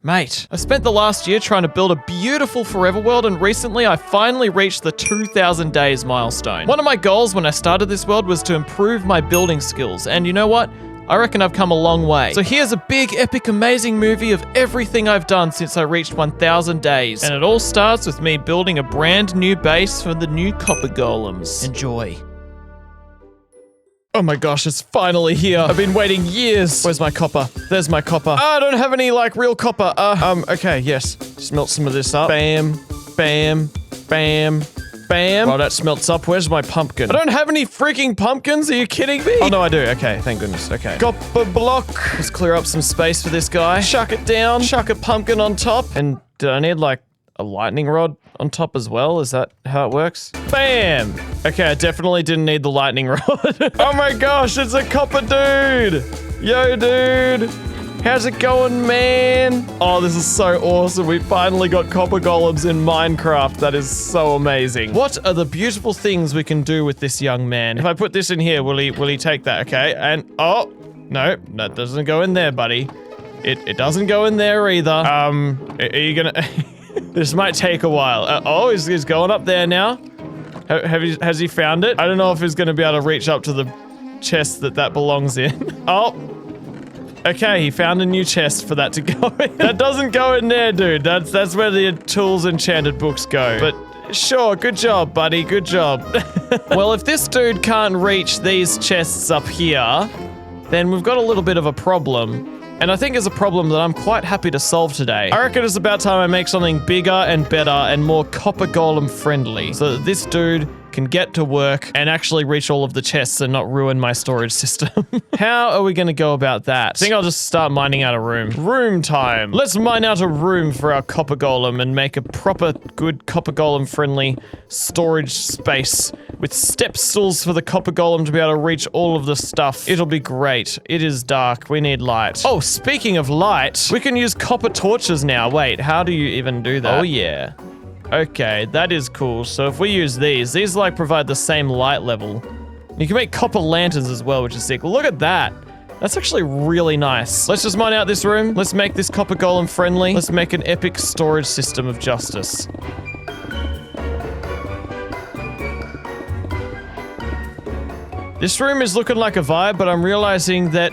Mate, I spent the last year trying to build a beautiful forever world, and recently I finally reached the 2,000 days milestone. One of my goals when I started this world was to improve my building skills, and you know what? I reckon I've come a long way. So here's a big, epic, amazing movie of everything I've done since I reached 1,000 days. And it all starts with me building a brand new base for the new copper golems. Enjoy. Oh my gosh, it's finally here. I've been waiting years. Where's my copper? There's my copper. I don't have any, like, real copper. Okay, yes. Smelt some of this up. Bam, bam, bam, bam. Well, that smelts up. Where's my pumpkin? I don't have any freaking pumpkins. Are you kidding me? Oh, no, I do. Okay, thank goodness. Okay. Copper block. Let's clear up some space for this guy. Chuck it down. Chuck a pumpkin on top. And did I need, like, a lightning rod on top as well? Is that how it works? Bam! Okay, I definitely didn't need the lightning rod. Oh my gosh, it's a copper dude! Yo, dude! How's it going, man? Oh, this is so awesome. We finally got copper golems in Minecraft. That is so amazing. What are the beautiful things we can do with this young man? If I put this in here, will he take that? Okay, and oh, no, that doesn't go in there, buddy. It doesn't go in there either. Are you gonna... This might take a while. Oh, he's going up there now. Has he found it? I don't know if he's going to be able to reach up to the chest that belongs in. Oh. Okay, he found a new chest for that to go in. That doesn't go in there, dude. That's where the tools enchanted books go. But sure, good job, buddy. Good job. Well, if this dude can't reach these chests up here, then we've got a little bit of a problem. And I think it's a problem that I'm quite happy to solve today. I reckon it's about time I make something bigger and better and more copper golem friendly, so that this dude can get to work and actually reach all of the chests and not ruin my storage system. How are we gonna go about that? I think I'll just start mining out a room. Room time. Let's mine out a room for our copper golem and make a proper good copper golem friendly storage space with step stools for the copper golem to be able to reach all of the stuff. It'll be great. It is dark. We need light. Oh, speaking of light, we can use copper torches now. Wait, how do you even do that? Oh yeah. Okay, that is cool. So if we use these like provide the same light level. You can make copper lanterns as well, which is sick. Look at that. That's actually really nice. Let's just mine out this room. Let's make this copper golem friendly. Let's make an epic storage system of justice. This room is looking like a vibe, but I'm realizing that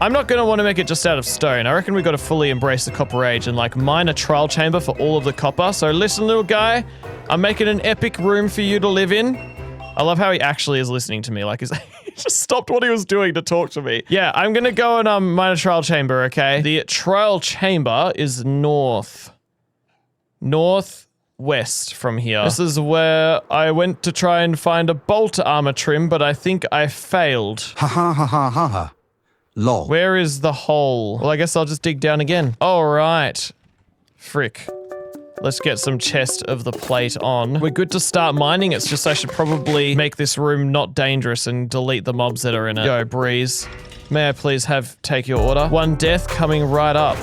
I'm not gonna want to make it just out of stone. I reckon we gotta fully embrace the copper age and like mine a trial chamber for all of the copper. So listen, little guy, I'm making an epic room for you to live in. I love how he actually is listening to me. Like he just stopped what he was doing to talk to me. Yeah, I'm gonna go and mine a trial chamber, okay? The trial chamber is northwest from here. This is where I went to try and find a bolt armor trim, but I think I failed. Ha ha ha ha ha ha. Lol. Where is the hole? Well, I guess I'll just dig down again. All right. Frick. Let's get some chest of the plate on. We're good to start mining. It's just I should probably make this room not dangerous and delete the mobs that are in it. Go, Breeze. May I please take your order? One death coming right up.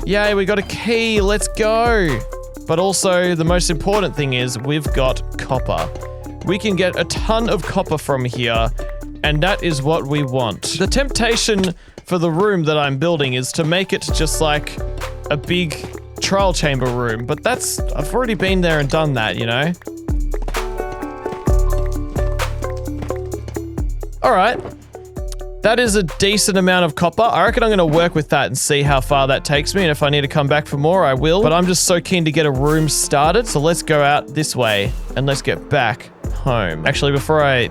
Yay, we got a key. Let's go. But also, the most important thing is we've got copper. We can get a ton of copper from here, and that is what we want. The temptation for the room that I'm building is to make it just like a big trial chamber room, but I've already been there and done that, you know? All right. That is a decent amount of copper. I reckon I'm gonna work with that and see how far that takes me, and if I need to come back for more, I will. But I'm just so keen to get a room started, so let's go out this way and let's get back home. Actually, before I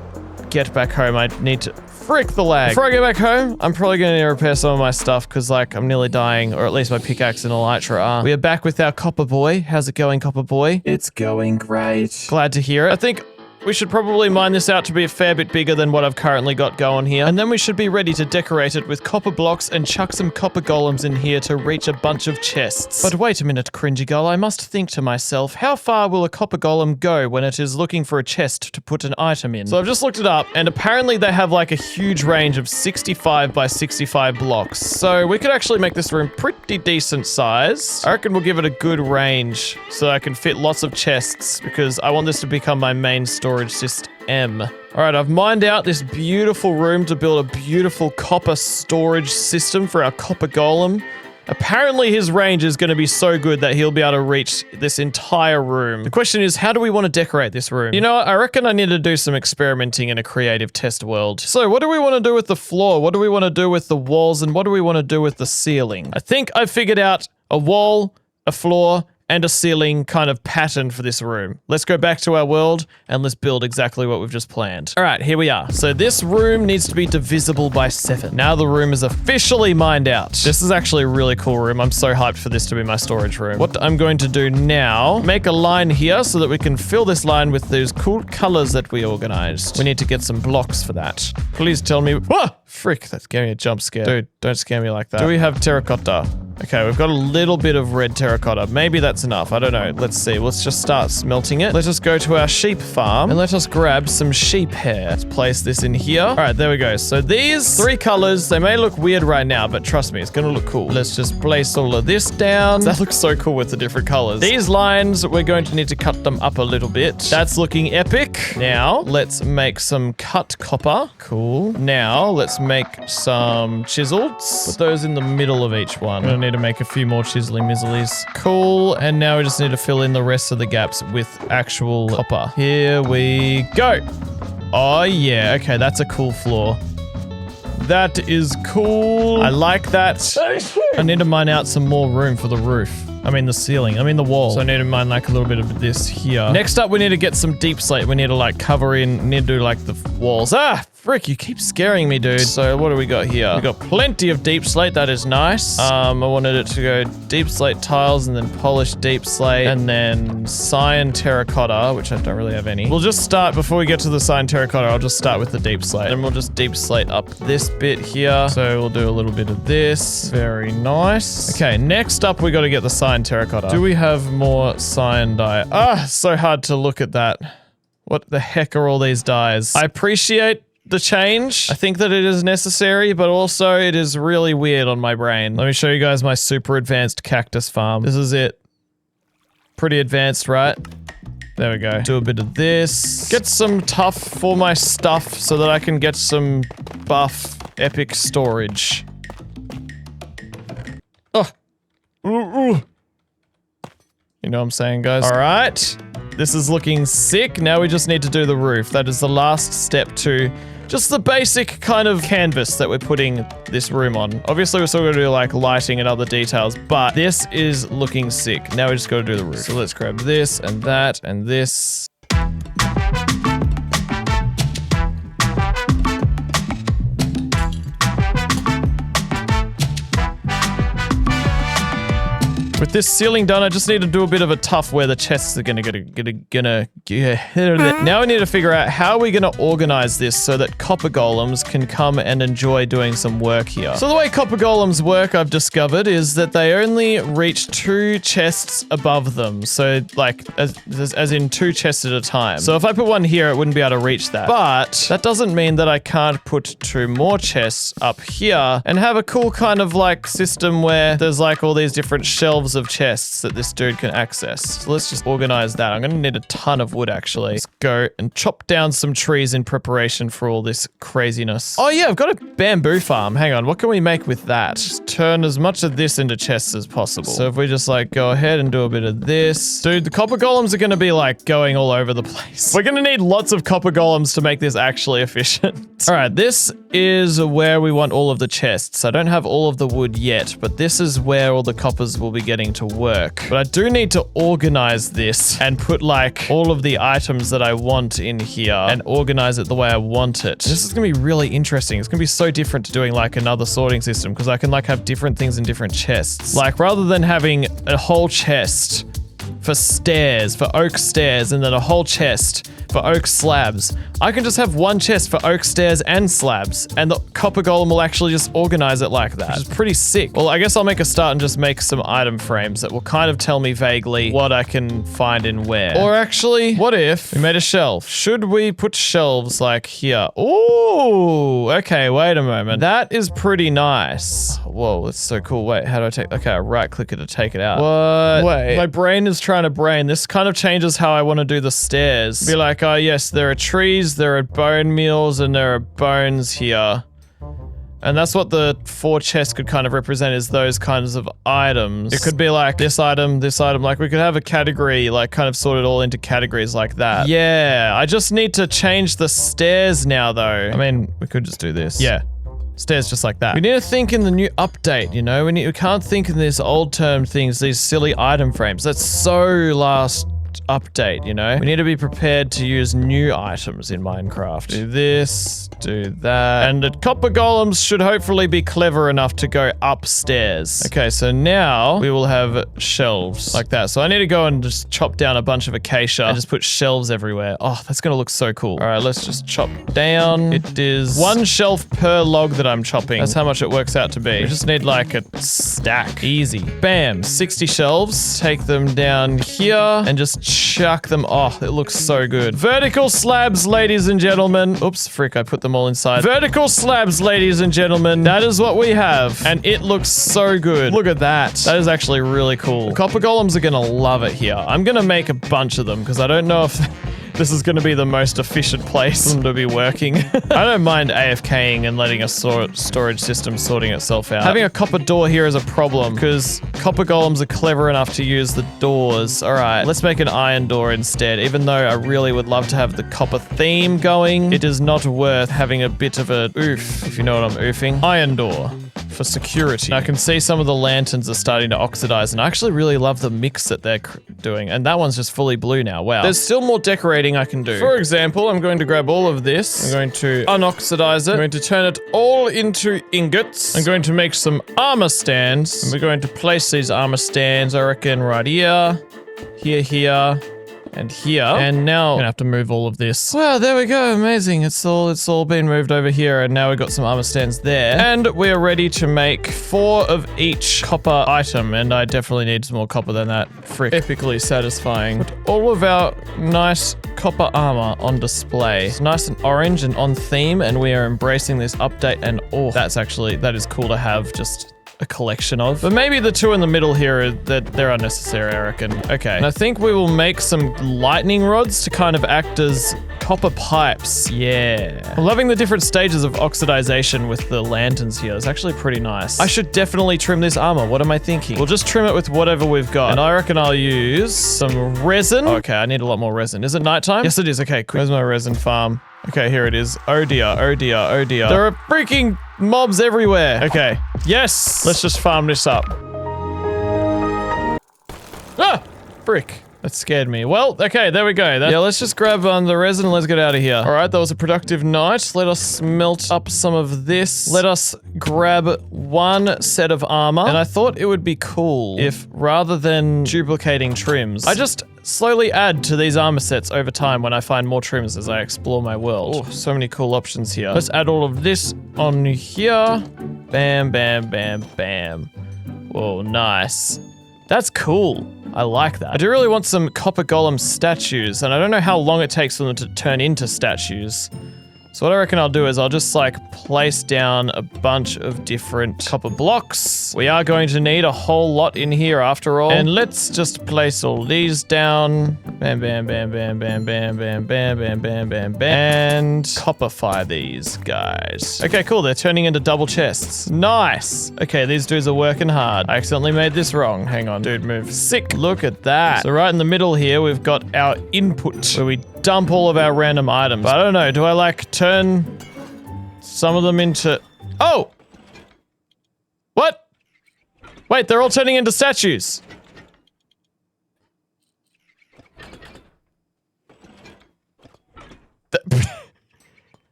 get back home, I need to... Frick the lag. Before I get back home, I'm probably gonna need to repair some of my stuff, because, like, I'm nearly dying, or at least my pickaxe and elytra are. We are back with our copper boy. How's it going, copper boy? It's going great. Glad to hear it. I think we should probably mine this out to be a fair bit bigger than what I've currently got going here. And then we should be ready to decorate it with copper blocks and chuck some copper golems in here to reach a bunch of chests. But wait a minute, CringyGull, I must think to myself, how far will a copper golem go when it is looking for a chest to put an item in? So I've just looked it up, and apparently they have like a huge range of 65 by 65 blocks. So we could actually make this room pretty decent size. I reckon we'll give it a good range so I can fit lots of chests, because I want this to become my main storage system. All right, I've mined out this beautiful room to build a beautiful copper storage system for our copper golem. Apparently his range is going to be so good that he'll be able to reach this entire room. The question is, how do we want to decorate this room? You know what? I reckon I need to do some experimenting in a creative test world. So what do we want to do with the floor? What do we want to do with the walls? And what do we want to do with the ceiling? I think I've figured out a wall, a floor, and a ceiling kind of pattern for this room. Let's go back to our world and let's build exactly what we've just planned. All right, here we are. So this room needs to be divisible by 7. Now the room is officially mined out. This is actually a really cool room. I'm so hyped for this to be my storage room. What I'm going to do now, make a line here so that we can fill this line with those cool colors that we organized. We need to get some blocks for that. Please tell me, ah, frick, that gave me a jump scare. Dude, don't scare me like that. Do we have terracotta? Okay, we've got a little bit of red terracotta. Maybe that's enough. I don't know. Let's see. Let's just start smelting it. Let us go to our sheep farm and let us grab some sheep hair. Let's place this in here. All right, there we go. So these 3 colors, they may look weird right now, but trust me, it's gonna look cool. Let's just place all of this down. That looks so cool with the different colors. These lines, we're going to need to cut them up a little bit. That's looking epic. Now, let's make some cut copper. Cool. Now, let's make some chisels. Put those in the middle of each one. I'm gonna need to make a few more chiseling mizzlies. Cool. And now we just need to fill in the rest of the gaps with actual copper. Here we go. Oh yeah. Okay, that's a cool floor. That is cool. I like that. I need to mine out some more room for the roof. I mean the ceiling. I mean the wall. So I need to mine like a little bit of this here. Next up, we need to get some deep slate. We need to like cover in, need to do like the walls. Ah, frick, you keep scaring me, dude. So what do we got here? We got plenty of deep slate. That is nice. I wanted it to go deep slate tiles and then polished deep slate and then cyan terracotta, which I don't really have any. We'll just start before we get to the cyan terracotta. I'll just start with the deep slate and we'll just deep slate up this bit here. So we'll do a little bit of this. Very nice. Okay, next up, we got to get the cyan terracotta. Do we have more cyan dye? Ah, so hard to look at that. What the heck are all these dyes? I appreciate the change. I think that it is necessary, but also it is really weird on my brain. Let me show you guys my super advanced cactus farm. This is it. Pretty advanced, right? There we go. Do a bit of this. Get some tough for my stuff so that I can get some buff epic storage. Oh. You know what I'm saying, guys? All right. This is looking sick. Now we just need to do the roof. That is the last step to just the basic kind of canvas that we're putting this room on. Obviously, we're still gonna do like lighting and other details, but this is looking sick. Now we just gotta do the roof. So let's grab this and that and this. With this ceiling done, I just need to do a bit of a tough where the chests are gonna Now we need to figure out how we're gonna organize this so that copper golems can come and enjoy doing some work here. So the way copper golems work, I've discovered, is that they only reach 2 chests above them. So like, as in 2 chests at a time. So if I put one here, it wouldn't be able to reach that. But that doesn't mean that I can't put 2 more chests up here and have a cool kind of like system where there's like all these different shelves of chests that this dude can access. So let's just organize that. I'm gonna need a ton of wood actually. Let's go and chop down some trees in preparation for all this craziness. Oh yeah, I've got a bamboo farm. Hang on, what can we make with that? Just turn as much of this into chests as possible. So if we just like go ahead and do a bit of this. Dude, the copper golems are gonna be like going all over the place. We're gonna need lots of copper golems to make this actually efficient. All right, this is where we want all of the chests. I don't have all of the wood yet, but this is where all the coppers will be getting to work. But I do need to organize this and put like all of the items that I want in here and organize it the way I want it. This is gonna be really interesting. It's gonna be so different to doing like another sorting system because I can like have different things in different chests. Like rather than having a whole chest for stairs, for oak stairs, and then a whole chest for oak slabs, I can just have one chest for oak stairs and slabs, and the copper golem will actually just organize it like that, which is pretty sick. Well, I guess I'll make a start and just make some item frames that will kind of tell me vaguely what I can find in where. Or actually, what if we made a shelf? Should we put shelves like here? Ooh, okay, wait a moment. That is pretty nice. Whoa, that's so cool. Wait, how do I take, okay, I right click it to take it out. What? Wait, my brain is trying to brain. This kind of changes how I want to do the stairs. Be like, oh yes, there are trees, there are bone meals, and there are bones here. And that's what the 4 chests could kind of represent, is those kinds of items. It could be like this item, like we could have a category, like kind of sort it all into categories like that. Yeah, I just need to change the stairs now though. I mean, we could just do this. Yeah. Stairs just like that. We need to think in the new update, you know? We can't think in these old term things, these silly item frames. That's so last update, you know? We need to be prepared to use new items in Minecraft. Do this, do that. And the copper golems should hopefully be clever enough to go upstairs. Okay, so now we will have shelves like that. So I need to go and just chop down a bunch of acacia and just put shelves everywhere. Oh, that's gonna look so cool. All right, let's just chop down. It is 1 shelf per log that I'm chopping. That's how much it works out to be. We just need like a stack. Easy. Bam, 60 shelves. Take them down here and just chuck them. Oh, it looks so good. Vertical slabs, ladies and gentlemen. Oops, frick, I put them all inside. Vertical slabs, ladies and gentlemen. That is what we have. And it looks so good. Look at that. That is actually really cool. The copper golems are gonna love it here. I'm gonna make a bunch of them because I don't know if this is going to be the most efficient place for them to be working. I don't mind AFKing and letting a storage system sorting itself out. Having a copper door here is a problem because copper golems are clever enough to use the doors. All right, let's make an iron door instead. Even though I really would love to have the copper theme going, it is not worth having a bit of a oof, if you know what I'm oofing. Iron door. For security. Now, I can see some of the lanterns are starting to oxidize, and I actually really love the mix that they're doing, and that one's just fully blue now. Wow. There's still more decorating I can do. For example, I'm going to grab all of this. I'm going to unoxidize it. I'm going to turn it all into ingots. I'm going to make some armor stands, and we're going to place these armor stands, I reckon, right here, here, and here. And now I'm gonna have to move all of this. Wow, there we go. Amazing. It's all been moved over here, and now we've got some armor stands there. And we are ready to make 4 of each copper item, and I definitely need some more copper than that. Frick. Epically satisfying. Put all of our nice copper armor on display. It's nice and orange and on theme, and we are embracing this update, and oh, that is cool to have just a collection of. But maybe the 2 in the middle here, they're unnecessary, I reckon. Okay, and I think we will make some lightning rods to kind of act as copper pipes. Yeah. I'm loving the different stages of oxidization with the lanterns here. It's actually pretty nice. I should definitely trim this armor. What am I thinking? We'll just trim it with whatever we've got. And I reckon I'll use some resin. Okay, I need a lot more resin. Is it nighttime? Yes, it is. Okay, quick. Where's my resin farm? Okay, here it is. Oh dear, oh dear, oh dear. There are freaking mobs everywhere. Okay, yes. Let's just farm this up. Ah, frick. That scared me. Well, okay, there we go. Yeah, let's just grab the resin and let's get out of here. All right, that was a productive night. Let us melt up some of this. Let us grab 1 set of armor. And I thought it would be cool if, rather than duplicating trims, I just slowly add to these armor sets over time when I find more trims as I explore my world. Oh, so many cool options here. Let's add all of this on here. Bam, bam, bam, bam. Whoa, nice. That's cool. I like that. I do really want some copper golem statues, and I don't know how long it takes for them to turn into statues. So what I reckon I'll do is I'll just like place down a bunch of different copper blocks. We are going to need a whole lot in here after all. And let's just place all these down. Bam, bam, bam, bam, bam, bam, bam, bam, bam, bam, bam, bam. And copperfy these guys. Okay, cool. They're turning into double chests. Nice. Okay, these dudes are working hard. I accidentally made this wrong. Hang on, dude, move. Sick. Look at that. So right in the middle here, we've got our input where we dump all of our random items. But I don't know, do I like turn some of them into... Oh! What? Wait, they're all turning into statues.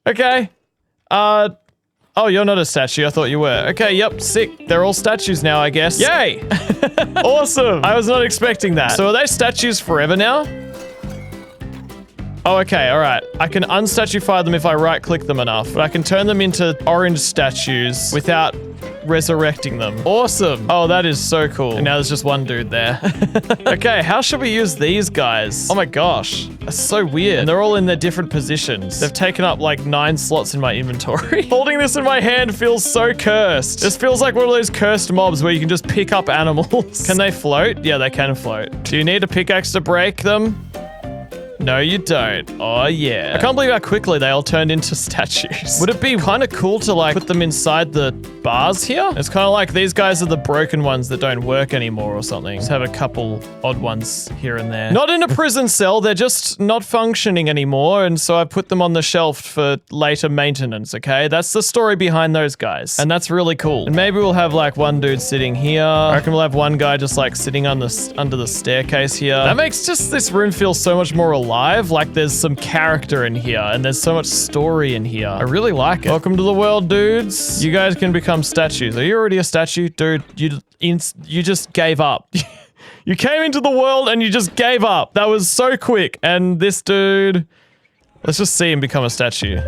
Okay. Oh, you're not a statue. I thought you were. Okay, yep, sick. They're all statues now, I guess. Yay! Awesome. I was not expecting that. So are they statues forever now? Oh, okay, all right. I can unstatuify them if I right-click them enough, but I can turn them into orange statues without resurrecting them. Awesome. Oh, that is so cool. And now there's just one dude there. Okay, how should we use these guys? Oh my gosh, that's so weird. And they're all in their different positions. They've taken up like 9 slots in my inventory. Holding this in my hand feels so cursed. This feels like one of those cursed mobs where you can just pick up animals. Can they float? Yeah, they can float. Do you need a pickaxe to break them? No, you don't. Oh, yeah. I can't believe how quickly they all turned into statues. Would it be kind of cool to like put them inside the bars here? It's kind of like these guys are the broken ones that don't work anymore or something. Just have a couple odd ones here and there. Not in a prison cell. They're just not functioning anymore. And so I put them on the shelf for later maintenance, okay? That's the story behind those guys. And that's really cool. And maybe we'll have like one dude sitting here. I reckon we'll have one guy just like sitting on under the staircase here. That makes just this room feel so much more alive. Like there's some character in here and there's so much story in here. I really like it. Welcome to the world, dudes. You guys can become statues. Are you already a statue? Dude, you just gave up. You came into the world and you just gave up. That was so quick. And this dude, let's just see him become a statue.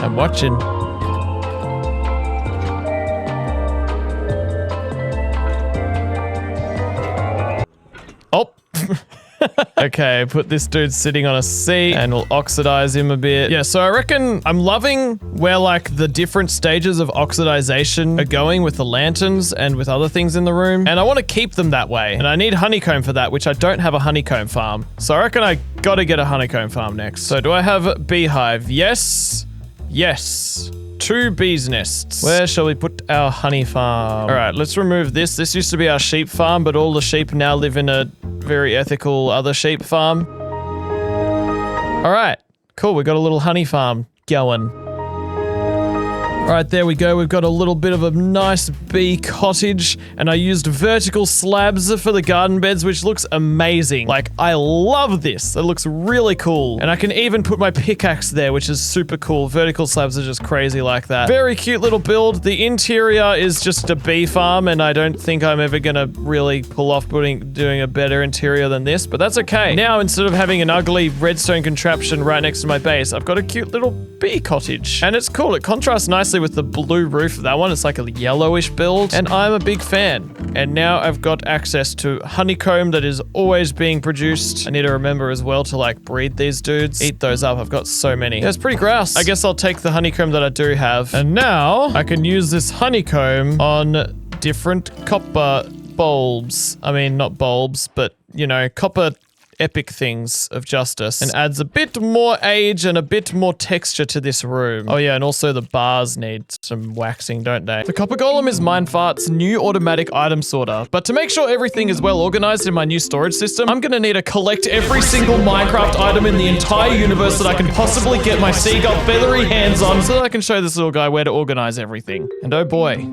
I'm watching. Oh. Okay, put this dude sitting on a seat and we'll oxidize him a bit. Yeah, so I reckon I'm loving where like the different stages of oxidization are going with the lanterns and with other things in the room. And I want to keep them that way. And I need honeycomb for that, which I don't have a honeycomb farm. So I reckon I gotta get a honeycomb farm next. So do I have a beehive? Yes. Yes. 2 bees nests. Where shall we put our honey farm? All right, let's remove this. This used to be our sheep farm, but all the sheep now live in a very ethical other sheep farm. All right, cool. We got a little honey farm going. All right, there we go. We've got a little bit of a nice bee cottage, and I used vertical slabs for the garden beds, which looks amazing. Like, I love this. It looks really cool. And I can even put my pickaxe there, which is super cool. Vertical slabs are just crazy like that. Very cute little build. The interior is just a bee farm, and I don't think I'm ever gonna really pull off doing a better interior than this, but that's okay. Now, instead of having an ugly redstone contraption right next to my base, I've got a cute little bee cottage. And it's cool. It contrasts nicely with the blue roof of that one. It's like a yellowish build, and I'm a big fan. And now I've got access to honeycomb that is always being produced. I need to remember as well to like breed these dudes. Eat those up. I've got so many. Yeah, it's pretty gross. I guess I'll take the honeycomb that I do have. And now I can use this honeycomb on different copper bulbs. I mean, not bulbs, but you know, copper epic things of justice, and adds a bit more age and a bit more texture to this room. Oh yeah, and also the bars need some waxing, don't they? The copper golem is Mindfart's new automatic item sorter, but to make sure everything is well organized in my new storage system, I'm gonna need to collect every single Minecraft item in the entire universe that I can possibly get my seagull feathery hands on, so that I can show this little guy where to organize everything. And oh boy,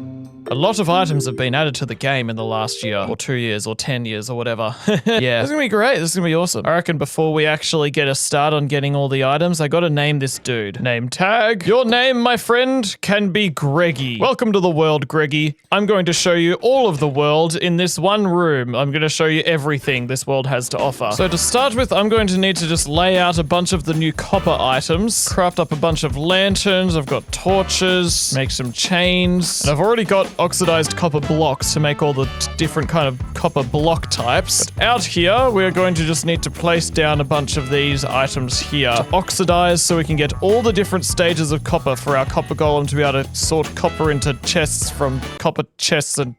a lot of items have been added to the game in the last year, or 2 years, or 10 years, or whatever. Yeah, this is gonna be great. This is gonna be awesome. I reckon before we actually get a start on getting all the items, I gotta name this dude. Name tag. Your name, my friend, can be Greggy. Welcome to the world, Greggy. I'm going to show you all of the world in this one room. I'm gonna show you everything this world has to offer. So to start with, I'm going to need to just lay out a bunch of the new copper items, craft up a bunch of lanterns. I've got torches, make some chains, and I've already got oxidized copper blocks to make all the different kind of copper block types. But out here, we're going to just need to place down a bunch of these items here to oxidize so we can get all the different stages of copper for our copper golem to be able to sort copper into chests from copper chests and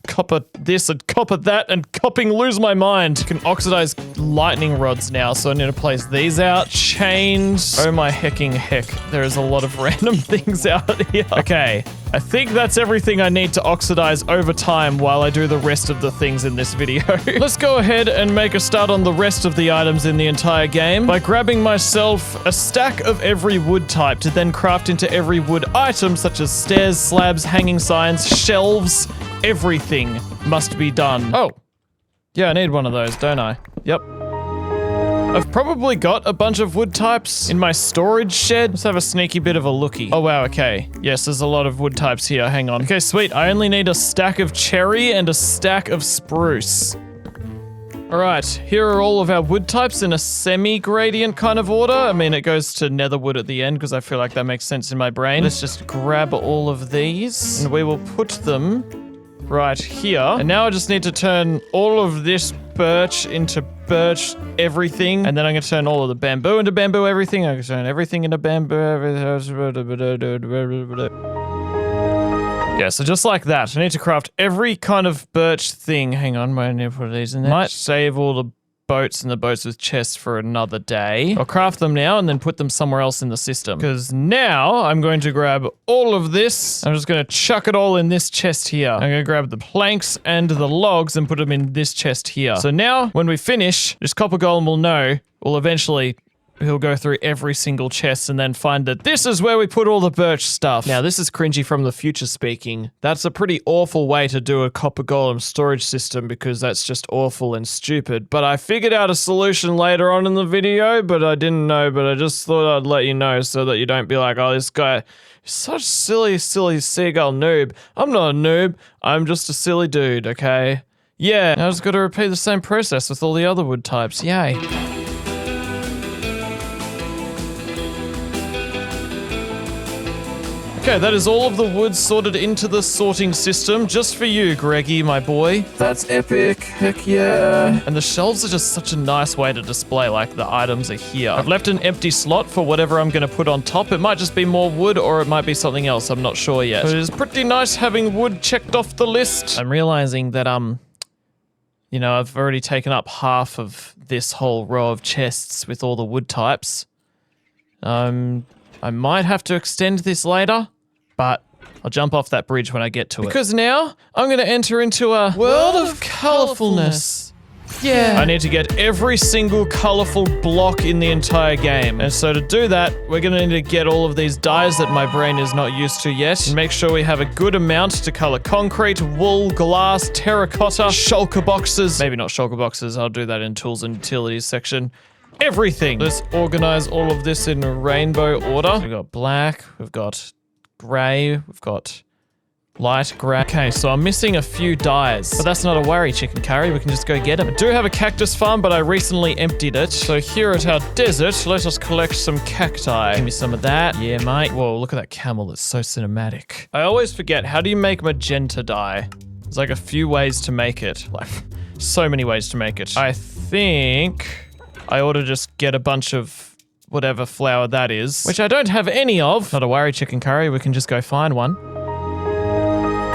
copper this and copper that and copping lose my mind. You can oxidize lightning rods now, so I need to place these out. Chains. Oh my hecking heck. There is a lot of random things out here. Okay. I think that's everything I need to oxidize over time while I do the rest of the things in this video. Let's go ahead and make a start on the rest of the items in the entire game by grabbing myself a stack of every wood type to then craft into every wood item, such as stairs, slabs, hanging signs, shelves. Everything must be done. Oh, yeah, I need one of those, don't I? Yep. I've probably got a bunch of wood types in my storage shed. Let's have a sneaky bit of a looky. Oh wow, okay. Yes, there's a lot of wood types here. Hang on. Okay, sweet. I only need a stack of cherry and a stack of spruce. All right, here are all of our wood types in a semi-gradient kind of order. I mean, it goes to netherwood at the end because I feel like that makes sense in my brain. Let's just grab all of these and we will put them right here. And now I just need to turn all of this birch into birch everything. And then I'm going to turn all of the bamboo into bamboo everything. I'm going to turn everything into bamboo everything. Yeah, so just like that. I need to craft every kind of birch thing. Hang on, I need to put these in there. Might save all the boats and the boats with chests for another day. I'll craft them now and then put them somewhere else in the system. Because now I'm going to grab all of this. I'm just going to chuck it all in this chest here. I'm going to grab the planks and the logs and put them in this chest here. So now when we finish, this copper golem will know, will eventually... he'll go through every single chest and then find that this is where we put all the birch stuff. Now, this is Cringy from the future speaking. That's a pretty awful way to do a copper golem storage system because that's just awful and stupid. But I figured out a solution later on in the video, but I didn't know, but I just thought I'd let you know so that you don't be like, oh, this guy is such silly seagull noob. I'm not a noob. I'm just a silly dude, okay? Yeah, I just got to repeat the same process with all the other wood types. Yay. Okay, that is all of the wood sorted into the sorting system, just for you, Greggy, my boy. That's epic. Heck yeah. And the shelves are just such a nice way to display, like, the items are here. I've left an empty slot for whatever I'm going to put on top. It might just be more wood, or it might be something else. I'm not sure yet. But it is pretty nice having wood checked off the list. I'm realizing that, you know, I've already taken up half of this whole row of chests with all the wood types. I might have to extend this later, but I'll jump off that bridge when I get to it. Because now, I'm going to enter into a world of colorfulness. Yeah. I need to get every single colorful block in the entire game. And so to do that, we're going to need to get all of these dyes that my brain is not used to yet. And make sure we have a good amount to color concrete, wool, glass, terracotta, shulker boxes. Maybe not shulker boxes, I'll do that in tools and utilities section. Everything. Let's organize all of this in rainbow order. We've got black, we've got gray, we've got light gray. Okay, so I'm missing a few dyes, but that's not a worry, chicken curry. We can just go get them. I do have a cactus farm, but I recently emptied it. So here at our desert, let us collect some cacti. Give me some of that. Yeah, mate. Whoa, look at that camel. It's so cinematic. I always forget, how do you make magenta dye? There's like a few ways to make it. Like, so many ways to make it. I think I ought to just get a bunch of whatever flower that is, which I don't have any of. Not a worry, chicken curry, we can just go find one.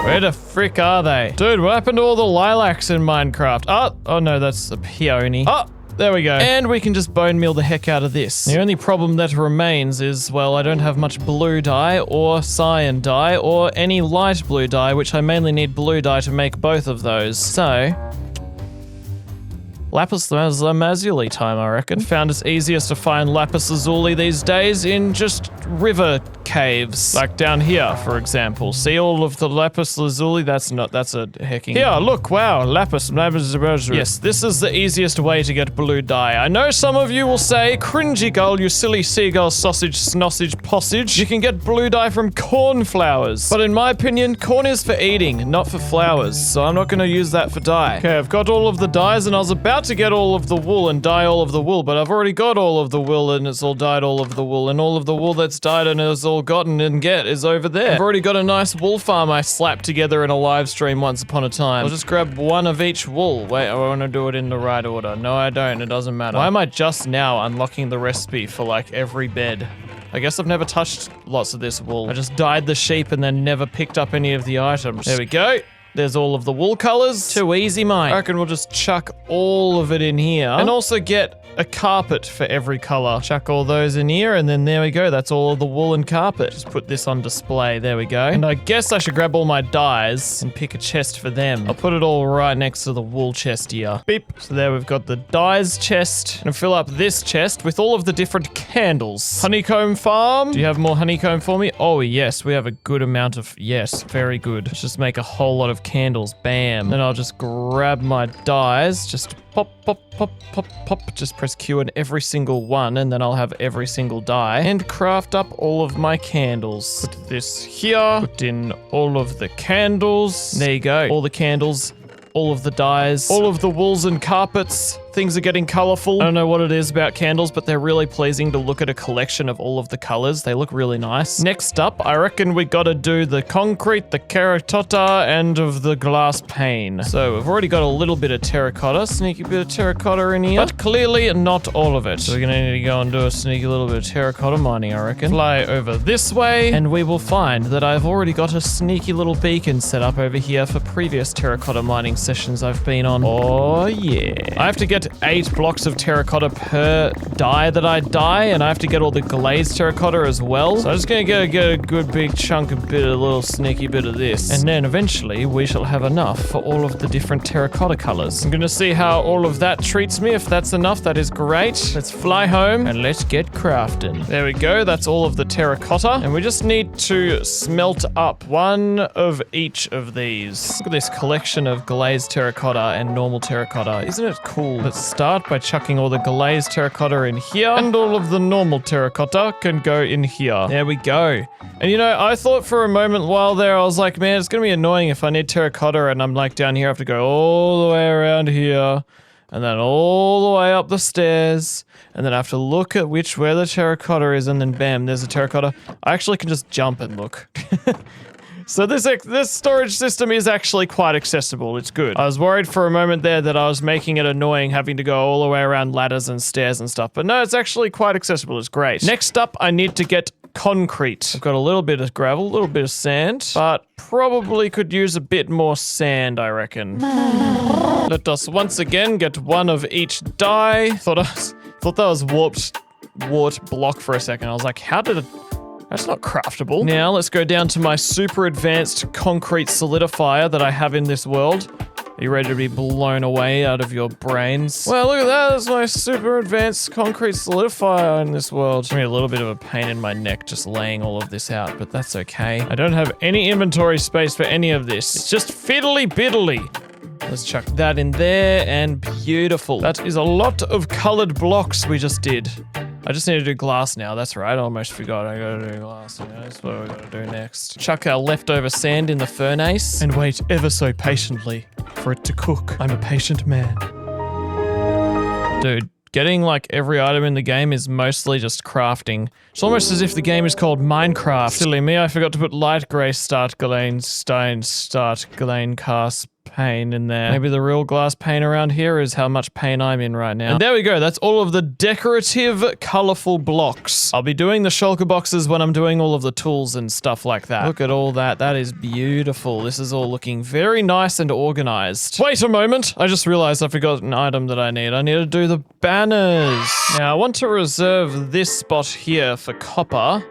Where the frick are they? Dude, what happened to all the lilacs in Minecraft? Oh no, that's a peony. Oh, there we go. And we can just bone meal the heck out of this. The only problem that remains is, well, I don't have much blue dye or cyan dye or any light blue dye, which I mainly need blue dye to make both of those. So lapis lazuli time, I reckon. Found it's easiest to find lapis lazuli these days in just river caves. Like down here, for example. See all of the lapis lazuli? That's a hecking... Here, look, wow, lapis. Yes, this is the easiest way to get blue dye. I know some of you will say, CringyGull, you silly seagull sausage snossage possage. You can get blue dye from cornflowers. But in my opinion, corn is for eating, not for flowers. So I'm not going to use that for dye. Okay, I've got all of the dyes and I was about to get all of the wool and dye all of the wool, but I've already got all of the wool and it's all dyed all of the wool, and all of the wool that's dyed and is all gotten and get is over there. I've already got a nice wool farm I slapped together in a live stream once upon a time. I'll just grab one of each wool. Wait, I want to do it in the right order. No, I don't. It doesn't matter. Why am I just now unlocking the recipe for like every bed? I guess I've never touched lots of this wool. I just dyed the sheep and then never picked up any of the items. There we go. There's all of the wool colors. Too easy, mate. I reckon we'll just chuck all of it in here. And also get a carpet for every color. Chuck all those in here, and then there we go. That's all of the wool and carpet. Just put this on display. There we go. And I guess I should grab all my dyes and pick a chest for them. I'll put it all right next to the wool chest here. Beep. So there we've got the dyes chest. And fill up this chest with all of the different candles. Honeycomb farm. Do you have more honeycomb for me? Oh, yes. We have a good amount of... Yes, very good. Let's just make a whole lot of candles. Bam. Then I'll just grab my dyes. Just pop, pop, pop, pop, pop. Just press Q in every single one, and then I'll have every single dye. And craft up all of my candles. Put this here. Put in all of the candles. There you go. All the candles. All of the dyes. All of the wools and carpets. things are getting colorful. I don't know what it is about candles, but they're really pleasing to look at a collection of all of the colors. They look really nice. Next up, I reckon we gotta do the concrete, the terracotta, and of the glass pane. So we've already got a little bit of terracotta, sneaky bit of terracotta in here, but clearly not all of it. So we're gonna need to go and do a sneaky little bit of terracotta mining, I reckon. Fly over this way, and we will find that I've already got a sneaky little beacon set up over here for previous terracotta mining sessions I've been on. Oh yeah. I have to get 8 blocks of terracotta per die that I die, and I have to get all the glazed terracotta as well. So I'm just gonna get a good big chunk of a little sneaky bit of this. And then eventually we shall have enough for all of the different terracotta colors. I'm gonna see how all of that treats me. If that's enough, that is great. Let's fly home and let's get crafting. There we go. That's all of the terracotta. And we just need to smelt up 1 of each of these. Look at this collection of glazed terracotta and normal terracotta. Isn't it cool? Let's start by chucking all the glazed terracotta in here, and all of the normal terracotta can go in here. There we go. And you know, I thought for a moment while there, I was like, man, it's gonna be annoying if I need terracotta and I'm like down here, I have to go all the way around here, and then all the way up the stairs, and then I have to look at where the terracotta is, and then bam, there's a terracotta. I actually can just jump and look. So this storage system is actually quite accessible. It's good. I was worried for a moment there that I was making it annoying having to go all the way around ladders and stairs and stuff, but no, it's actually quite accessible. It's great. Next up, I need to get concrete. I've got a little bit of gravel, a little bit of sand, but probably could use a bit more sand, I reckon. Let us once again get 1 of each die. Thought that was warped block for a second. I was like, how did it... That's not craftable. Now let's go down to my super advanced concrete solidifier that I have in this world. Are you ready to be blown away out of your brains? Well, look at that. That's my super advanced concrete solidifier in this world. It's gonna be a little bit of a pain in my neck just laying all of this out, but that's okay. I don't have any inventory space for any of this. It's just fiddly biddly. Let's chuck that in there, and beautiful. That is a lot of colored blocks we just did. I just need to do glass now. That's right. I almost forgot. I gotta do glass. You know, that's what we gotta do next. Chuck our leftover sand in the furnace and wait ever so patiently for it to cook. I'm a patient man. Dude, getting like every item in the game is mostly just crafting. It's almost as if the game is called Minecraft. Silly me, I forgot to put light grey start glane cast pane in there. Maybe the real glass pane around here is how much pain I'm in right now. And there we go. That's all of the decorative, colorful blocks. I'll be doing the shulker boxes when I'm doing all of the tools and stuff like that. Look at all that. That is beautiful. This is all looking very nice and organized. Wait a moment. I just realized I forgot an item that I need. I need to do the banners. Now, I want to reserve this spot here for copper.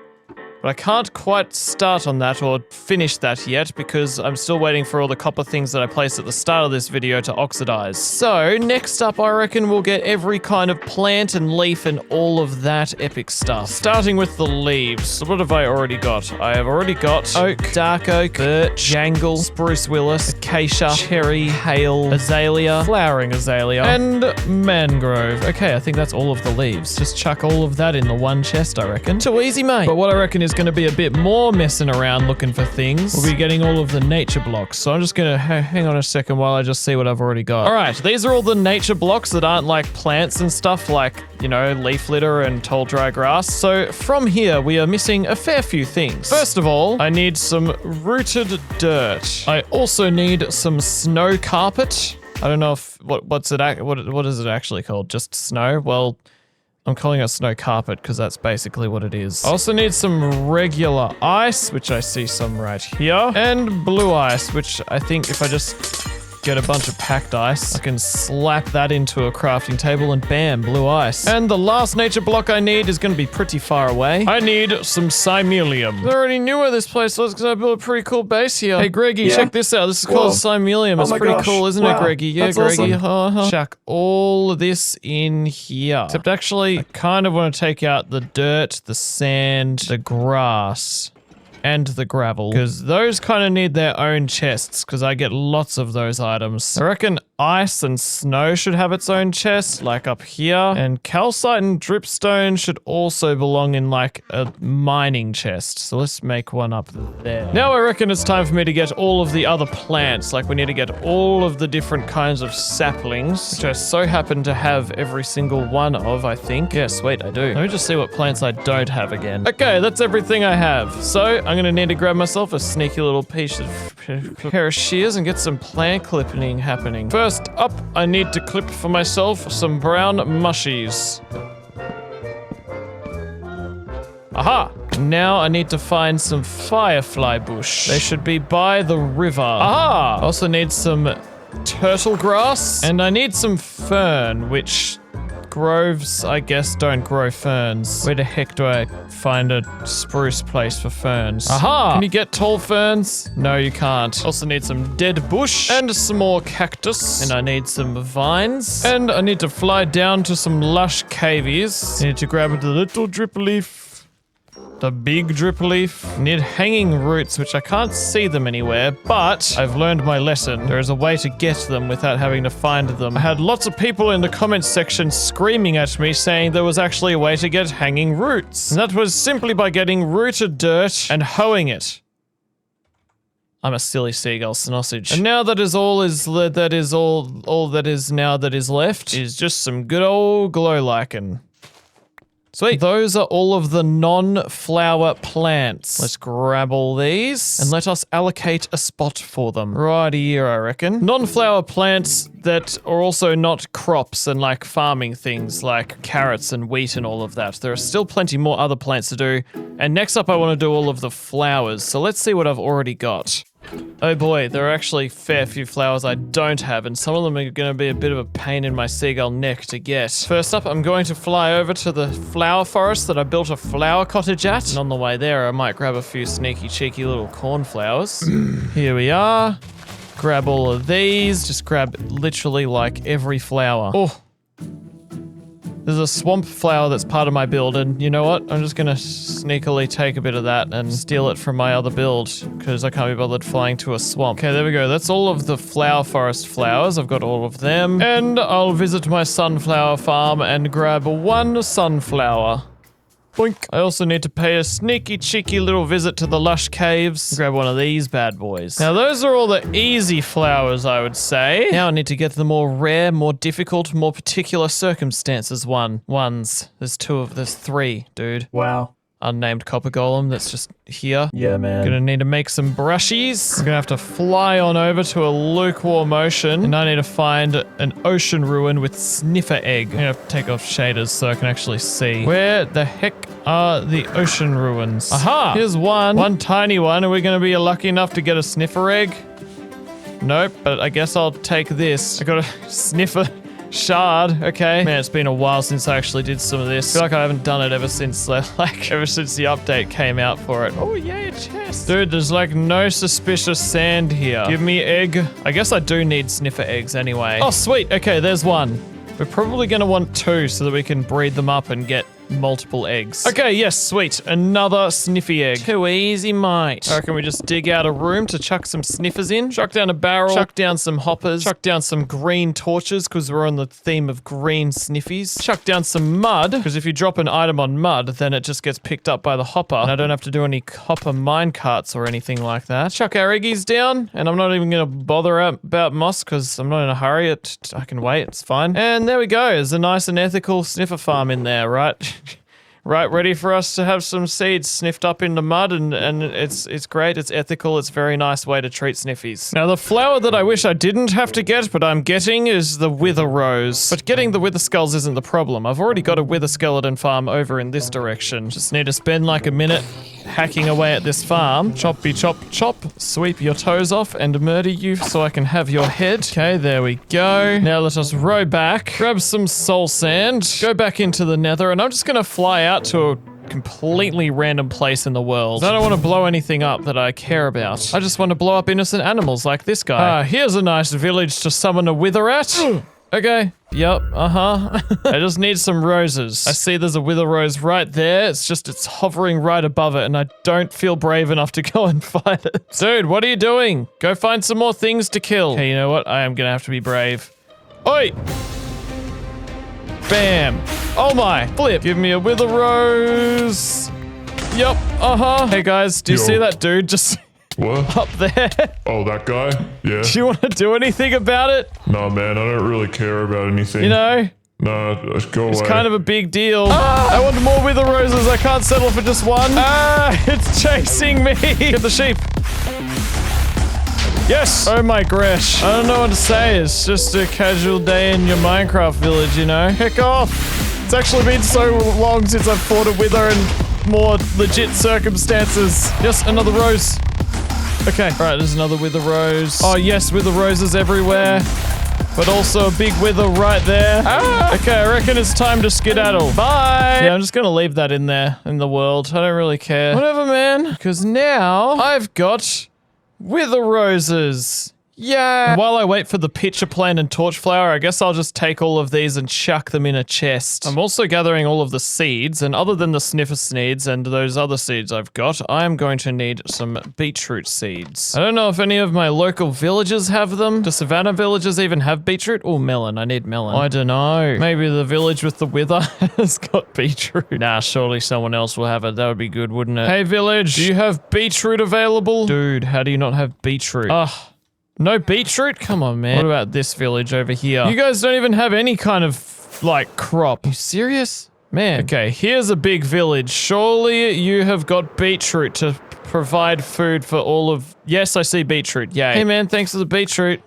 But I can't quite start on that or finish that yet because I'm still waiting for all the copper things that I placed at the start of this video to oxidize. So next up, I reckon we'll get every kind of plant and leaf and all of that epic stuff. Starting with the leaves. So what have I already got? I have already got oak, dark oak, birch, jangle, spruce willis, acacia, cherry, hail, azalea, flowering azalea, and mangrove. Okay, I think that's all of the leaves. Just chuck all of that in the one chest, I reckon. Too easy, mate. But what I reckon is going to be a bit more messing around looking for things. We'll be getting all of the nature blocks. So I'm just going to hang on a second while I just see what I've already got. All right, these are all the nature blocks that aren't like plants and stuff like, you know, leaf litter and tall dry grass. So from here, we are missing a fair few things. First of all, I need some rooted dirt. I also need some snow carpet. I don't know if, what is it actually called? Just snow? Well, I'm calling it snow carpet because that's basically what it is. I also need some regular ice, which I see some right here, and blue ice, which I think if I just get a bunch of packed ice, I can slap that into a crafting table and bam, blue ice. And the last nature block I need is going to be pretty far away. I need some simelium. I already knew where this place was because I built a pretty cool base here. Hey, Greggy, check this out. This is called simelium. It's pretty cool, isn't it, Greggy? Yeah, Greggy. Awesome. Chuck all of this in here. Except actually, I kind of want to take out the dirt, the sand, the grass, and the gravel, because those kind of need their own chests, because I get lots of those items. I reckon ice and snow should have its own chest, like up here. And calcite and dripstone should also belong in like a mining chest. So let's make one up there. Now I reckon it's time for me to get all of the other plants. Like we need to get all of the different kinds of saplings, which I so happen to have every single one of, I think. Yes, wait, I do. Let me just see what plants I don't have again. Okay, that's everything I have. So I'm gonna need to grab myself a sneaky little piece of pair of shears and get some plant clipping happening. First up, I need to clip for myself some brown mushies. Aha! Now I need to find some firefly bush. They should be by the river. Aha! I also need some turtle grass, and I need some fern, which groves, I guess, don't grow ferns. Where the heck do I find a spruce place for ferns? Aha! Can you get tall ferns? No, you can't. Also need some dead bush and some more cactus. And I need some vines. And I need to fly down to some lush cavies. I need to grab the little drip leaf. The big drip leaf. Need hanging roots, which I can't see them anywhere, but I've learned my lesson. There is a way to get them without having to find them. I had lots of people in the comments section screaming at me saying there was actually a way to get hanging roots. And that was simply by getting rooted dirt and hoeing it. I'm a silly seagull sausage. And now that is all that is left is just some good old glow lichen. Sweet. Those are all of the non-flower plants. Let's grab all these and let us allocate a spot for them. Right here, I reckon. Non-flower plants that are also not crops and like farming things like carrots and wheat and all of that. There are still plenty more other plants to do. And next up, I want to do all of the flowers. So let's see what I've already got. Oh boy, there are actually a fair few flowers I don't have, and some of them are going to be a bit of a pain in my seagull neck to get. First up, I'm going to fly over to the flower forest that I built a flower cottage at, and on the way there I might grab a few sneaky cheeky little cornflowers. Here we are. Grab all of these, just grab literally like every flower. Oh! There's a swamp flower that's part of my build, and you know what? I'm just gonna sneakily take a bit of that and steal it from my other build, because I can't be bothered flying to a swamp. Okay, there we go. That's all of the flower forest flowers. I've got all of them. And I'll visit my sunflower farm and grab one sunflower. Boink. I also need to pay a sneaky cheeky little visit to the lush caves. Grab one of these bad boys. Now those are all the easy flowers, I would say. Now I need to get the more rare, more difficult, more particular circumstances ones. There's three, dude. Wow. Unnamed copper golem that's just here. Yeah, man. Gonna need to make some brushies. I'm gonna have to fly on over to a lukewarm ocean, and I need to find an ocean ruin with sniffer egg. I'm gonna have to take off shaders so I can actually see. Where the heck are the ocean ruins? Aha! Here's one tiny one. Are we gonna be lucky enough to get a sniffer egg? Nope, but I guess I'll take this. I got a sniffer shard, okay. Man, it's been a while since I actually did some of this. I feel like I haven't done it ever since the update came out for it. Oh, yay, a chest. Dude, there's like no suspicious sand here. Give me egg. I guess I do need sniffer eggs anyway. Oh, sweet. Okay, there's one. We're probably gonna want two so that we can breed them up and get multiple eggs. Okay, yes, sweet. Another sniffy egg. Too easy, mate. I reckon we just dig out a room to chuck some sniffers in. Chuck down a barrel. Chuck down some hoppers. Chuck down some green torches, because we're on the theme of green sniffies. Chuck down some mud, because if you drop an item on mud, then it just gets picked up by the hopper, and I don't have to do any copper mine carts or anything like that. Chuck our eggies down, and I'm not even going to bother about moss, because I'm not in a hurry. I can wait. It's fine. And there we go. There's a nice and ethical sniffer farm in there, right? Right, ready for us to have some seeds sniffed up in the mud, and it's great, it's ethical, it's a very nice way to treat sniffies. Now the flower that I wish I didn't have to get, but I'm getting, is the wither rose. But getting the wither skulls isn't the problem. I've already got a wither skeleton farm over in this direction. Just need to spend like a minute hacking away at this farm. Choppy chop chop, sweep your toes off and murder you so I can have your head. Okay, there we go. Now let us row back, grab some soul sand, go back into the nether, and I'm just gonna fly out to a completely random place in the world. I don't want to blow anything up that I care about. I just want to blow up innocent animals like this guy. Here's a nice village to summon a wither at. Okay. Yep. I just need some roses. I see there's a wither rose right there. It's hovering right above it, and I don't feel brave enough to go and fight it. Dude, what are you doing? Go find some more things to kill. Okay, you know what? I am gonna have to be brave. Oi! Bam. Oh my. Flip. Give me a wither rose. Yep. Hey guys, do you see that dude just What? up there? Oh, that guy? Yeah. Do you want to do anything about it? No, man, I don't really care about anything. You know? No, just go away. It's kind of a big deal. I want more wither roses. I can't settle for just one. It's chasing me. Get the sheep. Yes! Oh my gosh. I don't know what to say. It's just a casual day in your Minecraft village, you know? Heck off! It's actually been so long since I've fought a wither in more legit circumstances. Yes, another rose. Okay, alright, there's another wither rose. Oh yes, wither roses everywhere. But also a big wither right there. Okay, I reckon it's time to skedaddle. Bye! Yeah, I'm just gonna leave that in there, in the world. I don't really care. Whatever, man. Because now I've got wither roses. Yeah. And while I wait for the pitcher plant and torch flower, I guess I'll just take all of these and chuck them in a chest. I'm also gathering all of the seeds, and other than the sniffer seeds and those other seeds I've got, I am going to need some beetroot seeds. I don't know if any of my local villages have them. Do Savannah villages even have beetroot? Oh, melon. I need melon. I don't know. Maybe the village with the wither has got beetroot. Nah, surely someone else will have it. That would be good, wouldn't it? Hey, village, do you have beetroot available? Dude, how do you not have beetroot? Ugh. No beetroot? Come on, man. What about this village over here? You guys don't even have any kind of, like, crop. Are you serious? Man. Okay, here's a big village. Surely you have got beetroot to provide food for all of... Yes, I see beetroot. Yay. Hey, man, thanks for the beetroot.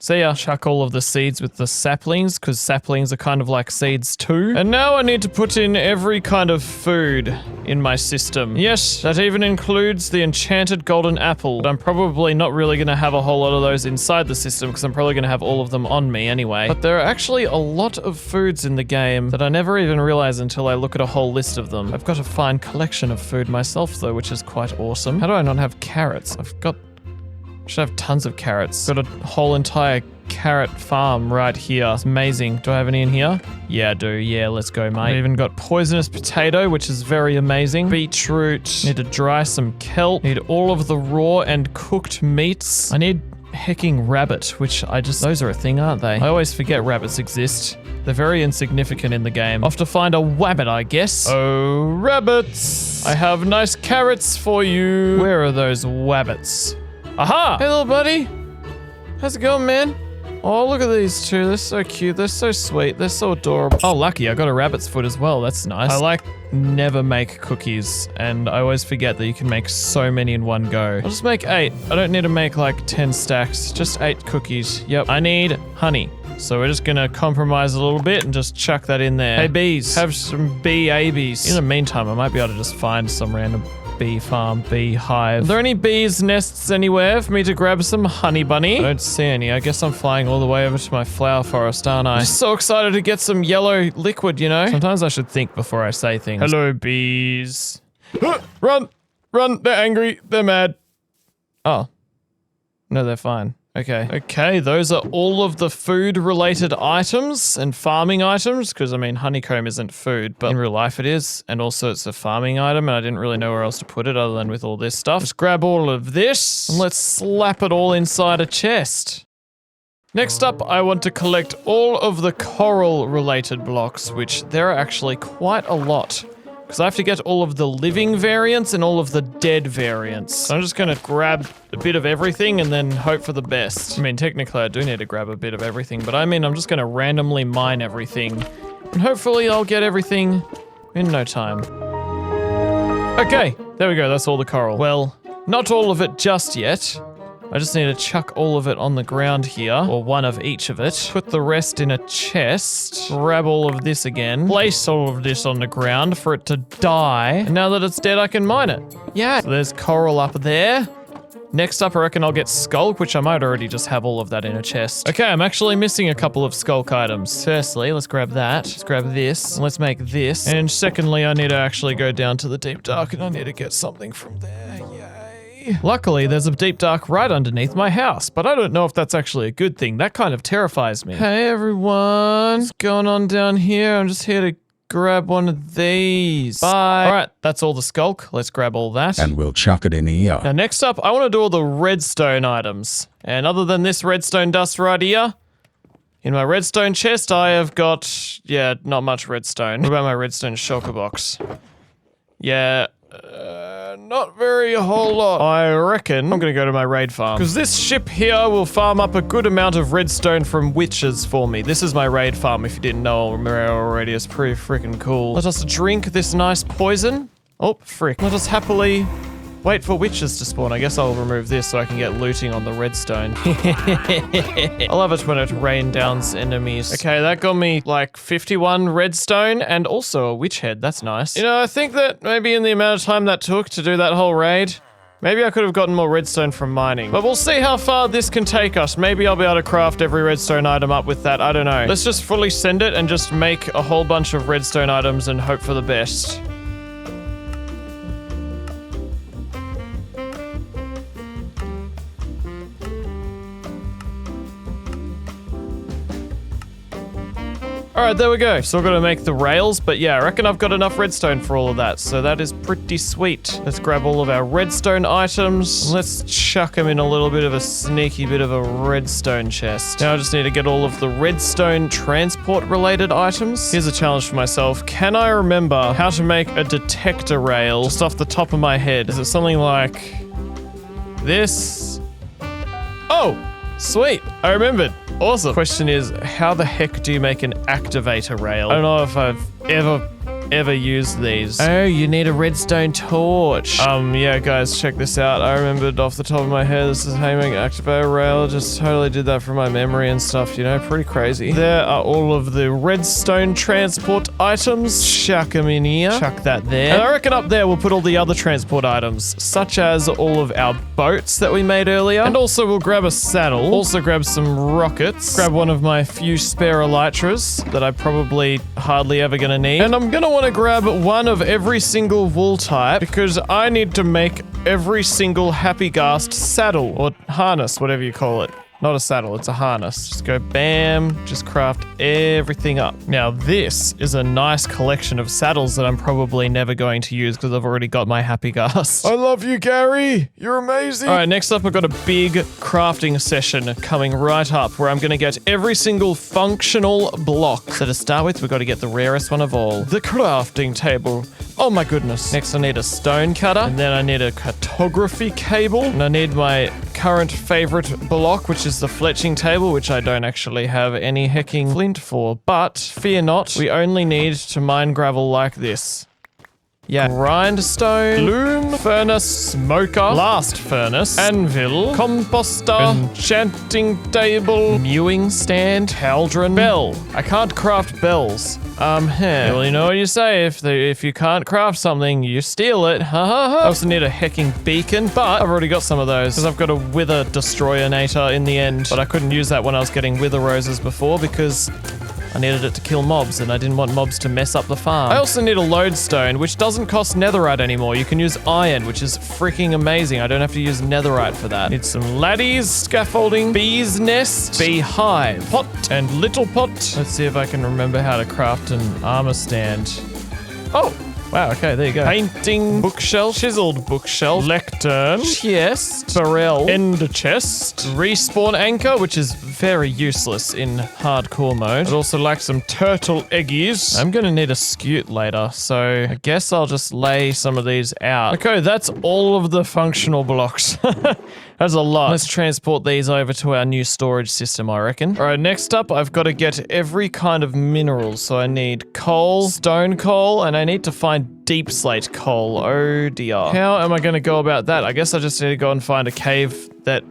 See ya. Chuck all of the seeds with the saplings, because saplings are kind of like seeds too. And now I need to put in every kind of food in my system. Yes, that even includes the enchanted golden apple. But I'm probably not really going to have a whole lot of those inside the system, because I'm probably going to have all of them on me anyway. But there are actually a lot of foods in the game that I never even realize until I look at a whole list of them. I've got a fine collection of food myself though, which is quite awesome. How do I not have carrots? Should have tons of carrots. Got a whole entire carrot farm right here. It's amazing. Do I have any in here? Yeah, I do. Yeah, let's go, mate. I even got poisonous potato, which is very amazing. Beetroot. Need to dry some kelp. Need all of the raw and cooked meats. I need hecking rabbit, which those are a thing, aren't they? I always forget rabbits exist. They're very insignificant in the game. I'll have to find a wabbit, I guess. Oh, rabbits. I have nice carrots for you. Where are those wabbits? Aha! Hey, little buddy. How's it going, man? Oh, look at these two. They're so cute. They're so sweet. They're so adorable. Oh, lucky. I got a rabbit's foot as well. That's nice. I never make cookies, and I always forget that you can make so many in one go. I'll just make 8. I don't need to make like 10 stacks. Just 8 cookies. Yep. I need honey. So we're just gonna compromise a little bit and just chuck that in there. Hey, bees. Have some bee-abies. In the meantime, I might be able to just find some random bee farm, bee hive. Are there any bees nests anywhere for me to grab some honey bunny? I don't see any. I guess I'm flying all the way over to my flower forest, aren't I? I'm just so excited to get some yellow liquid, you know? Sometimes I should think before I say things. Hello, bees. Run! Run! They're angry. They're mad. Oh. No, they're fine. Okay. Okay, those are all of the food-related items and farming items, because, I mean, honeycomb isn't food, but in real life it is, and also it's a farming item, and I didn't really know where else to put it other than with all this stuff. Just grab all of this, and let's slap it all inside a chest. Next up, I want to collect all of the coral-related blocks, which there are actually quite a lot. Because I have to get all of the living variants and all of the dead variants. So I'm just gonna grab a bit of everything and then hope for the best. I mean, technically I do need to grab a bit of everything, but I mean, I'm just gonna randomly mine everything. And hopefully I'll get everything in no time. Okay, there we go, that's all the coral. Well, not all of it just yet. I just need to chuck all of it on the ground here, or one of each of it. Put the rest in a chest. Grab all of this again. Place all of this on the ground for it to die. And now that it's dead, I can mine it. Yeah. So there's coral up there. Next up, I reckon I'll get skulk, which I might already just have all of that in a chest. Okay, I'm actually missing a couple of skulk items. Firstly, let's grab that. Let's grab this. And let's make this. And secondly, I need to actually go down to the deep dark and I need to get something from there. Yay. Luckily, there's a deep dark right underneath my house, but I don't know if that's actually a good thing. That kind of terrifies me. Hey everyone, what's going on down here? I'm just here to grab one of these. Bye. All right, that's all the skulk. Let's grab all that. And we'll chuck it in here. Now next up, I want to do all the redstone items. And other than this redstone dust right here, in my redstone chest, I have got, yeah, not much redstone. What about my redstone shulker box? Yeah, not very a whole lot. I reckon I'm gonna go to my raid farm. Because this ship here will farm up a good amount of redstone from witches for me. This is my raid farm, if you didn't know already. It's pretty freaking cool. Let us drink this nice poison. Oh, frick. Let us happily wait for witches to spawn. I guess I'll remove this so I can get looting on the redstone. I love it when it rain downs enemies. Okay, that got me like 51 redstone and also a witch head. That's nice. You know, I think that maybe in the amount of time that took to do that whole raid, maybe I could have gotten more redstone from mining. But we'll see how far this can take us. Maybe I'll be able to craft every redstone item up with that. I don't know. Let's just fully send it and just make a whole bunch of redstone items and hope for the best. Alright, there we go. Still gotta make the rails, but yeah, I reckon I've got enough redstone for all of that, so that is pretty sweet. Let's grab all of our redstone items. Let's chuck them in a little bit of a sneaky bit of a redstone chest. Now I just need to get all of the redstone transport related items. Here's a challenge for myself. Can I remember how to make a detector rail just off the top of my head? Is it something like this? Oh, sweet. I remembered. Awesome. Question is, how the heck do you make an activator rail? I don't know if I've ever used these. Oh, you need a redstone torch. Yeah, guys, check this out. I remembered off the top of my head, this is how you make an activator rail. Just totally did that from my memory and stuff, you know, pretty crazy. There are all of the redstone transport items. Chuck them in here. Chuck that there. And I reckon up there we'll put all the other transport items, such as all of our boats that we made earlier. And also we'll grab a saddle. Also grab some rockets. Grab one of my few spare elytras that I'm probably hardly ever gonna need. And I'm gonna want to grab one of every single wool type because I need to make every single happy ghast saddle or harness, whatever you call it. Not a saddle, it's a harness. Just go bam, just craft everything up. Now this is a nice collection of saddles that I'm probably never going to use because I've already got my happy ghast. I love you, Gary. You're amazing. All right, next up I've got a big crafting session coming right up where I'm going to get every single functional block. So to start with, we've got to get the rarest one of all, the crafting table. Oh my goodness. Next I need a stone cutter, and then I need a cartography cable, and I need my current favorite block, which is the fletching table, which I don't actually have any hecking flint for, but fear not, we only need to mine gravel like this. Yeah. Grindstone, loom, furnace, smoker, blast furnace, anvil, composter, enchanting table, mewing stand, cauldron, bell. I can't craft bells. Well, you know what you say, if you can't craft something, you steal it. Ha ha ha. I also need a hecking beacon, but I've already got some of those because I've got a wither destroyer-nator in the end, but I couldn't use that when I was getting wither roses before because I needed it to kill mobs, and I didn't want mobs to mess up the farm. I also need a lodestone, which doesn't cost netherite anymore. You can use iron, which is freaking amazing. I don't have to use netherite for that. Need some laddies, scaffolding, bee's nest, beehive, pot, and little pot. Let's see if I can remember how to craft an armor stand. Oh! Wow, okay, there you go. Painting bookshelf, chiseled bookshelf, lectern, chest, barrel, ender chest, respawn anchor, which is very useless in hardcore mode. I'd also like some turtle eggies. I'm gonna need a scute later, so I guess I'll just lay some of these out. Okay, that's all of the functional blocks. That's a lot. Let's transport these over to our new storage system, I reckon. All right, next up, I've got to get every kind of mineral. So I need coal, stone coal, and I need to find deep slate coal. Oh dear. How am I going to go about that? I guess I just need to go and find a cave that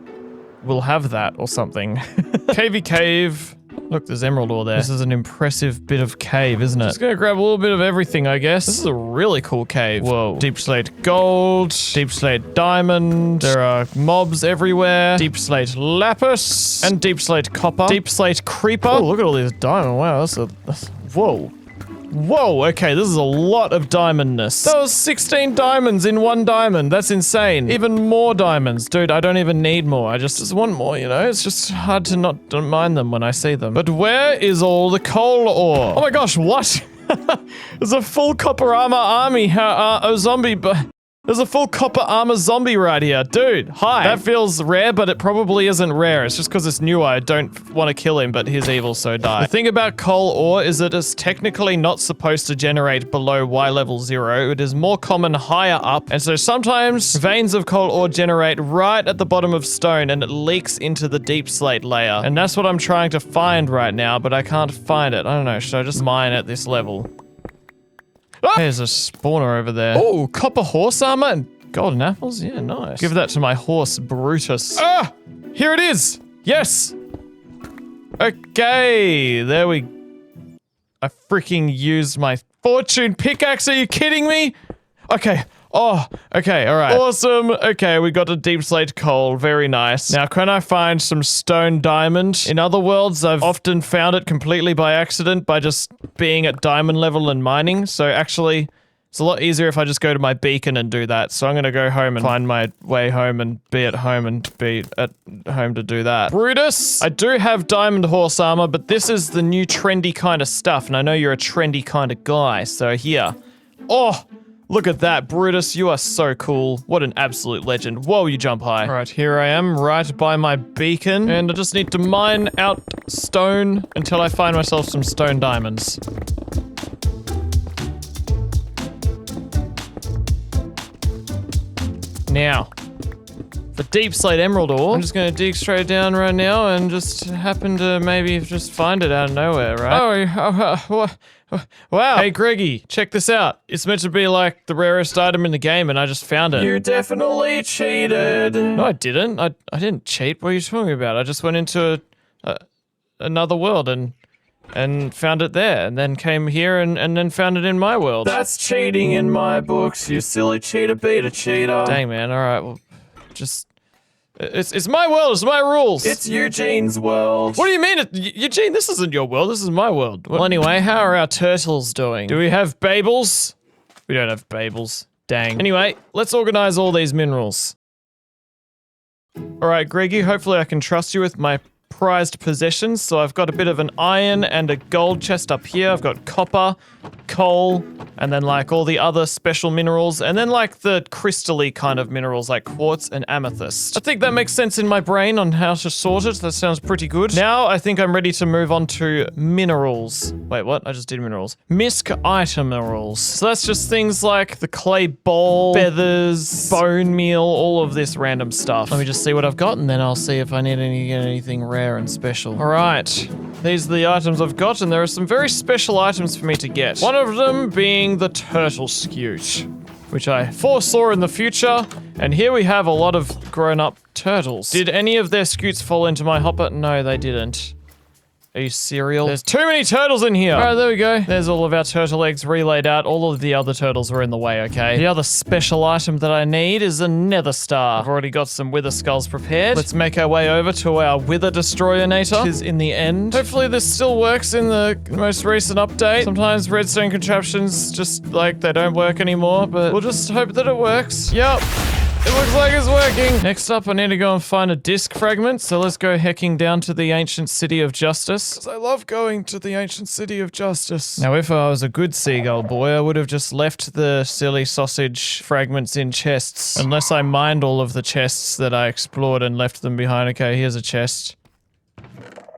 will have that or something. Cavey cave. Look, there's emerald ore there. This is an impressive bit of cave, isn't it? Just gonna grab a little bit of everything, I guess. This is a really cool cave. Whoa. Deep slate gold, deep slate diamond. There are mobs everywhere. Deep slate lapis, and deep slate copper. Deep slate creeper. Oh, look at all these diamond. Wow, that's whoa. Whoa, okay, this is a lot of diamondness. That was 16 diamonds in one diamond. That's insane. Even more diamonds. Dude, I don't even need more. I just want more, you know? It's just hard to not mind them when I see them. But where is all the coal ore? Oh my gosh, what? There's a full copper armor army, there's a full copper armor zombie right here. Dude, hi. That feels rare, but it probably isn't rare. It's just because it's new. I don't want to kill him, but he's evil, so die. The thing about coal ore is that it's technically not supposed to generate below Y level 0. It is more common higher up, and so sometimes veins of coal ore generate right at the bottom of stone, and it leaks into the deep slate layer. And that's what I'm trying to find right now, but I can't find it. I don't know, should I just mine at this level? Ah! There's a spawner over there. Oh, copper horse armor and golden apples? Yeah, nice. Give that to my horse, Brutus. Ah! Here it is! Yes! Okay, there we... I freaking used my fortune pickaxe, are you kidding me? Okay. Oh, okay, alright. Awesome. Okay, we got a deep slate coal. Very nice. Now, can I find some stone diamond? In other worlds, I've often found it completely by accident by just being at diamond level and mining. So actually, it's a lot easier if I just go to my beacon and do that. So I'm gonna go home and find my way home and be at home and be at home to do that. Brutus! I do have diamond horse armor, but this is the new trendy kind of stuff. And I know you're a trendy kind of guy, so here. Oh! Look at that, Brutus, you are so cool. What an absolute legend. Whoa, you jump high. All right, here I am, right by my beacon. And I just need to mine out stone until I find myself some stone diamonds. Now, for deep slate emerald ore, I'm just gonna dig straight down right now and just happen to maybe just find it out of nowhere, right? Wow. Hey, Greggy, check this out. It's meant to be like the rarest item in the game and I just found it. You definitely cheated. No, I didn't. I didn't cheat. What are you talking about? I just went into another world and found it there and then came here and then found it in my world. That's cheating in my books, you silly cheater beta cheater. Dang, man. All right, well, just... It's my world, it's my rules. It's Eugene's world. What do you mean? Eugene, this isn't your world, this is my world. Well, anyway, how are our turtles doing? Do we have babels? We don't have babels. Dang. Anyway, let's organize all these minerals. All right, Greggy, hopefully I can trust you with my prized possessions. So I've got a bit of an iron and a gold chest up here. I've got copper, coal, and then like all the other special minerals, and then like the crystal-y kind of minerals like quartz and amethyst. I think that makes sense in my brain on how to sort it. That sounds pretty good. Now I think I'm ready to move on to minerals. Wait, what? I just did minerals. Misc item minerals. So that's just things like the clay ball, feathers, bone meal, all of this random stuff. Let me just see what I've got and then I'll see if I need anything rare and special. All right. These are the items I've got, and there are some very special items for me to get. One of them being the turtle scute, which I foresaw in the future, and here we have a lot of grown-up turtles. Did any of their scutes fall into my hopper? No, they didn't. Are you cereal? There's too many turtles in here! Alright, there we go. There's all of our turtle eggs relayed out. All of the other turtles were in the way, okay? The other special item that I need is a nether star. I've already got some wither skulls prepared. Let's make our way over to our wither destroyer-nator, which is in the end. Hopefully this still works in the most recent update. Sometimes redstone contraptions just, like, they don't work anymore, but we'll just hope that it works. Yep. It looks like it's working. Next up, I need to go and find a disc fragment, so let's go hecking down to the ancient city of justice. 'Cause I love going to the ancient city of justice. Now, if I was a good seagull boy, I would have just left the silly sausage fragments in chests. Unless I mined all of the chests that I explored and left them behind. Okay, here's a chest.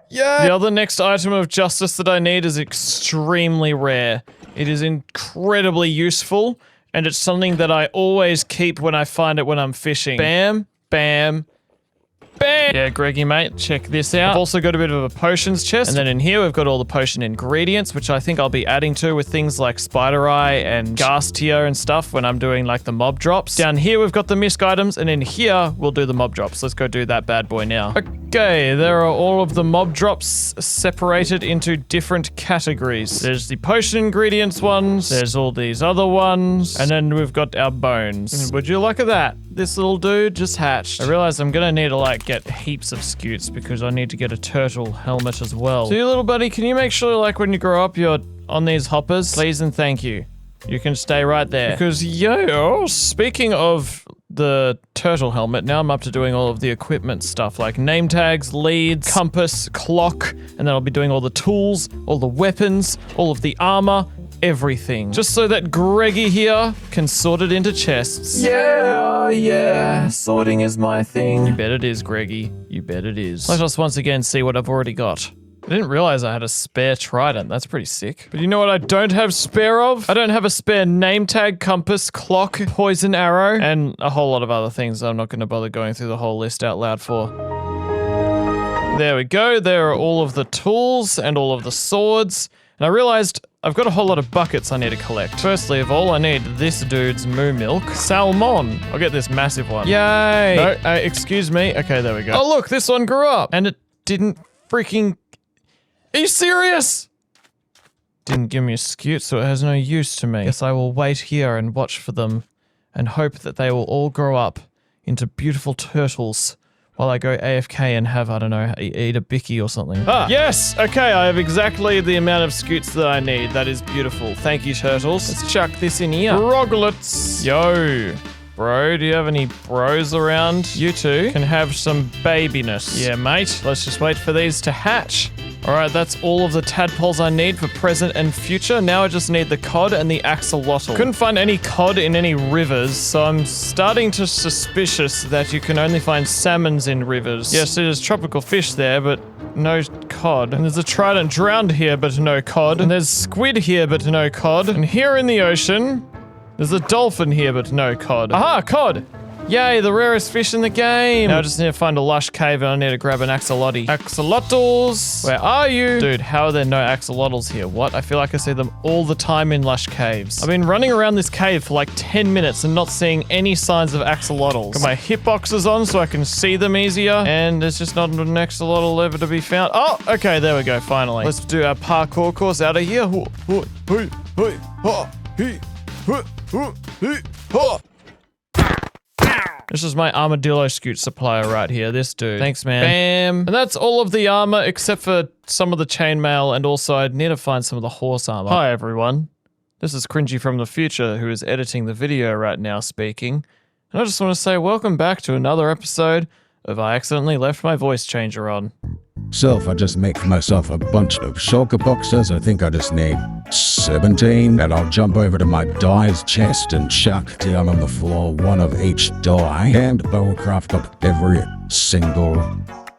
Yeah. The other next item of justice that I need is extremely rare. It is incredibly useful. And it's something that I always keep when I find it when I'm fishing. Bam, bam, bam! Yeah, Greggy, mate, check this out. I've also got a bit of a potions chest. And then in here, we've got all the potion ingredients, which I think I'll be adding to with things like spider eye and Ghastio and stuff when I'm doing like the mob drops. Down here, we've got the misc items, and in here, we'll do the mob drops. Let's go do that bad boy now. Okay, there are all of the mob drops separated into different categories. There's the potion ingredients ones, there's all these other ones, and then we've got our bones. And would you look at that? This little dude just hatched. I realize I'm gonna need to like get heaps of scutes because I need to get a turtle helmet as well. So you little buddy, can you make sure like when you grow up you're on these hoppers, please and thank you. You can stay right there. Because, yo, speaking of the turtle helmet, now I'm up to doing all of the equipment stuff like name tags, leads, compass, clock, and then I'll be doing all the tools, all the weapons, all of the armor, everything. Just so that Greggy here can sort it into chests. Yeah, sorting is my thing. You bet it is, Greggy. You bet it is. Let us once again see what I've already got. I didn't realize I had a spare trident. That's pretty sick. But you know what I don't have spare of? I don't have a spare name tag, compass, clock, poison arrow, and a whole lot of other things I'm not going to bother going through the whole list out loud for. There we go. There are all of the tools and all of the swords. And I realized I've got a whole lot of buckets I need to collect. Firstly of all, I need this dude's moo milk. Salmon. I'll get this massive one. Yay. No, excuse me. Okay, there we go. Oh, look, this one grew up. And it didn't freaking... Are you serious? Didn't give me a scute, so it has no use to me. Guess I will wait here and watch for them and hope that they will all grow up into beautiful turtles while I go AFK and have, I don't know, eat a bicky or something. Ah, yes! Okay, I have exactly the amount of scoots that I need. That is beautiful. Thank you, turtles. Let's chuck this in here. Froglets. Yo. Bro, do you have any bros around? You two can have some babiness. Yeah, mate. Let's just wait for these to hatch. Alright, that's all of the tadpoles I need for present and future. Now I just need the cod and the axolotl. Couldn't find any cod in any rivers, so I'm starting to suspicious that you can only find salmons in rivers. Yes, there's tropical fish there, but no cod. And there's a trident drowned here, but no cod. And there's squid here, but no cod. And here in the ocean, there's a dolphin here, but no cod. Aha, cod! Yay, the rarest fish in the game! Now I just need to find a lush cave and I need to grab an axolotl. Axolotls! Where are you? Dude, how are there no axolotls here? What? I feel like I see them all the time in lush caves. I've been running around this cave for like 10 minutes and not seeing any signs of axolotls. Got my hitboxes on so I can see them easier, and there's just not an axolotl ever to be found. Oh, okay, there we go, finally. Let's do our parkour course out of here. This is my armadillo scoot supplier right here, this dude. Thanks, man. Bam! And that's all of the armor except for some of the chainmail, and also I need to find some of the horse armor. Hi, everyone. This is Cringy from the future who is editing the video right now speaking. And I just want to say welcome back to another episode of I Accidentally Left My Voice Changer On. So if I just make myself a bunch of shulker boxes, I think I just need 17, and I'll jump over to my die's chest and chuck down on the floor one of each die, and I will craft up every single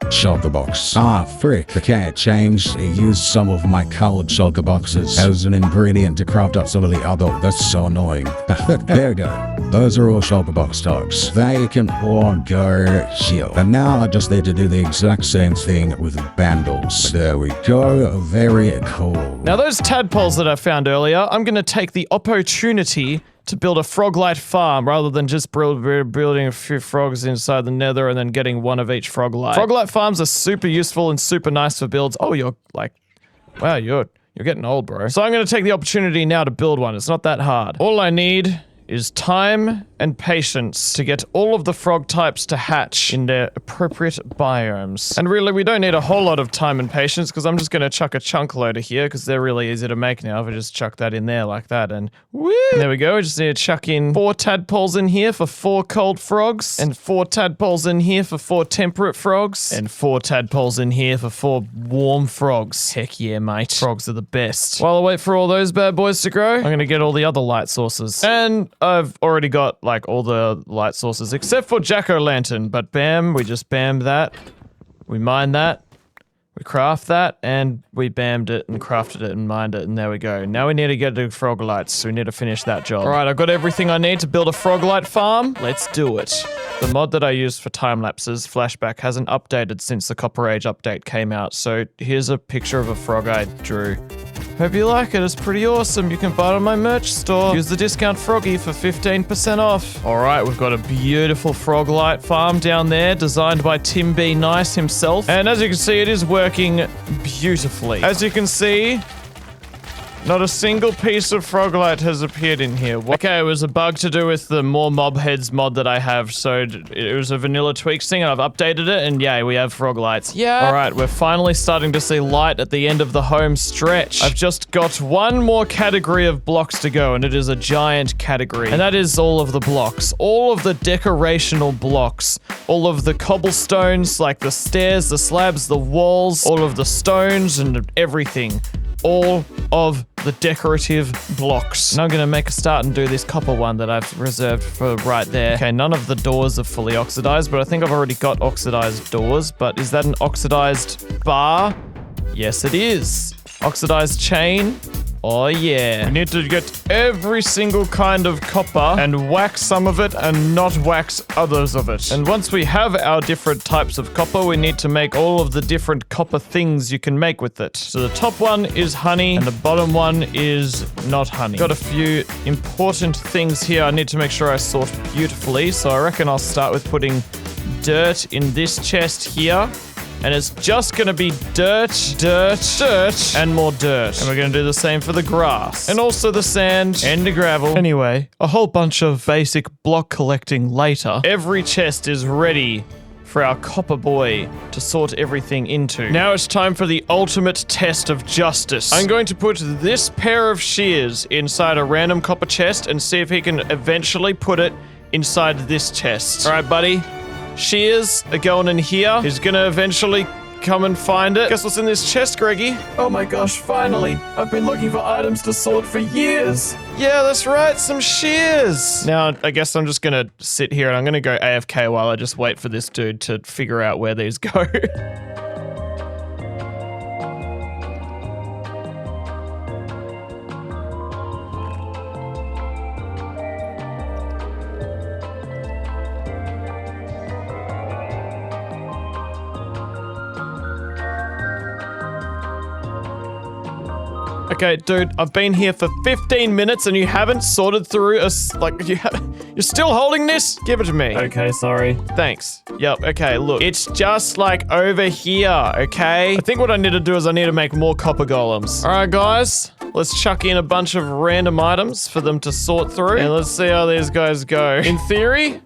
shulker box. Ah, frick. Okay, I changed. I used some of my colored shulker boxes as an ingredient to craft up some of the other. That's so annoying. There we go. Those are all shulker box types. They can all go here. And now I just need to do the exact same thing with bandles. There we go. Very cool. Now those tadpoles that I found earlier, I'm gonna take the opportunity to build a froglite farm rather than just building a few frogs inside the nether and then getting one of each froglite. Froglite farms are super useful and super nice for builds. Oh, you're like, wow, you're getting old, bro. So I'm gonna take the opportunity now to build one. It's not that hard. All I need is time and patience to get all of the frog types to hatch in their appropriate biomes. And really, we don't need a whole lot of time and patience because I'm just going to chuck a chunk loader here because they're really easy to make now. If I just chuck that in there like that and woo! And there we go. We just need to chuck in 4 tadpoles in here for 4 cold frogs, and 4 tadpoles in here for 4 temperate frogs, and 4 tadpoles in here for 4 warm frogs. Heck yeah, mate. Frogs are the best. While I wait for all those bad boys to grow, I'm going to get all the other light sources. And I've already got like all the light sources except for jack-o'-lantern, but bam, we just bammed that. We mined that. We craft that, and we bammed it and crafted it and mined it, and there we go. Now we need to get the frog lights, so we need to finish that job. Alright, I've got everything I need to build a frog light farm. Let's do it. The mod that I used for time lapses, Flashback, hasn't updated since the Copper Age update came out, so here's a picture of a frog I drew. Hope you like it, it's pretty awesome. You can buy it on my merch store. Use the discount Froggy for 15% off. Alright, we've got a beautiful frog light farm down there, designed by Tim B. Nice himself. And as you can see, it is working beautifully. As you can see, Not a single piece of froglight has appeared in here. Okay, it was a bug to do with the more mob heads mod that I have, so it was a vanilla tweaks thing, and I've updated it, and yeah, we have froglights. Yeah. All right, we're finally starting to see light at the end of the home stretch. I've just got one more category of blocks to go, and it is a giant category. And that is all of the blocks. All of the decorational blocks. All of the cobblestones, like the stairs, the slabs, the walls, all of the stones, and everything. All of the decorative blocks. Now I'm gonna make a start and do this copper one that I've reserved for right there. Okay, none of the doors are fully oxidized, but I think I've already got oxidized doors. But is that an oxidized bar? Yes, it is. Oxidized chain. Oh yeah. We need to get every single kind of copper and wax some of it and not wax others of it. And once we have our different types of copper, we need to make all of the different copper things you can make with it. So the top one is honey and the bottom one is not honey. Got a few important things here I need to make sure I sort beautifully. So I reckon I'll start with putting dirt in this chest here. And it's just gonna be dirt, dirt, dirt, and more dirt. And we're gonna do the same for the grass. And also the sand and the gravel. Anyway, a whole bunch of basic block collecting later. Every chest is ready for our copper boy to sort everything into. Now it's time for the ultimate test of justice. I'm going to put this pair of shears inside a random copper chest and see if he can eventually put it inside this chest. All right, buddy. Shears are going in here. He's gonna eventually come and find it. Guess what's in this chest, Greggy? Oh my gosh, finally. I've been looking for items to sort for years. Yeah, that's right, some shears. Now, I guess I'm just gonna sit here and I'm gonna go AFK while I just wait for this dude to figure out where these go. Okay, dude, I've been here for 15 minutes and you haven't sorted through you're still holding this? Give it to me. Okay, sorry. Thanks. Yep, okay, look. It's just like over here, okay? I think what I need to do is I need to make more copper golems. All right, guys, let's chuck in a bunch of random items for them to sort through. And let's see how these guys go. In theory,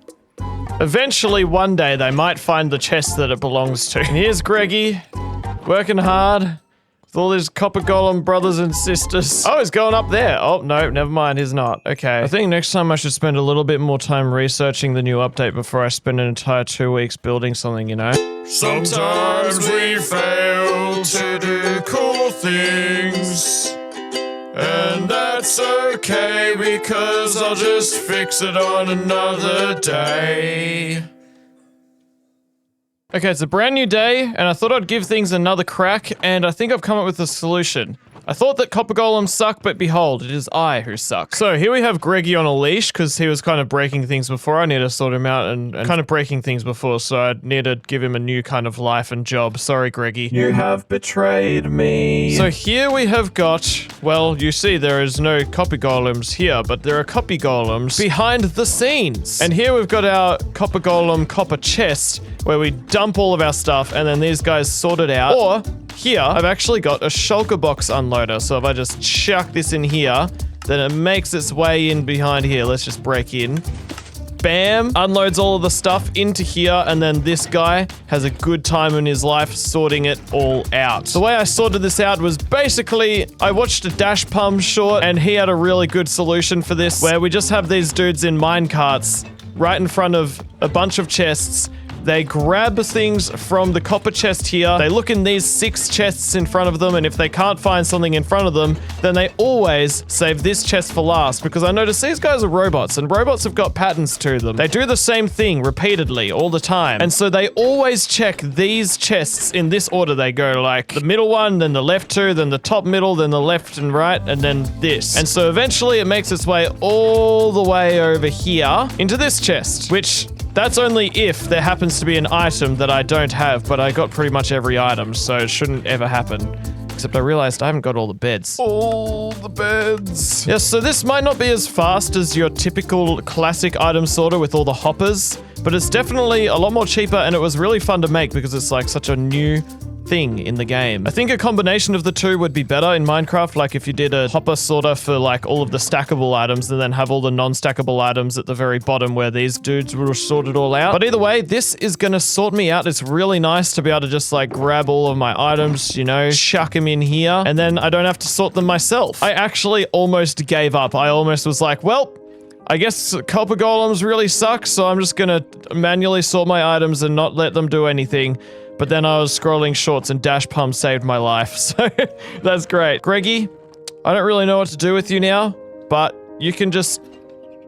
eventually one day they might find the chest that it belongs to. And here's Greggy, working hard. All these copper golem brothers and sisters. Oh, he's going up there. Oh, no, never mind, he's not. Okay. I think next time I should spend a little bit more time researching the new update before I spend an entire 2 weeks building something, you know? Sometimes we fail to do cool things. And that's okay because I'll just fix it on another day. Okay, it's a brand new day, and I thought I'd give things another crack, and I think I've come up with a solution. I thought that copper golems suck, but behold, it is I who suck. So here we have Greggy on a leash, because he was kind of breaking things before. I need to sort him out and kind of breaking things before, so I need to give him a new kind of life and job. Sorry, Greggy. You have betrayed me. So here we have got, well, you see there is no copper golems here, but there are copper golems behind the scenes. And here we've got our copper golem copper chest, where we dump all of our stuff, and then these guys sort it out. Or here, I've actually got a shulker box unloader. So if I just chuck this in here, then it makes its way in behind here. Let's just break in. Bam! Unloads all of the stuff into here, and then this guy has a good time in his life sorting it all out. The way I sorted this out was basically, I watched a Dash Pum short, and he had a really good solution for this, where we just have these dudes in minecarts right in front of a bunch of chests. They grab things from the copper chest here. They look in these 6 chests in front of them, and if they can't find something in front of them, then they always save this chest for last, because I notice these guys are robots, and robots have got patterns to them. They do the same thing repeatedly all the time, and so they always check these chests in this order. They go like the middle one, then the left 2, then the top middle, then the left and right, and then this. And so eventually it makes its way all the way over here into this chest, which that's only if there happens to be an item that I don't have, but I got pretty much every item, so it shouldn't ever happen. Except I realized I haven't got all the beds. All the beds. Yes, so this might not be as fast as your typical classic item sorter with all the hoppers, but it's definitely a lot more cheaper, and it was really fun to make because it's like such a new thing in the game. I think a combination of the two would be better in Minecraft, like if you did a hopper sorter for like all of the stackable items and then have all the non-stackable items at the very bottom where these dudes will sort it all out. But either way, this is gonna sort me out. It's really nice to be able to just like grab all of my items, you know, chuck them in here, and then I don't have to sort them myself. I actually almost gave up. I almost was like, well, I guess copper golems really suck, so I'm just gonna manually sort my items and not let them do anything. But then I was scrolling shorts and Dash Pump saved my life, so that's great. Greggy, I don't really know what to do with you now, but you can just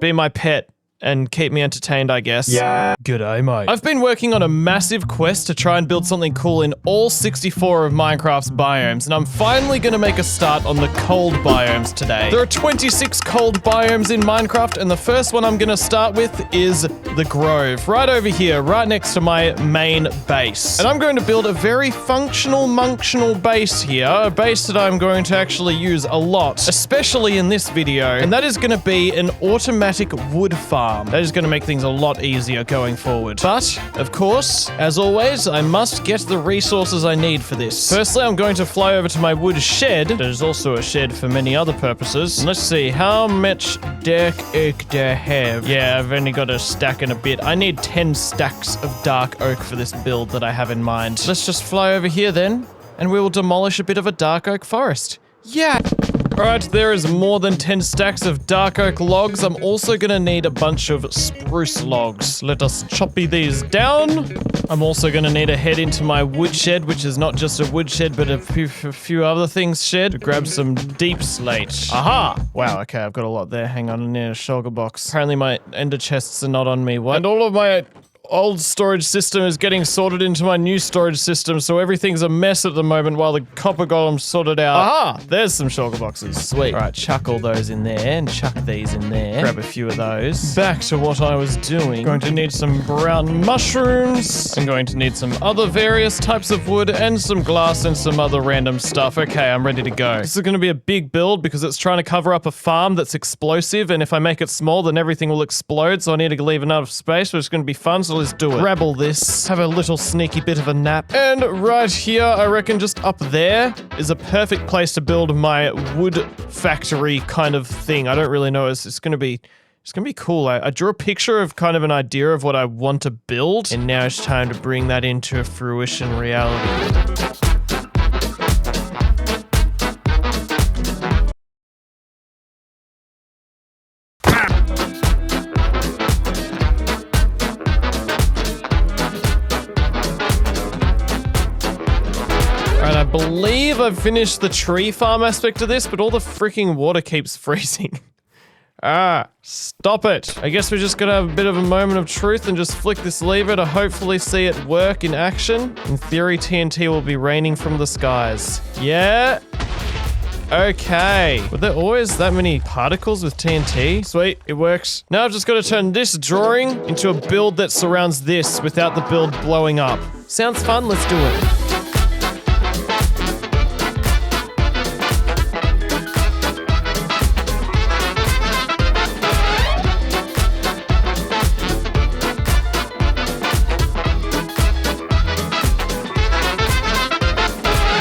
be my pet and keep me entertained, I guess. Yeah. G'day, mate. I've been working on a massive quest to try and build something cool in all 64 of Minecraft's biomes, and I'm finally gonna make a start on the cold biomes today. There are 26 cold biomes in Minecraft, and the first one I'm gonna start with is the Grove, right over here, right next to my main base. And I'm going to build a very functional base here, a base that I'm going to actually use a lot, especially in this video, and that is gonna be an automatic wood farm. That is going to make things a lot easier going forward. But, of course, as always, I must get the resources I need for this. Firstly, I'm going to fly over to my wood shed. There's also a shed for many other purposes. And let's see, how much dark oak do I have? Yeah, I've only got a stack and a bit. I need 10 stacks of dark oak for this build that I have in mind. Let's just fly over here then, and we will demolish a bit of a dark oak forest. Yeah! Alright, there is more than 10 stacks of dark oak logs. I'm also gonna need a bunch of spruce logs. Let us choppy these down. I'm also gonna need to head into my wood shed, which is not just a wood shed, but a few other things shed. To grab some deep slate. Aha! Wow, okay, I've got a lot there. Hang on, I need a shulker box. Apparently my ender chests are not on me. What? And all of my old storage system is getting sorted into my new storage system, so everything's a mess at the moment while the copper golem's sorted out. Aha! There's some shulker boxes. Sweet. Alright, chuck all those in there and chuck these in there. Grab a few of those. Back to what I was doing. Going to need some brown mushrooms. I'm going to need some other various types of wood and some glass and some other random stuff. Okay, I'm ready to go. This is going to be a big build because it's trying to cover up a farm that's explosive, and if I make it small, then everything will explode, so I need to leave enough space, so it's going to be fun, so let's do it. Grab all this, have a little sneaky bit of a nap. And right here, I reckon just up there is a perfect place to build my wood factory kind of thing. I don't really know. It's gonna be cool. I drew a picture of kind of an idea of what I want to build, and now it's time to bring that into fruition reality. I believe I've finished the tree farm aspect of this, but all the freaking water keeps freezing. Stop it. I guess we're just gonna have a bit of a moment of truth and just flick this lever to hopefully see it work in action. In theory, TNT will be raining from the skies. Yeah. Okay. Were there always that many particles with TNT? Sweet, it works. Now I've just got to turn this drawing into a build that surrounds this without the build blowing up. Sounds fun, let's do it.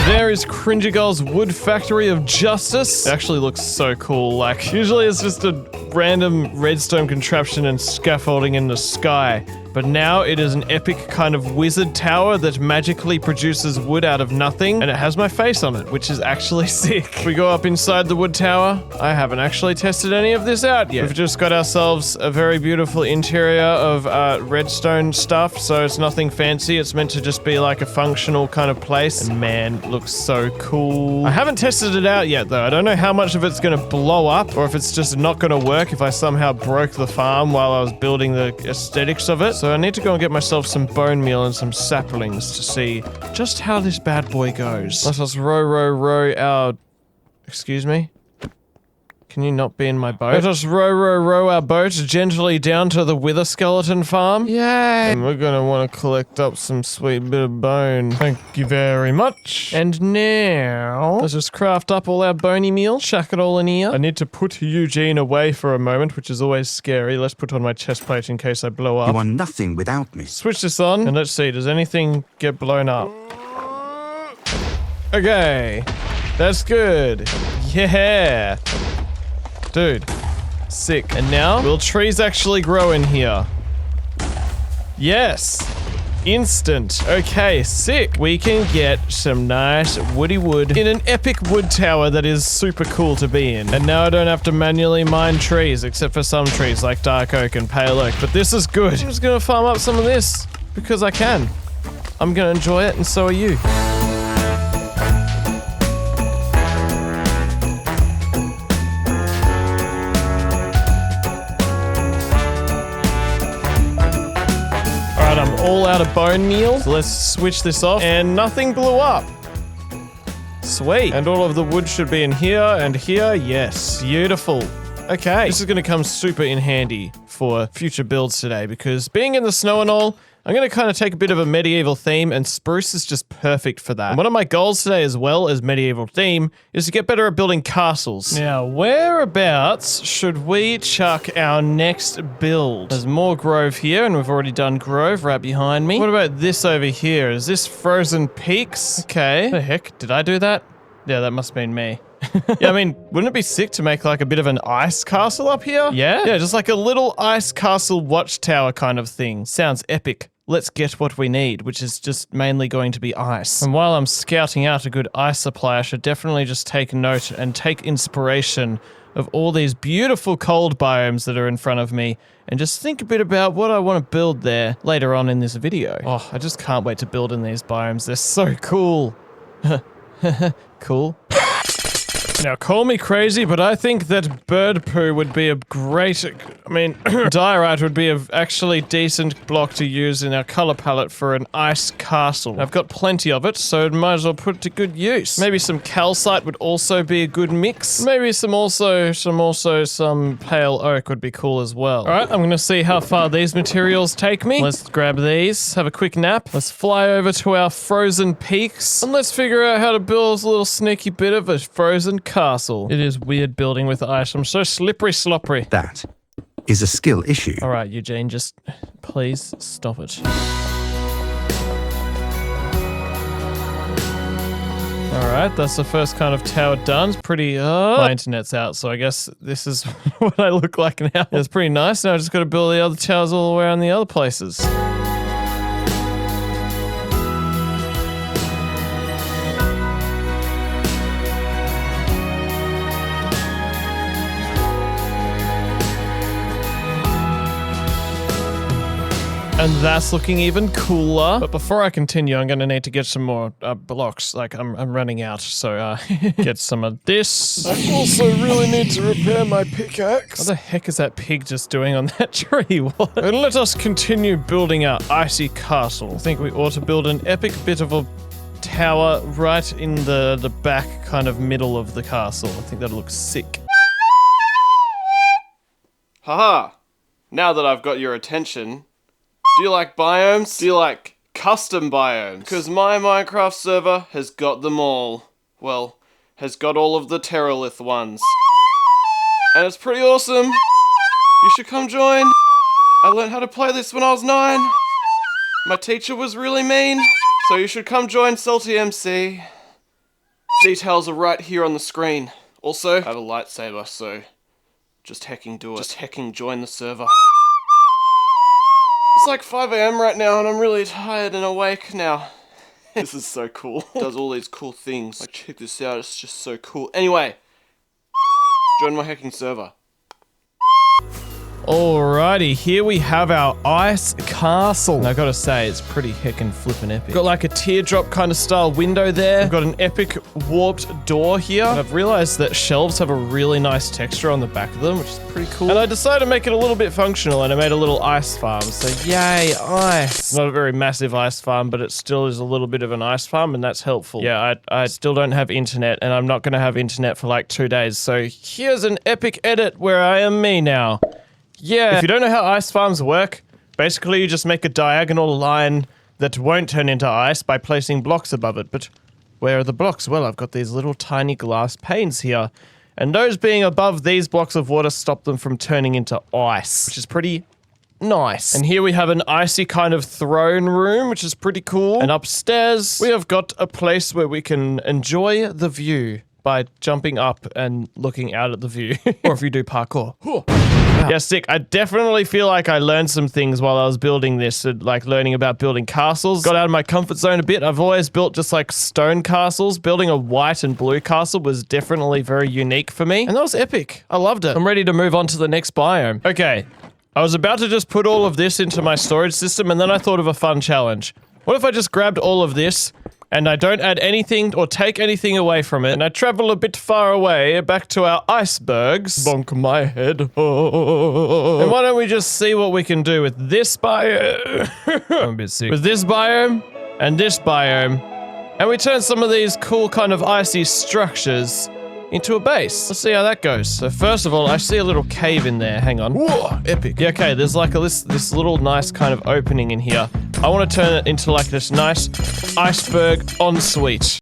There is CringyGull's wood factory of justice. It actually looks so cool. Like, usually it's just a random redstone contraption and scaffolding in the sky. But now it is an epic kind of wizard tower that magically produces wood out of nothing, and it has my face on it, which is actually sick. We go up inside the wood tower. I haven't actually tested any of this out yet. We've just got ourselves a very beautiful interior of redstone stuff, so it's nothing fancy. It's meant to just be like a functional kind of place. And man, it looks so cool. I haven't tested it out yet though. I don't know how much of it's gonna blow up, or if it's just not gonna work if I somehow broke the farm while I was building the aesthetics of it. So I need to go and get myself some bone meal and some saplings to see just how this bad boy goes. Let us row our... Excuse me? Can you not be in my boat? Let us row our boat gently down to the wither skeleton farm. Yay! And we're gonna want to collect up some sweet bit of bone. Thank you very much. And now, let's just craft up all our bony meal, chuck it all in here. I need to put Eugene away for a moment, which is always scary. Let's put on my chest plate in case I blow up. You are nothing without me. Switch this on, and let's see, does anything get blown up? Okay. That's good. Yeah. Dude. Sick. And now, will trees actually grow in here? Yes. Instant. Okay, sick. We can get some nice woody wood in an epic wood tower that is super cool to be in. And now I don't have to manually mine trees, except for some trees like dark oak and pale oak. But this is good. I'm just gonna farm up some of this because I can. I'm gonna enjoy it, and so are you. I'm all out of bone meal, so let's switch this off, and nothing blew up. Sweet. And all of the wood should be in here and here. Yes. Beautiful. Okay. This is going to come super in handy for future builds today, because being in the snow and all, I'm going to kind of take a bit of a medieval theme, and spruce is just perfect for that. And one of my goals today, as well as medieval theme, is to get better at building castles. Now, whereabouts should we chuck our next build? There's more grove here, and we've already done grove right behind me. What about this over here? Is this frozen peaks? Okay. The heck? Did I do that? Yeah, that must have been me. Yeah, I mean, wouldn't it be sick to make like a bit of an ice castle up here? Yeah? Yeah, just like a little ice castle watchtower kind of thing. Sounds epic. Let's get what we need, which is just mainly going to be ice. And while I'm scouting out a good ice supply, I should definitely just take note and take inspiration of all these beautiful cold biomes that are in front of me, and just think a bit about what I want to build there later on in this video. Oh, I just can't wait to build in these biomes. They're so cool. Cool. Now, call me crazy, but I think that bird poo would be a great, I mean, diorite would be a actually decent block to use in our color palette for an ice castle. I've got plenty of it, so might as well put it to good use. Maybe some calcite would also be a good mix. Maybe some pale oak would be cool as well. All right, I'm gonna see how far these materials take me. Let's grab these, have a quick nap. Let's fly over to our frozen peaks, and let's figure out how to build a little sneaky bit of a frozen castle. It is weird building with ice. I'm so slippery sloppery. That is a skill issue. All right, Eugene, just please stop it. All right, that's the first kind of tower done. It's pretty, my internet's out, so I guess this is what I look like now. It's pretty nice. Now I just got to build the other towers all the way around the other places. And that's looking even cooler. But before I continue, I'm gonna need to get some more blocks. Like, I'm running out, so get some of this. I also really need to repair my pickaxe. What the heck is that pig just doing on that tree? What? And let us continue building our icy castle. I think we ought to build an epic bit of a tower right in the back kind of middle of the castle. I think that looks sick. Haha! Now that I've got your attention, do you like biomes? Do you like custom biomes? Because my Minecraft server has got them all. Well, has got all of the terralith ones. And it's pretty awesome. You should come join. I learned how to play this when I was 9. My teacher was really mean, so you should come join Salty MC. Details are right here on the screen. Also, I have a lightsaber, so just hecking do it. Just hecking join the server. It's like 5 AM right now, and I'm really tired and awake now. This is so cool. It does all these cool things. Like, check this out, it's just so cool. Anyway, join my hacking server. Alrighty, here we have our ice castle. And I gotta say, it's pretty heckin' flippin' epic. Got like a teardrop kind of style window there. We've got an epic warped door here. And I've realized that shelves have a really nice texture on the back of them, which is pretty cool. And I decided to make it a little bit functional, and I made a little ice farm. So yay, ice. Not a very massive ice farm, but it still is a little bit of an ice farm, and that's helpful. Yeah, I still don't have internet, and I'm not gonna have internet for like 2 days. So here's an epic edit where I am me now. Yeah, if you don't know how ice farms work, basically you just make a diagonal line that won't turn into ice by placing blocks above it. But where are the blocks? Well, I've got these little tiny glass panes here, and those being above these blocks of water stop them from turning into ice, which is pretty Nice. And here we have an icy kind of throne room, which is pretty cool. And upstairs, we have got a place where we can enjoy the view by jumping up and looking out at the view. Or if you do parkour. Yeah, sick. I definitely feel like I learned some things while I was building this, like learning about building castles. Got out of my comfort zone a bit. I've always built just like stone castles. Building a white and blue castle was definitely very unique for me. And that was epic. I loved it. I'm ready to move on to the next biome. Okay. I was about to just put all of this into my storage system, and then I thought of a fun challenge. What if I just grabbed all of this, and I don't add anything or take anything away from it, and I travel a bit far away back to our icebergs? Bonk my head. Oh. And why don't we just see what we can do with this biome? I'm a bit sick. With this biome, and this biome, and we turn some of these cool kind of icy structures into a base. Let's see how that goes. So first of all, I see a little cave in there. Hang on. Whoa, epic. Yeah, okay, there's like this little nice kind of opening in here. I want to turn it into like this nice iceberg ensuite.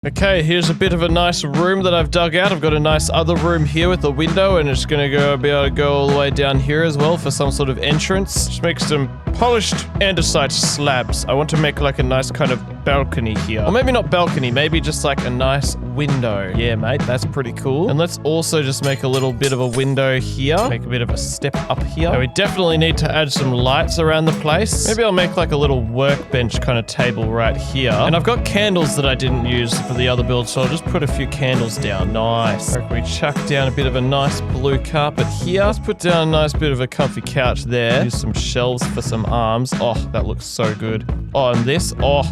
Okay, here's a bit of a nice room that I've dug out. I've got a nice other room here with a window, and it's gonna be able to go all the way down here as well for some sort of entrance. Just make some polished andesite slabs. I want to make like a nice kind of balcony here. Or maybe not balcony, maybe just like a nice window. Yeah, mate, that's pretty cool. And let's also just make a little bit of a window here. Make a bit of a step up here. Now, we definitely need to add some lights around the place. Maybe I'll make like a little workbench kind of table right here. And I've got candles that I didn't use for the other build, so I'll just put a few candles down. Nice. We chuck down a bit of a nice blue carpet here. Let's put down a nice bit of a comfy couch there. Use some shelves for some arms. Oh, that looks so good. Oh, and this, oh,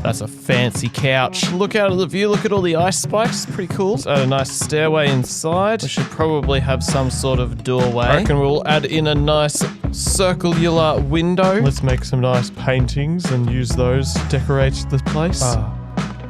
that's a fancy couch. Look out at the view, look at all the ice spikes, pretty cool. Let's add a nice stairway inside. We should probably have some sort of doorway. I reckon we'll add in a nice circular window. Let's make some nice paintings and use those to decorate the place.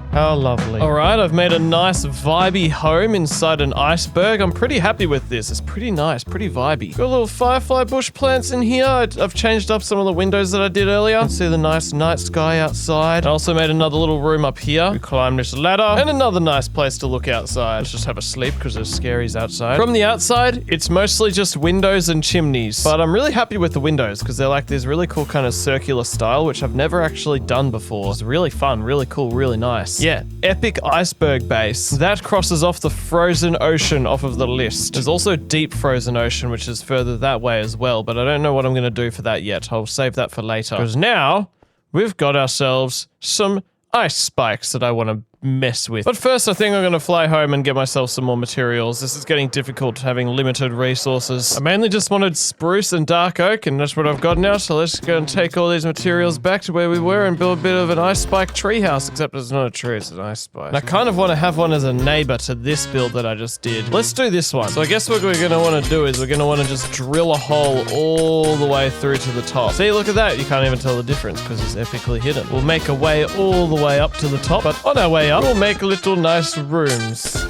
How lovely. All right, I've made a nice vibey home inside an iceberg. I'm pretty happy with this. It's pretty nice, pretty vibey. Got little firefly bush plants in here. I've changed up some of the windows that I did earlier. You can see the nice night sky outside. I also made another little room up here. We climb this ladder and another nice place to look outside. Let's just have a sleep because there's scaries outside. From the outside, it's mostly just windows and chimneys, but I'm really happy with the windows because they're like this really cool kind of circular style, which I've never actually done before. It's really fun, really cool, really nice. Yeah, epic iceberg base. That crosses off the frozen ocean off of the list. There's also deep frozen ocean, which is further that way as well, but I don't know what I'm going to do for that yet. I'll save that for later. Because now, we've got ourselves some ice spikes that I want to mess with. But first, I think I'm going to fly home and get myself some more materials. This is getting difficult having limited resources. I mainly just wanted spruce and dark oak, and that's what I've got now, so let's go and take all these materials back to where we were and build a bit of an ice spike treehouse, except it's not a tree, it's an ice spike. And I kind of want to have one as a neighbor to this build that I just did. Let's do this one. So I guess what we're going to want to do is we're going to want to just drill a hole all the way through to the top. See, look at that. You can't even tell the difference because it's epically hidden. We'll make a way all the way up to the top, but on our way up, we'll make little nice rooms.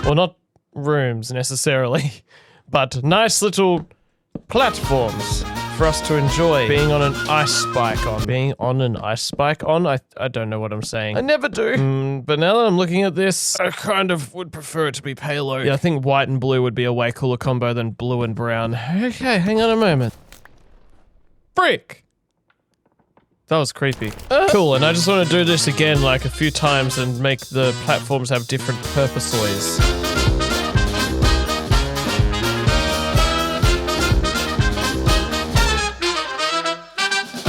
Well, not rooms necessarily, but nice little platforms for us to enjoy being on an ice spike on. Being on an ice spike on? I don't know what I'm saying. I never do. But now that I'm looking at this, I kind of would prefer it to be palo. Yeah, I think white and blue would be a way cooler combo than blue and brown. Okay, hang on a moment. Frick! That was creepy. Cool, and I just want to do this again like a few times and make the platforms have different purposes.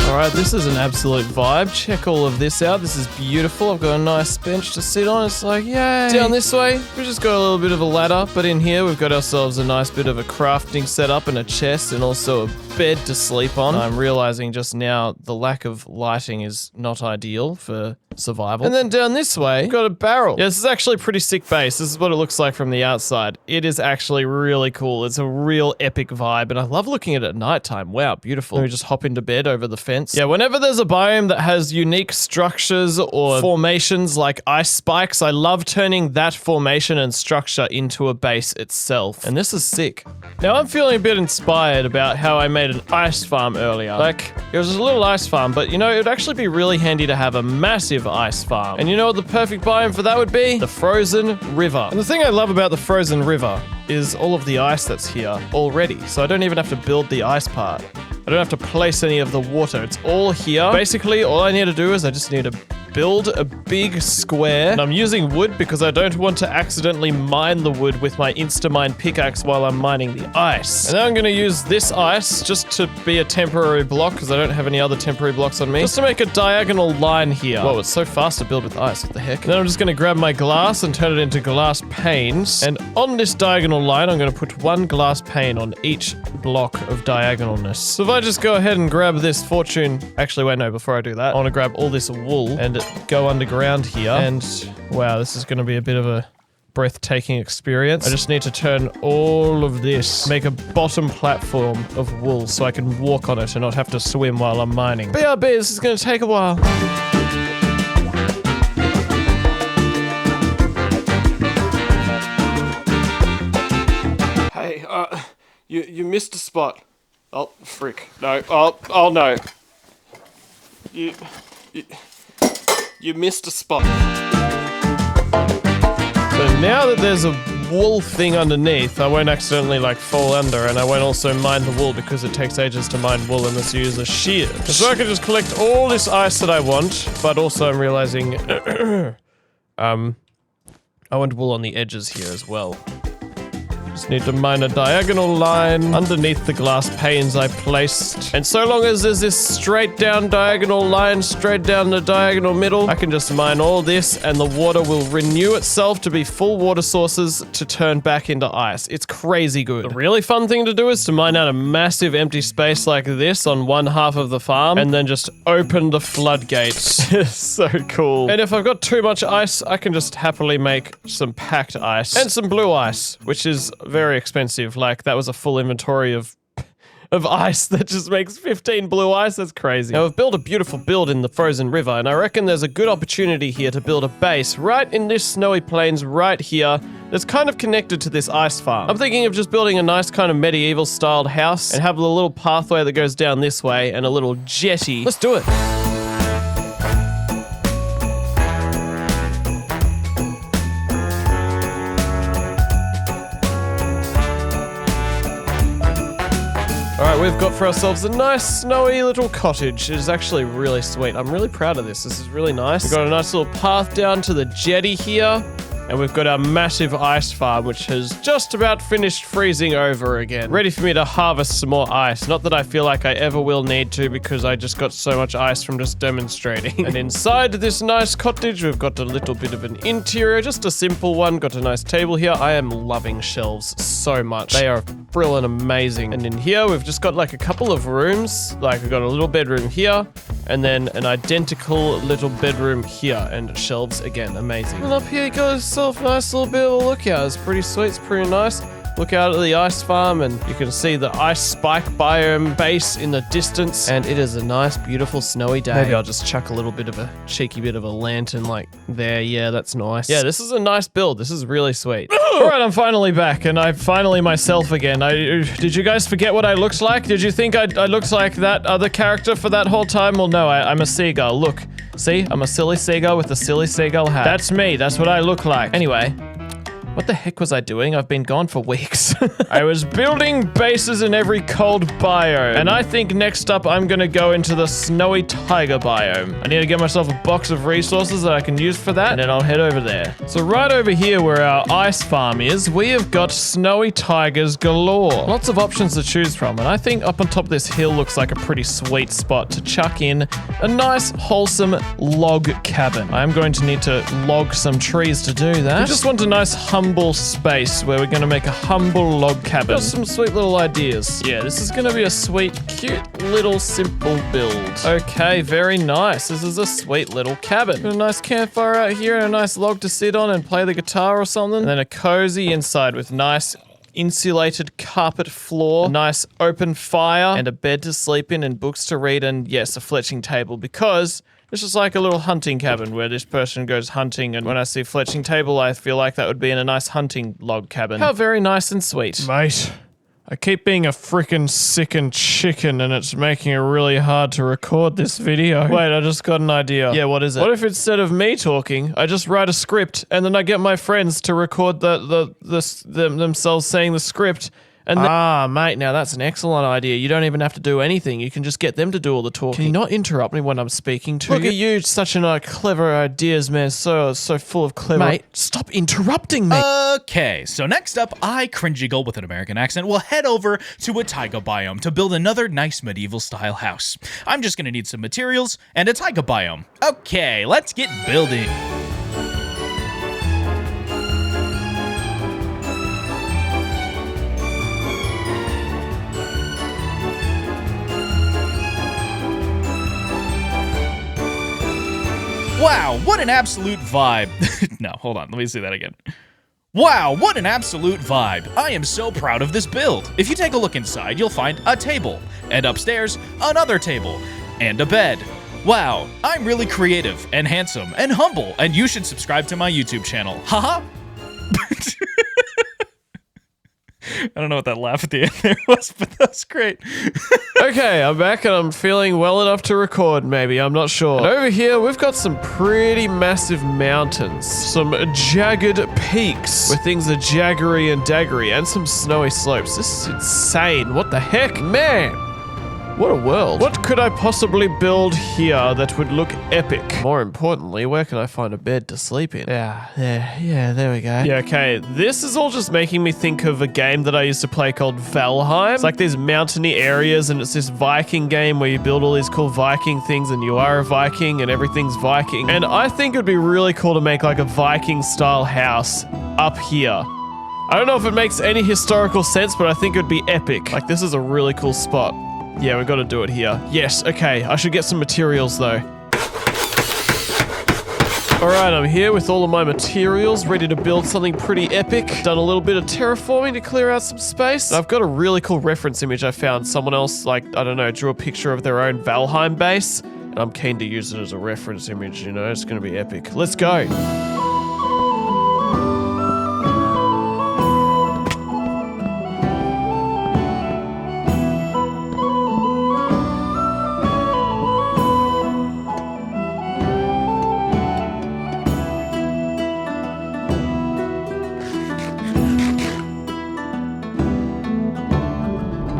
Alright, this is an absolute vibe. Check all of this out. This is beautiful. I've got a nice bench to sit on. It's like, yay. Down this way, we've just got a little bit of a ladder, but in here we've got ourselves a nice bit of a crafting setup and a chest and also a bed to sleep on. I'm realizing just now the lack of lighting is not ideal for survival. And then down this way, we've got a barrel. Yeah, this is actually a pretty sick base. This is what it looks like from the outside. It is actually really cool. It's a real epic vibe, and I love looking at it at nighttime. Wow, beautiful. Let me just hop into bed over the fence. Yeah, whenever there's a biome that has unique structures or formations like ice spikes, I love turning that formation and structure into a base itself. And this is sick. Now, I'm feeling a bit inspired about how I made an ice farm earlier. Like, it was a little ice farm, but you know, it would actually be really handy to have a massive ice farm. And you know what the perfect biome for that would be? The frozen river. And the thing I love about the frozen river is all of the ice that's here already, so I don't even have to build the ice part. I I don't have to place any of the water. It's all here. Basically, all I need to do is I just need to build a big square. And I'm using wood because I don't want to accidentally mine the wood with my Instamine pickaxe while I'm mining the ice. And then I'm going to use this ice just to be a temporary block because I don't have any other temporary blocks on me. Just to make a diagonal line here. Whoa, it's so fast to build with ice. What the heck? And then I'm just going to grab my glass and turn it into glass panes. And on this diagonal line, I'm going to put one glass pane on each block of diagonalness. So if I just go ahead and grab this fortune... Actually, wait, no, before I do that, I want to grab all this wool and go underground here. And wow, this is going to be a bit of a breathtaking experience. I just need to turn all of this, make a bottom platform of wool so I can walk on it and not have to swim while I'm mining. BRB, this is going to take a while. Hey, you missed a spot. Oh, frick. No. Oh no. You missed a spot. So now that there's a wool thing underneath, I won't accidentally like fall under, and I won't also mine the wool because it takes ages to mine wool unless you use a shear. So I can just collect all this ice that I want, but also I'm realizing I want wool on the edges here as well. Just need to mine a diagonal line underneath the glass panes I placed. And so long as there's this straight down diagonal line, straight down the diagonal middle, I can just mine all this and the water will renew itself to be full water sources to turn back into ice. It's crazy good. The really fun thing to do is to mine out a massive empty space like this on one half of the farm and then just open the floodgates. So cool. And if I've got too much ice, I can just happily make some packed ice and some blue ice, which is very expensive. Like, that was a full inventory of ice that just makes 15 blue ice. That's crazy. Now, I've built a beautiful build in the frozen river, and I reckon there's a good opportunity here to build a base right in this snowy plains right here that's kind of connected to this ice farm. I'm thinking of just building a nice kind of medieval styled house and have a little pathway that goes down this way and a little jetty. Let's do it. Alright, we've got for ourselves a nice snowy little cottage. It is actually really sweet. I'm really proud of this. This is really nice. We've got a nice little path down to the jetty here. And we've got our massive ice farm, which has just about finished freezing over again. Ready for me to harvest some more ice. Not that I feel like I ever will need to, because I just got so much ice from just demonstrating. And inside this nice cottage, we've got a little bit of an interior, just a simple one. Got a nice table here. I am loving shelves so much. They are brilliant, amazing. And in here, we've just got like a couple of rooms. Like, we've got a little bedroom here, and then an identical little bedroom here, and shelves again, amazing. And up here you got yourself a nice little bit of a lookout. It's pretty sweet, it's pretty nice. Look out at the ice farm and you can see the ice spike biome base in the distance, and it is a nice, beautiful, snowy day. Maybe I'll just chuck a little bit of a cheeky bit of a lantern like there. Yeah, that's nice. Yeah, this is a nice build. This is really sweet. Alright, I'm finally back, and I'm finally myself again. Did you guys forget what I looked like? Did you think I looked like that other character for that whole time? Well, no, I'm a seagull. Look, see? I'm a silly seagull with a silly seagull hat. That's me. That's what I look like. Anyway. What the heck was I doing? I've been gone for weeks. I was building bases in every cold biome. And I think next up I'm gonna go into the snowy taiga biome. I need to get myself a box of resources that I can use for that, and then I'll head over there. So right over here where our ice farm is, we have got snowy tigers galore. Lots of options to choose from, and I think up on top of this hill looks like a pretty sweet spot to chuck in a nice, wholesome log cabin. I'm going to need to log some trees to do that. I just want a nice humble space where we're going to make a humble log cabin. Got some sweet little ideas. Yeah, this is going to be a sweet, cute, little, simple build. Okay, very nice. This is a sweet little cabin. Got a nice campfire out here and a nice log to sit on and play the guitar or something. And then a cozy inside with nice insulated carpet floor, a nice open fire, and a bed to sleep in and books to read, and yes, a fletching table, because this is like a little hunting cabin where this person goes hunting, and when I see fletching table, I feel like that would be in a nice hunting log cabin. How very nice and sweet. Mate, I keep being a frickin' sickened chicken, and it's making it really hard to record this video. Wait, I just got an idea. Yeah, what is it? What if instead of me talking, I just write a script, and then I get my friends to record themselves saying the script, And mate, now that's an excellent idea. You don't even have to do anything. You can just get them to do all the talking. Can you not interrupt me when I'm speaking to you? Look at you, such an clever ideas, man. So full of clever. Mate, stop interrupting me. Okay, so next up, I, CringyGull with an American accent, will head over to a taiga biome to build another nice medieval-style house. I'm just gonna need some materials and a taiga biome. Okay, let's get building. Wow, what an absolute vibe. No, hold on, let me say that again. Wow, what an absolute vibe. I am so proud of this build. If you take a look inside, you'll find a table, and upstairs, another table, and a bed. Wow, I'm really creative, and handsome, and humble, and you should subscribe to my YouTube channel. Haha. I don't know what that laugh at the end there was, but that was great. Okay, I'm back and I'm feeling well enough to record, maybe. I'm not sure. And over here, we've got some pretty massive mountains. Some jagged peaks where things are jaggery and daggery, and some snowy slopes. This is insane. What the heck? Man! What a world. What could I possibly build here that would look epic? More importantly, where can I find a bed to sleep in? Yeah, there we go. Yeah, okay, this is all just making me think of a game that I used to play called Valheim. It's like these mountainy areas, and it's this Viking game where you build all these cool Viking things, and you are a Viking, and everything's Viking. And I think it'd be really cool to make like a Viking-style house up here. I don't know if it makes any historical sense, but I think it'd be epic. Like, this is a really cool spot. Yeah, we gotta do it here. Yes, okay, I should get some materials though. Alright, I'm here with all of my materials, ready to build something pretty epic. Done a little bit of terraforming to clear out some space. I've got a really cool reference image I found. Someone else, like, I don't know, drew a picture of their own Valheim base, and I'm keen to use it as a reference image, you know? It's gonna be epic. Let's go!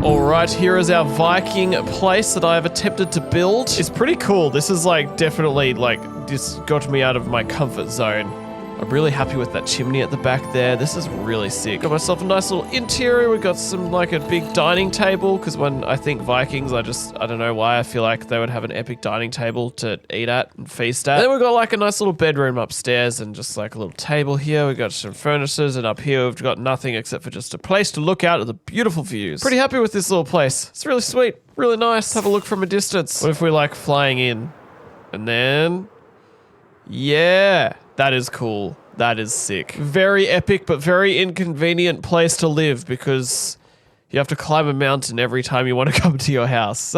Alright, here is our Viking place that I have attempted to build. It's pretty cool. This is like definitely like, this got me out of my comfort zone. I'm really happy with that chimney at the back there. This is really sick. Got myself a nice little interior. We got some like a big dining table, because when I think Vikings, I don't know why, I feel like they would have an epic dining table to eat at and feast at. And then we've got like a nice little bedroom upstairs and just like a little table here. We've got some furnaces, and up here we've got nothing except for just a place to look out at the beautiful views. Pretty happy with this little place. It's really sweet, really nice. Have a look from a distance. What if we're like flying in? And then, yeah, that is cool. That is sick. Very epic, but very inconvenient place to live, because you have to climb a mountain every time you want to come to your house.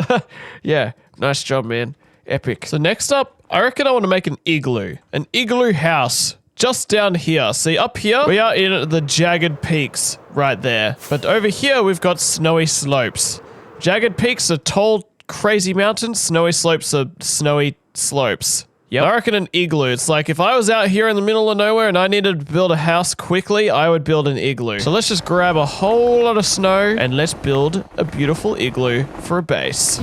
Yeah, nice job, man. Epic. So next up, I reckon I want to make an igloo. An igloo house. Just down here. See, up here, we are in the jagged peaks right there. But over here, we've got snowy slopes. Jagged peaks are tall, crazy mountains. Snowy slopes are snowy slopes. Yep. I reckon an igloo. It's like if I was out here in the middle of nowhere and I needed to build a house quickly, I would build an igloo. So let's just grab a whole lot of snow and let's build a beautiful igloo for a base.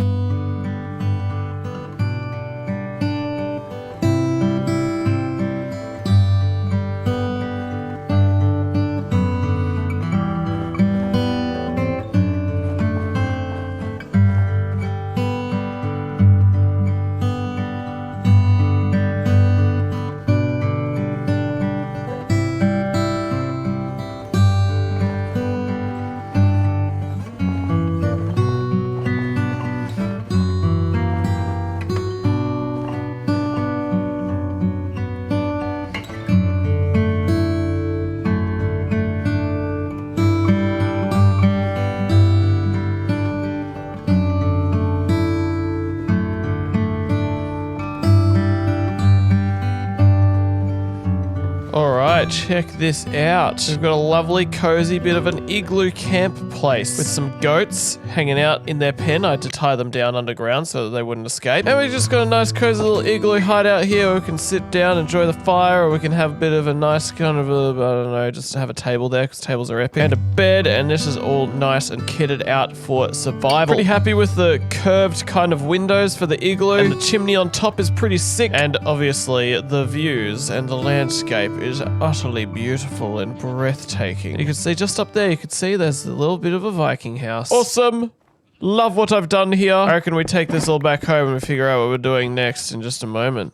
All right, check this out. We've got a lovely, cozy bit of an igloo camp place with some goats hanging out in their pen. I had to tie them down underground so that they wouldn't escape. And we just got a nice, cozy little igloo hideout here where we can sit down, enjoy the fire, or we can have a bit of a nice kind of I don't know, just have a table there because tables are epic. And a bed, and this is all nice and kitted out for survival. Pretty happy with the curved kind of windows for the igloo. And the chimney on top is pretty sick. And obviously, the views and the landscape is utterly beautiful and breathtaking. You can see just up there, you can see there's a little bit of a Viking house. Awesome! Love what I've done here. I reckon we take this all back home and we figure out what we're doing next in just a moment.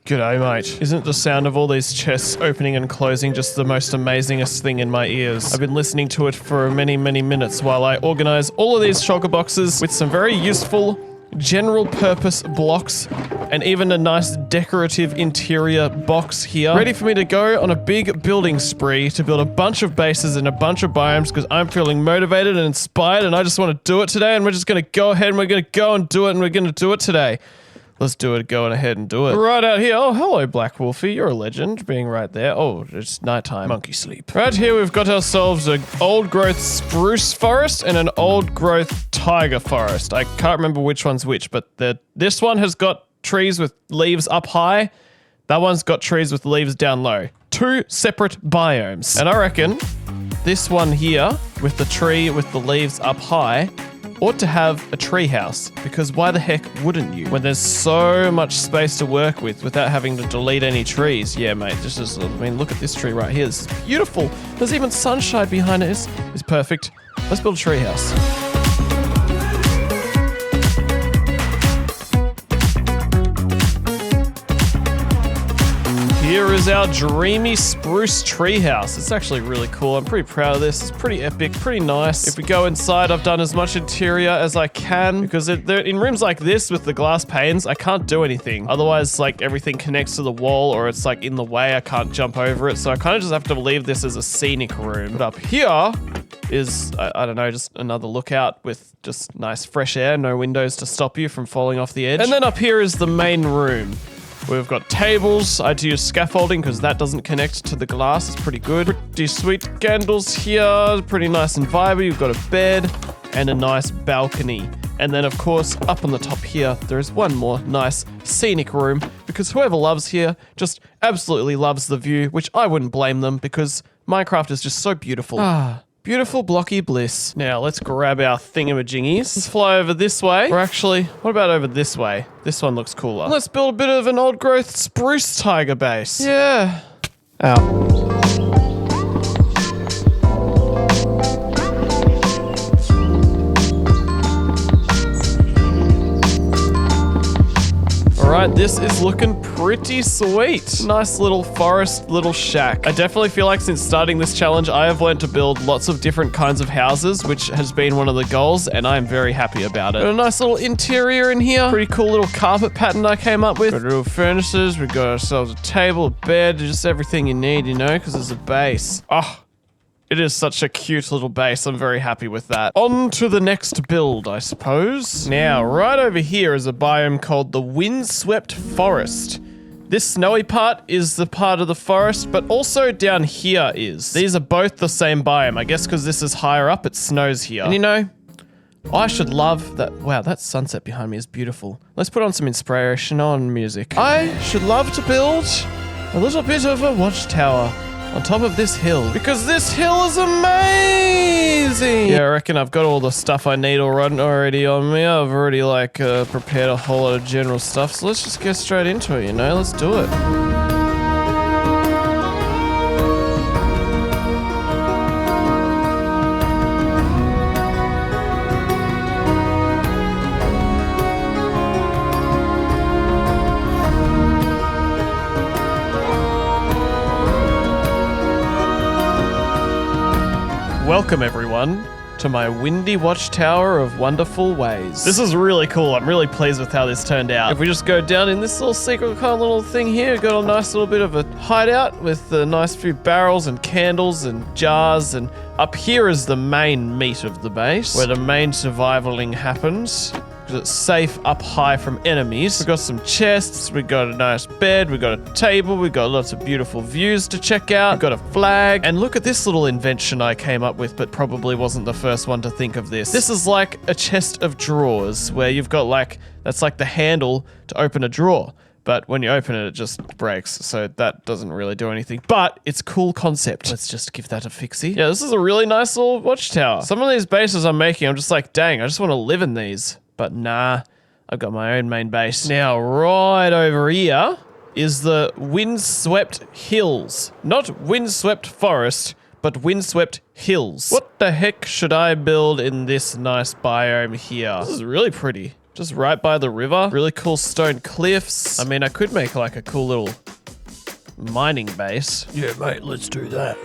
G'day, mate. Isn't the sound of all these chests opening and closing just the most amazingest thing in my ears? I've been listening to it for many, many minutes while I organize all of these shulker boxes with some very useful general purpose blocks and even a nice decorative interior box here. Ready for me to go on a big building spree to build a bunch of bases in a bunch of biomes because I'm feeling motivated and inspired and I just want to do it today, and we're just going to go ahead and we're going to go and do it, and we're going to do it today. Let's do it, going ahead and do it. Right out here. Oh, hello, Black Wolfie. You're a legend, being right there. Oh, it's nighttime. Monkey sleep. Right here, we've got ourselves an old-growth spruce forest and an old-growth tiger forest. I can't remember which one's which, but this one has got trees with leaves up high. That one's got trees with leaves down low. Two separate biomes. And I reckon this one here, with the tree with the leaves up high, ought to have a tree house, because why the heck wouldn't you? When there's so much space to work with without having to delete any trees. Yeah, mate, this is, I mean, look at this tree right here. This is beautiful. There's even sunshine behind it. It's perfect. Let's build a tree house. Here is our dreamy spruce treehouse. It's actually really cool. I'm pretty proud of this. It's pretty epic, pretty nice. If we go inside, I've done as much interior as I can because in rooms like this with the glass panes, I can't do anything. Otherwise, like everything connects to the wall or it's like in the way. I can't jump over it. So I kind of just have to leave this as a scenic room. But up here is, I don't know, just another lookout with just nice fresh air, no windows to stop you from falling off the edge. And then up here is the main room. We've got tables. I had to use scaffolding because that doesn't connect to the glass. It's pretty good. Pretty sweet candles here. Pretty nice and vibey. You've got a bed and a nice balcony. And then, of course, up on the top here, there is one more nice scenic room because whoever loves here just absolutely loves the view, which I wouldn't blame them because Minecraft is just so beautiful. Beautiful blocky bliss. Now, let's grab our thingamajingies. Let's fly over this way. Or actually, what about over this way? This one looks cooler. Let's build a bit of an old growth spruce tiger base. Yeah. Ow. Alright, this is looking pretty sweet. Nice little forest, little shack. I definitely feel like since starting this challenge, I have learned to build lots of different kinds of houses, which has been one of the goals, and I'm very happy about it. Got a nice little interior in here. Pretty cool little carpet pattern I came up with. Got little furnaces. We've got ourselves a table, a bed, just everything you need, you know, because there's a base. Oh. It is such a cute little base. I'm very happy with that. On to the next build, I suppose. Now, right over here is a biome called the Windswept Forest. This snowy part is the part of the forest, but also down here is. These are both the same biome. I guess because this is higher up, it snows here. And you know, I should love that. Wow, that sunset behind me is beautiful. Let's put on some inspirational music. I should love to build a little bit of a watchtower on top of this hill, because this hill is amazing. Yeah, I reckon I've got all the stuff I need already on me. I've already prepared a whole lot of general stuff, so let's just get straight into it, you know? Let's do it. Welcome, everyone, to my windy watchtower of wonderful ways. This is really cool. I'm really pleased with how this turned out. If we just go down in this little secret kind of little thing here, got a nice little bit of a hideout with a nice few barrels and candles and jars, and up here is the main meat of the base, where the main survivaling happens. because it's safe up high from enemies. We got some chests, we got a nice bed, we got a table, we got lots of beautiful views to check out, we got a flag, and look at this little invention I came up with, but probably wasn't the first one to think of this. This is like a chest of drawers where you've got like, that's like the handle to open a drawer. But when you open it, it just breaks. So that doesn't really do anything. But it's a cool concept. Let's just give that a fixie. Yeah, this is a really nice little watchtower. Some of these bases I'm making, I'm just like, dang, I just want to live in these. But nah, I've got my own main base. Now, right over here is the windswept hills. Not windswept forest, but windswept hills. What the heck should I build in this nice biome here? This is really pretty. Just right by the river. Really cool stone cliffs. I mean, I could make like a cool little mining base. Yeah, mate, let's do that.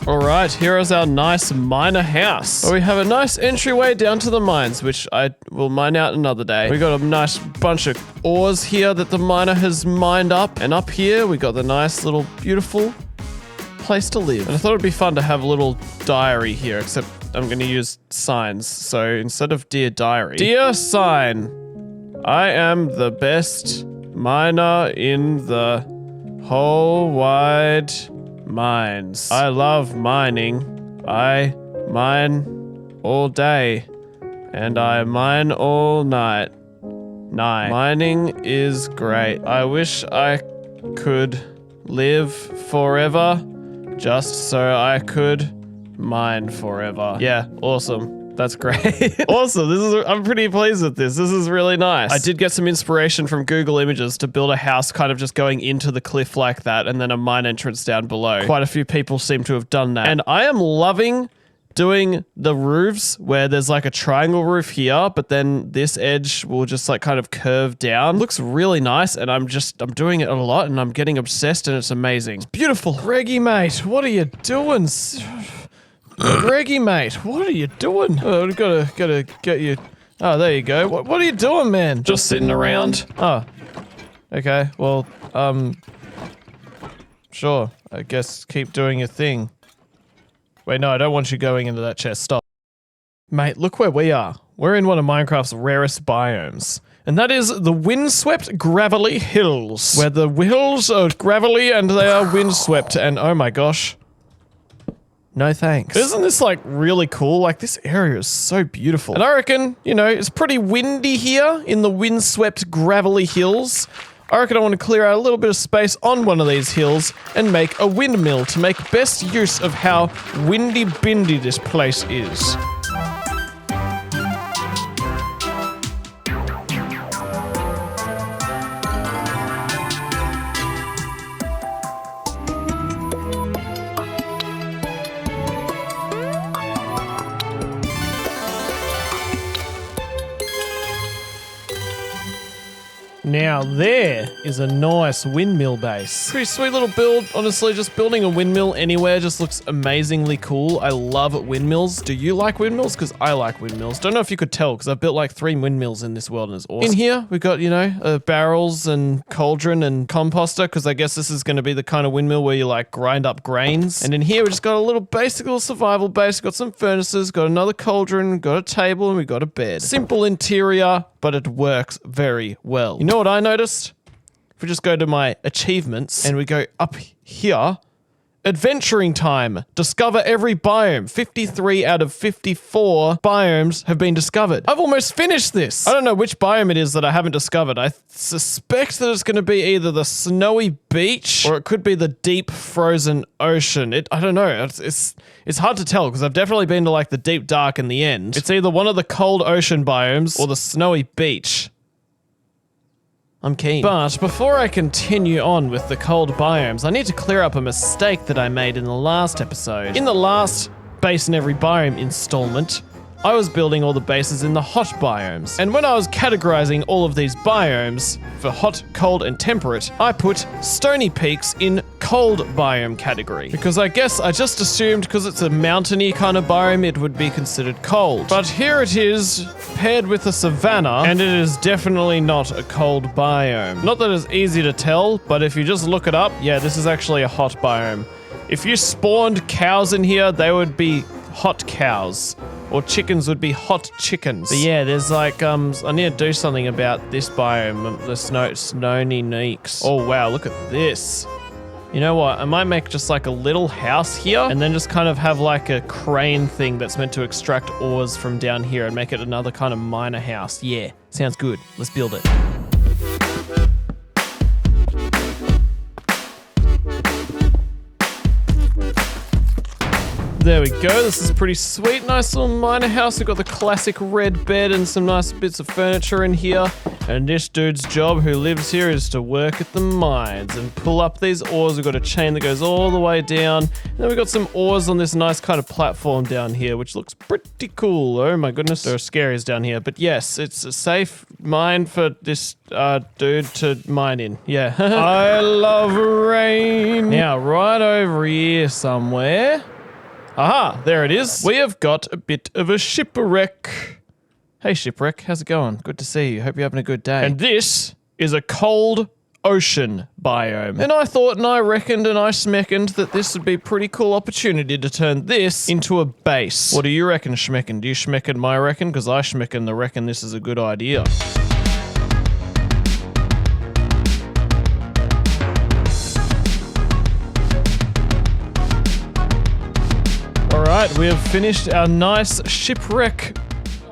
All right, here is our nice miner house. We have a nice entryway down to the mines, which I will mine out another day. We got a nice bunch of ores here that the miner has mined up. And up here, we got the nice little beautiful place to live. And I thought it'd be fun to have a little diary here, except I'm gonna use signs. So instead of dear diary, dear sign, I am the best miner in the whole wide mines. I love mining. I mine all day. And I mine all night. Mining is great. I wish I could live forever just so I could mine forever. Yeah, awesome. That's great. Awesome. I'm pretty pleased with this. This is really nice. I did get some inspiration from Google Images to build a house kind of just going into the cliff like that and then a mine entrance down below. Quite a few people seem to have done that. And I am loving doing the roofs where there's like a triangle roof here, but then this edge will just like kind of curve down. Looks really nice, and I'm doing it a lot and I'm getting obsessed and it's amazing. It's beautiful. Reggie, mate, what are you doing? Greggy, mate, what are you doing? Oh, gotta get you. Oh, there you go. What are you doing, man? Just sitting around. Oh, okay. Well, sure. I guess keep doing your thing. Wait, no, I don't want you going into that chest. Stop. Mate, look where we are. We're in one of Minecraft's rarest biomes. And that is the windswept gravelly hills, where the hills are gravelly and they are windswept. And oh my gosh. No thanks. Isn't this like really cool? Like this area is so beautiful. And I reckon, you know, it's pretty windy here in the windswept gravelly hills. I reckon I want to clear out a little bit of space on one of these hills and make a windmill to make best use of how windy-bindy this place is. Now there is a nice windmill base. Pretty sweet little build. Honestly, just building a windmill anywhere just looks amazingly cool. I love windmills. Do you like windmills? Because I like windmills. Don't know if you could tell because I've built like 3 windmills in this world and it's awesome. In here, we've got, you know, barrels and cauldron and composter because I guess this is going to be the kind of windmill where you like grind up grains. And in here, we just got a little basic little survival base. Got some furnaces, got another cauldron, got a table, and we got a bed. Simple interior, but it works very well. You know what I noticed? If we just go to my achievements and we go up here, adventuring time, discover every biome. 53 out of 54 biomes have been discovered. I've almost finished this. I don't know which biome it is that I haven't discovered. I suspect that it's going to be either the snowy beach or it could be the deep frozen ocean. I don't know. It's hard to tell because I've definitely been to like the deep dark in the end. It's either one of the cold ocean biomes or the snowy beach. I'm keen. But before I continue on with the cold biomes, I need to clear up a mistake that I made in the last episode. In the last Base in Every Biome installment, I was building all the bases in the hot biomes. And when I was categorizing all of these biomes for hot, cold, and temperate, I put Stony Peaks in cold biome category. Because I guess I just assumed because it's a mountainy kind of biome, it would be considered cold. But here it is, paired with a savanna, and it is definitely not a cold biome. Not that it's easy to tell, but if you just look it up, yeah, this is actually a hot biome. If you spawned cows in here, they would be hot cows. Or chickens would be hot chickens. But yeah, there's like, I need to do something about this biome, the snowy neeks. Oh wow, look at this. You know what, I might make just like a little house here and then just kind of have like a crane thing that's meant to extract ores from down here and make it another kind of miner house. Yeah, sounds good. Let's build it. There we go, this is pretty sweet. Nice little miner house. We've got the classic red bed and some nice bits of furniture in here. And this dude's job who lives here is to work at the mines and pull up these ores. We've got a chain that goes all the way down. And then we've got some ores on this nice kind of platform down here, which looks pretty cool. Oh my goodness, there are scaries down here. But yes, it's a safe mine for this dude to mine in. Yeah. I love rain. Now, right over here somewhere. Aha, there it is. We have got a bit of a shipwreck. Hey shipwreck, how's it going? Good to see you. Hope you're having a good day. And this is a cold ocean biome. And I thought and I reckoned and I smeckened that this would be a pretty cool opportunity to turn this into a base. What do you reckon, Schmecken? Do you schmecken my reckon? Because I schmecken the reckon this is a good idea. Alright, we have finished our nice shipwreck,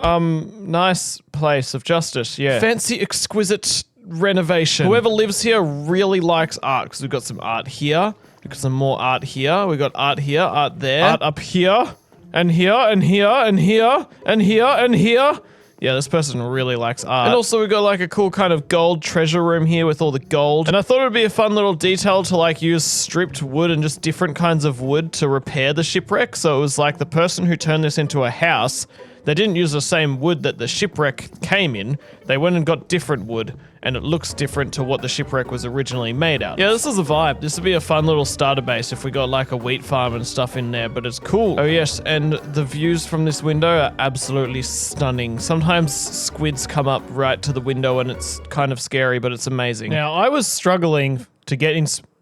nice place of justice, yeah. Fancy, exquisite renovation. Whoever lives here really likes art, because we've got some art here, we've got some more art here, we've got art here, art there, art up here, and here, and here, and here, and here, and here. Yeah, this person really likes art. And also we've got like a cool kind of gold treasure room here with all the gold. And I thought it would be a fun little detail to like use stripped wood and just different kinds of wood to repair the shipwreck. So it was like the person who turned this into a house, they didn't use the same wood that the shipwreck came in. They went and got different wood, and it looks different to what the shipwreck was originally made out of. Yeah, this is a vibe. This would be a fun little starter base if we got like a wheat farm and stuff in there, but it's cool. Oh yes, and the views from this window are absolutely stunning. Sometimes squids come up right to the window and it's kind of scary, but it's amazing. Now, I was struggling to get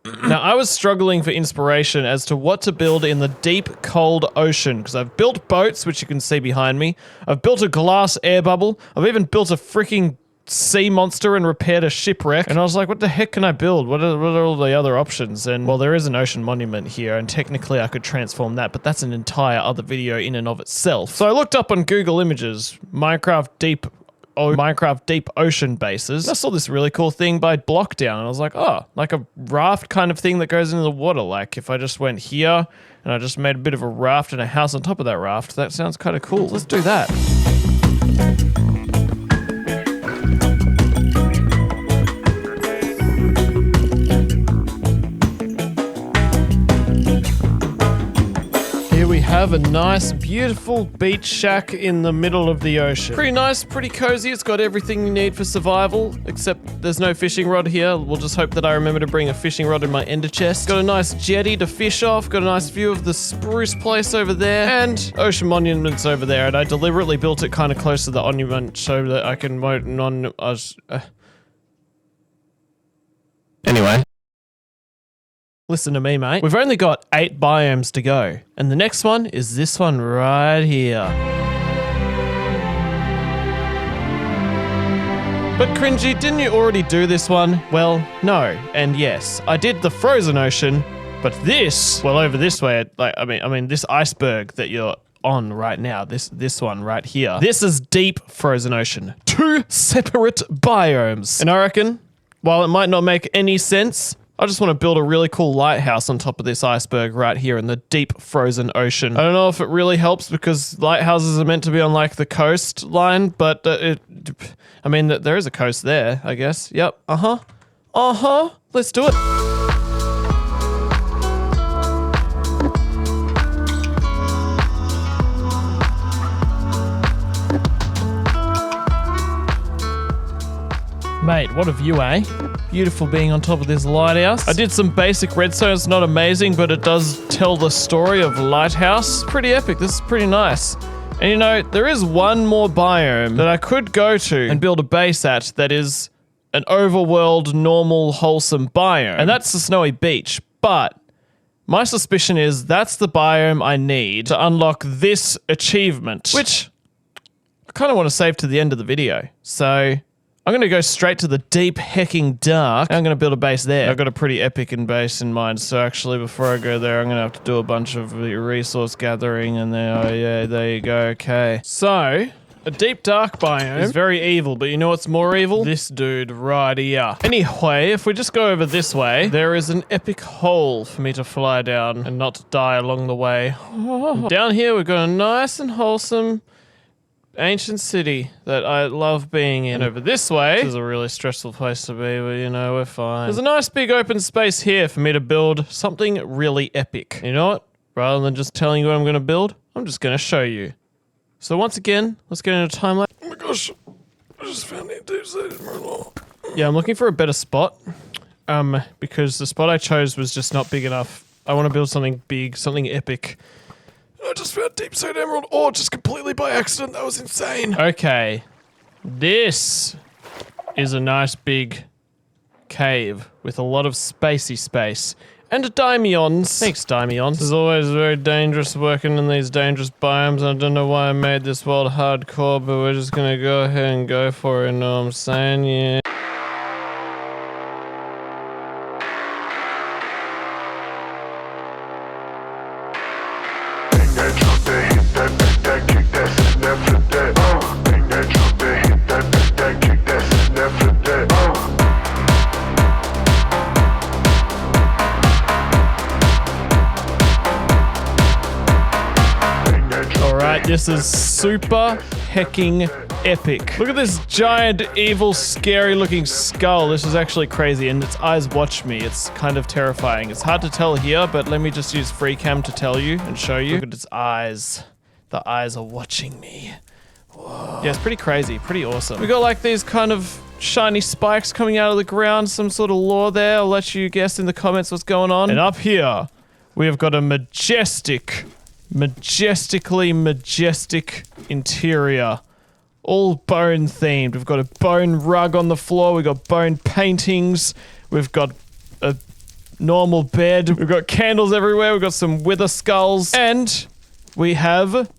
for inspiration as to what to build in the deep, cold ocean, because I've built boats, which you can see behind me. I've built a glass air bubble. I've even built a freaking sea monster and repaired a shipwreck. And I was like, what the heck can I build? What are all the other options? And well, there is an ocean monument here, and technically I could transform that, but that's an entire other video in and of itself. So I looked up on Google Images, Minecraft deep ocean bases. I saw this really cool thing by Blockdown, and I was like, oh, like a raft kind of thing that goes into the water. Like if I just went here and I just made a bit of a raft and a house on top of that raft, that sounds kind of cool. Let's do that. We have a nice, beautiful beach shack in the middle of the ocean. Pretty nice, pretty cozy. It's got everything you need for survival, except there's no fishing rod here. We'll just hope that I remember to bring a fishing rod in my ender chest. Got a nice jetty to fish off. Got a nice view of the spruce place over there, and ocean monuments over there. And I deliberately built it kind of close to the monument so that I can Anyway. Listen to me, mate. We've only got 8 biomes to go, and the next one is this one right here. But Cringy, didn't you already do this one? Well, no, and yes. I did the frozen ocean, but this, well, over this way, I mean, this iceberg that you're on right now, this one right here, this is deep frozen ocean. 2 separate biomes. And I reckon, while it might not make any sense, I just want to build a really cool lighthouse on top of this iceberg right here in the deep frozen ocean. I don't know if it really helps because lighthouses are meant to be on like the coastline, but I mean, there is a coast there, I guess. Yep. Let's do it. what a view, eh? Beautiful being on top of this lighthouse. I did some basic redstone. It's not amazing, but it does tell the story of lighthouse. Pretty epic. This is pretty nice. And you know, there is one more biome that I could go to and build a base at that is an overworld, normal, wholesome biome. And that's the snowy beach. But my suspicion is that's the biome I need to unlock this achievement, which I kind of want to save to the end of the video. So I'm going to go straight to the deep hecking dark. And I'm going to build a base there. I've got a pretty epic base in mind. So actually, before I go there, I'm going to have to do a bunch of resource gathering. And there, oh yeah, there you go. Okay. So a deep dark biome is very evil, but you know what's more evil? This dude right here. Anyway, if we just go over this way, there is an epic hole for me to fly down and not die along the way. Down here, we've got a nice and wholesome ancient city that I love being in. And over this way, this is a really stressful place to be, but you know, we're fine. There's a nice big open space here for me to build something really epic. You know what? Rather than just telling you what I'm going to build, I'm just going to show you. So once again, let's get into time lapse. Oh my gosh, I just found it. Yeah, I'm looking for a better spot, because the spot I chose was just not big enough. I want to build something big, something epic. I just found deep stone emerald ore just completely by accident. That was insane. Okay, this is a nice big cave with a lot of spacey space. And Daimions. Thanks, Daimions. It's always very dangerous working in these dangerous biomes. I don't know why I made this world hardcore, but we're just gonna go ahead and go for it, you know what I'm saying? Yeah. This is super hecking epic. Look at this giant, evil, scary looking skull. This is actually crazy, and its eyes watch me. It's kind of terrifying. It's hard to tell here, but let me just use free cam to tell you and show you. Look at its eyes. The eyes are watching me. Whoa. Yeah, it's pretty crazy, pretty awesome. We got like these kind of shiny spikes coming out of the ground, some sort of lore there. I'll let you guess in the comments what's going on. And up here, we have got a majestically majestic interior, all bone themed. We've got a bone rug on the floor, we've got bone paintings, we've got a normal bed, we've got candles everywhere, we've got some wither skulls, and we have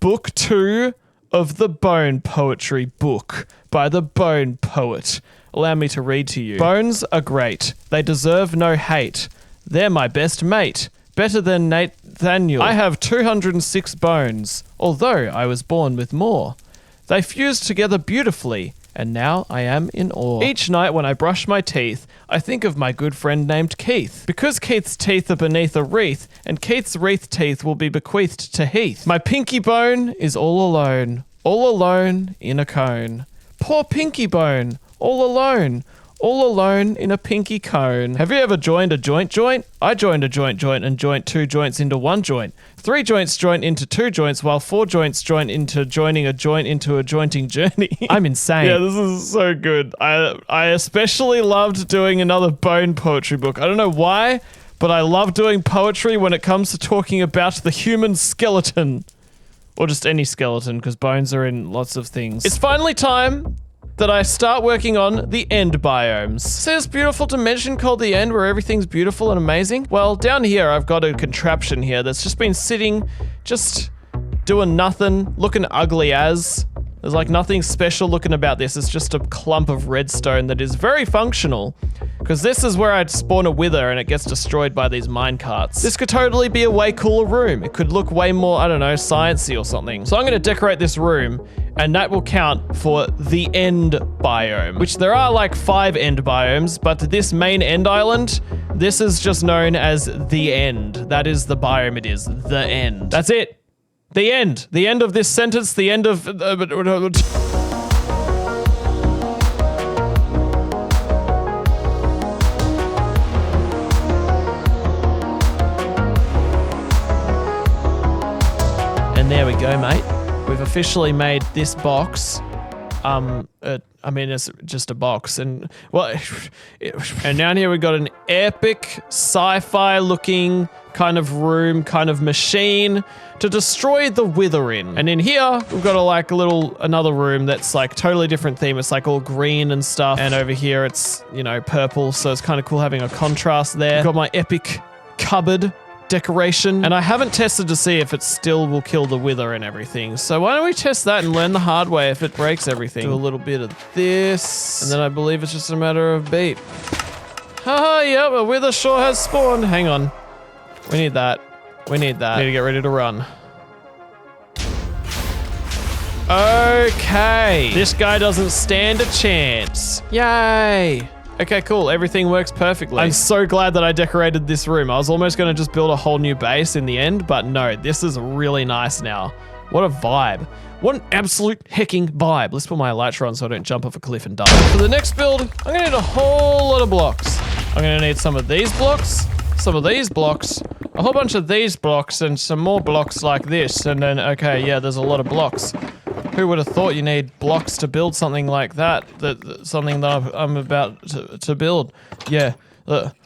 book 2 of the Bone Poetry book by the Bone Poet. Allow me to read to you. Bones are great, they deserve no hate, they're my best mate. Better than Nathaniel. I have 206 bones, although I was born with more. They fused together beautifully, and now I am in awe. Each night when I brush my teeth, I think of my good friend named Keith. Because Keith's teeth are beneath a wreath, and Keith's wreath teeth will be bequeathed to Heath. My pinky bone is all alone in a cone. Poor pinky bone, all alone in a pinky cone. Have you ever joined a joint? I joined a joint and joint 2 joints into 1 joint. 3 joints join into 2 joints, while 4 joints join into joining a joint into a jointing journey. I'm insane. Yeah, this is so good. I especially loved doing another bone poetry book. I don't know why, but I love doing poetry when it comes to talking about the human skeleton. Or just any skeleton, because bones are in lots of things. It's finally time that I start working on the end biomes. See this beautiful dimension called the end where everything's beautiful and amazing? Well, down here I've got a contraption here that's just been sitting, just doing nothing, looking ugly as. There's like nothing special looking about this. It's just a clump of redstone that is very functional, because this is where I'd spawn a wither and it gets destroyed by these minecarts. This could totally be a way cooler room. It could look way more, I don't know, sciencey or something. So I'm gonna decorate this room, and that will count for the end biome, which there are like 5 end biomes, but this main end island, this is just known as the end. That is the biome it is, the end. That's it. The end. The end of this sentence, the end of... And there we go, mate. We've officially made this box, I mean, it's just a box. And, well, and down here we got an epic sci-fi looking kind of room, kind of machine to destroy the wither in. And in here, we've got another room that's like totally different theme. It's like all green and stuff. And over here it's, you know, purple. So it's kind of cool having a contrast there. I've got my epic cupboard decoration, and I haven't tested to see if it still will kill the wither and everything. So why don't we test that and learn the hard way if it breaks everything. Do a little bit of this, and then I believe it's just a matter of beat. Haha, yep, a wither sure has spawned. Hang on. We need that. We need that. Need to get ready to run. Okay. This guy doesn't stand a chance. Yay. Okay, cool. Everything works perfectly. I'm so glad that I decorated this room. I was almost going to just build a whole new base in the end, but no, this is really nice now. What a vibe. What an absolute hecking vibe. Let's put my elytra on so I don't jump off a cliff and die. For the next build, I'm going to need a whole lot of blocks. I'm going to need some of these blocks, some of these blocks, a whole bunch of these blocks, and some more blocks like this. And then, okay, yeah, there's a lot of blocks. Who would have thought you need blocks to build something like that? Something that I'm about to build. Yeah,